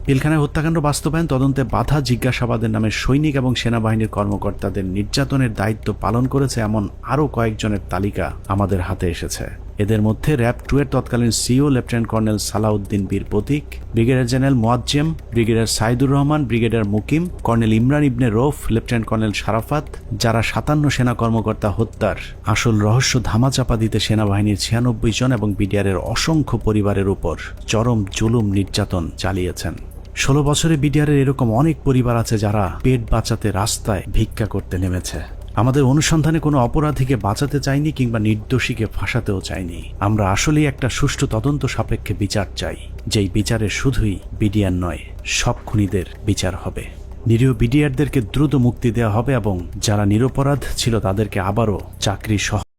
পিলখানায় হত্যাকাণ্ড বাস্তবায়ন, তদন্তে বাধা, জিজ্ঞাসাবাদের নামে সৈনিক এবং সেনাবাহিনীর কর্মকর্তাদের নির্যাতনের দায়িত্ব পালন করেছে এমন আরও কয়েকজনের তালিকা আমাদের হাতে এসেছে। এদের মধ্যে র্যাব 2 এর তৎকালীন CEO lieutenant colonel Salauddin Bir Protik, brigadier general Moazzem, brigadier Saidur Rahman, brigadier Mukim, colonel Imran Ibne Rouf, lieutenant colonel Sharafat, যারা 57 সেনা কর্মকর্তা হত্যার আসল রহস্য ধামাচাপা দিতে সেনাবাহিনীর 96 জন এবং বিডিআরের অসংখ্য পরিবারের উপর চরম জুলুম নির্যাতন চালিয়েছেন। 16 বছরে বিডিআরের এরকম অনেক পরিবার আছে যারা পেট বাঁচাতে রাস্তায় ভিক্ষা করতে নেমেছে। আমাদের অনুসন্ধানে কোনো অপরাধীকে বাঁচাতে চাইনি কিংবা নির্দোষীকে ফাঁসাতেও চাইনি। আমরা আসলেই একটা সুষ্ঠু তদন্ত সাপেক্ষে বিচার চাই, যেই বিচারে শুধুই বিডিআর নয়, সব খুনিদের বিচার হবে। নিরীহ বিডিআরদেরকে দ্রুত মুক্তি দেওয়া হবে এবং যারা নিরপরাধ ছিল তাদেরকে আবারও চাকরি সহ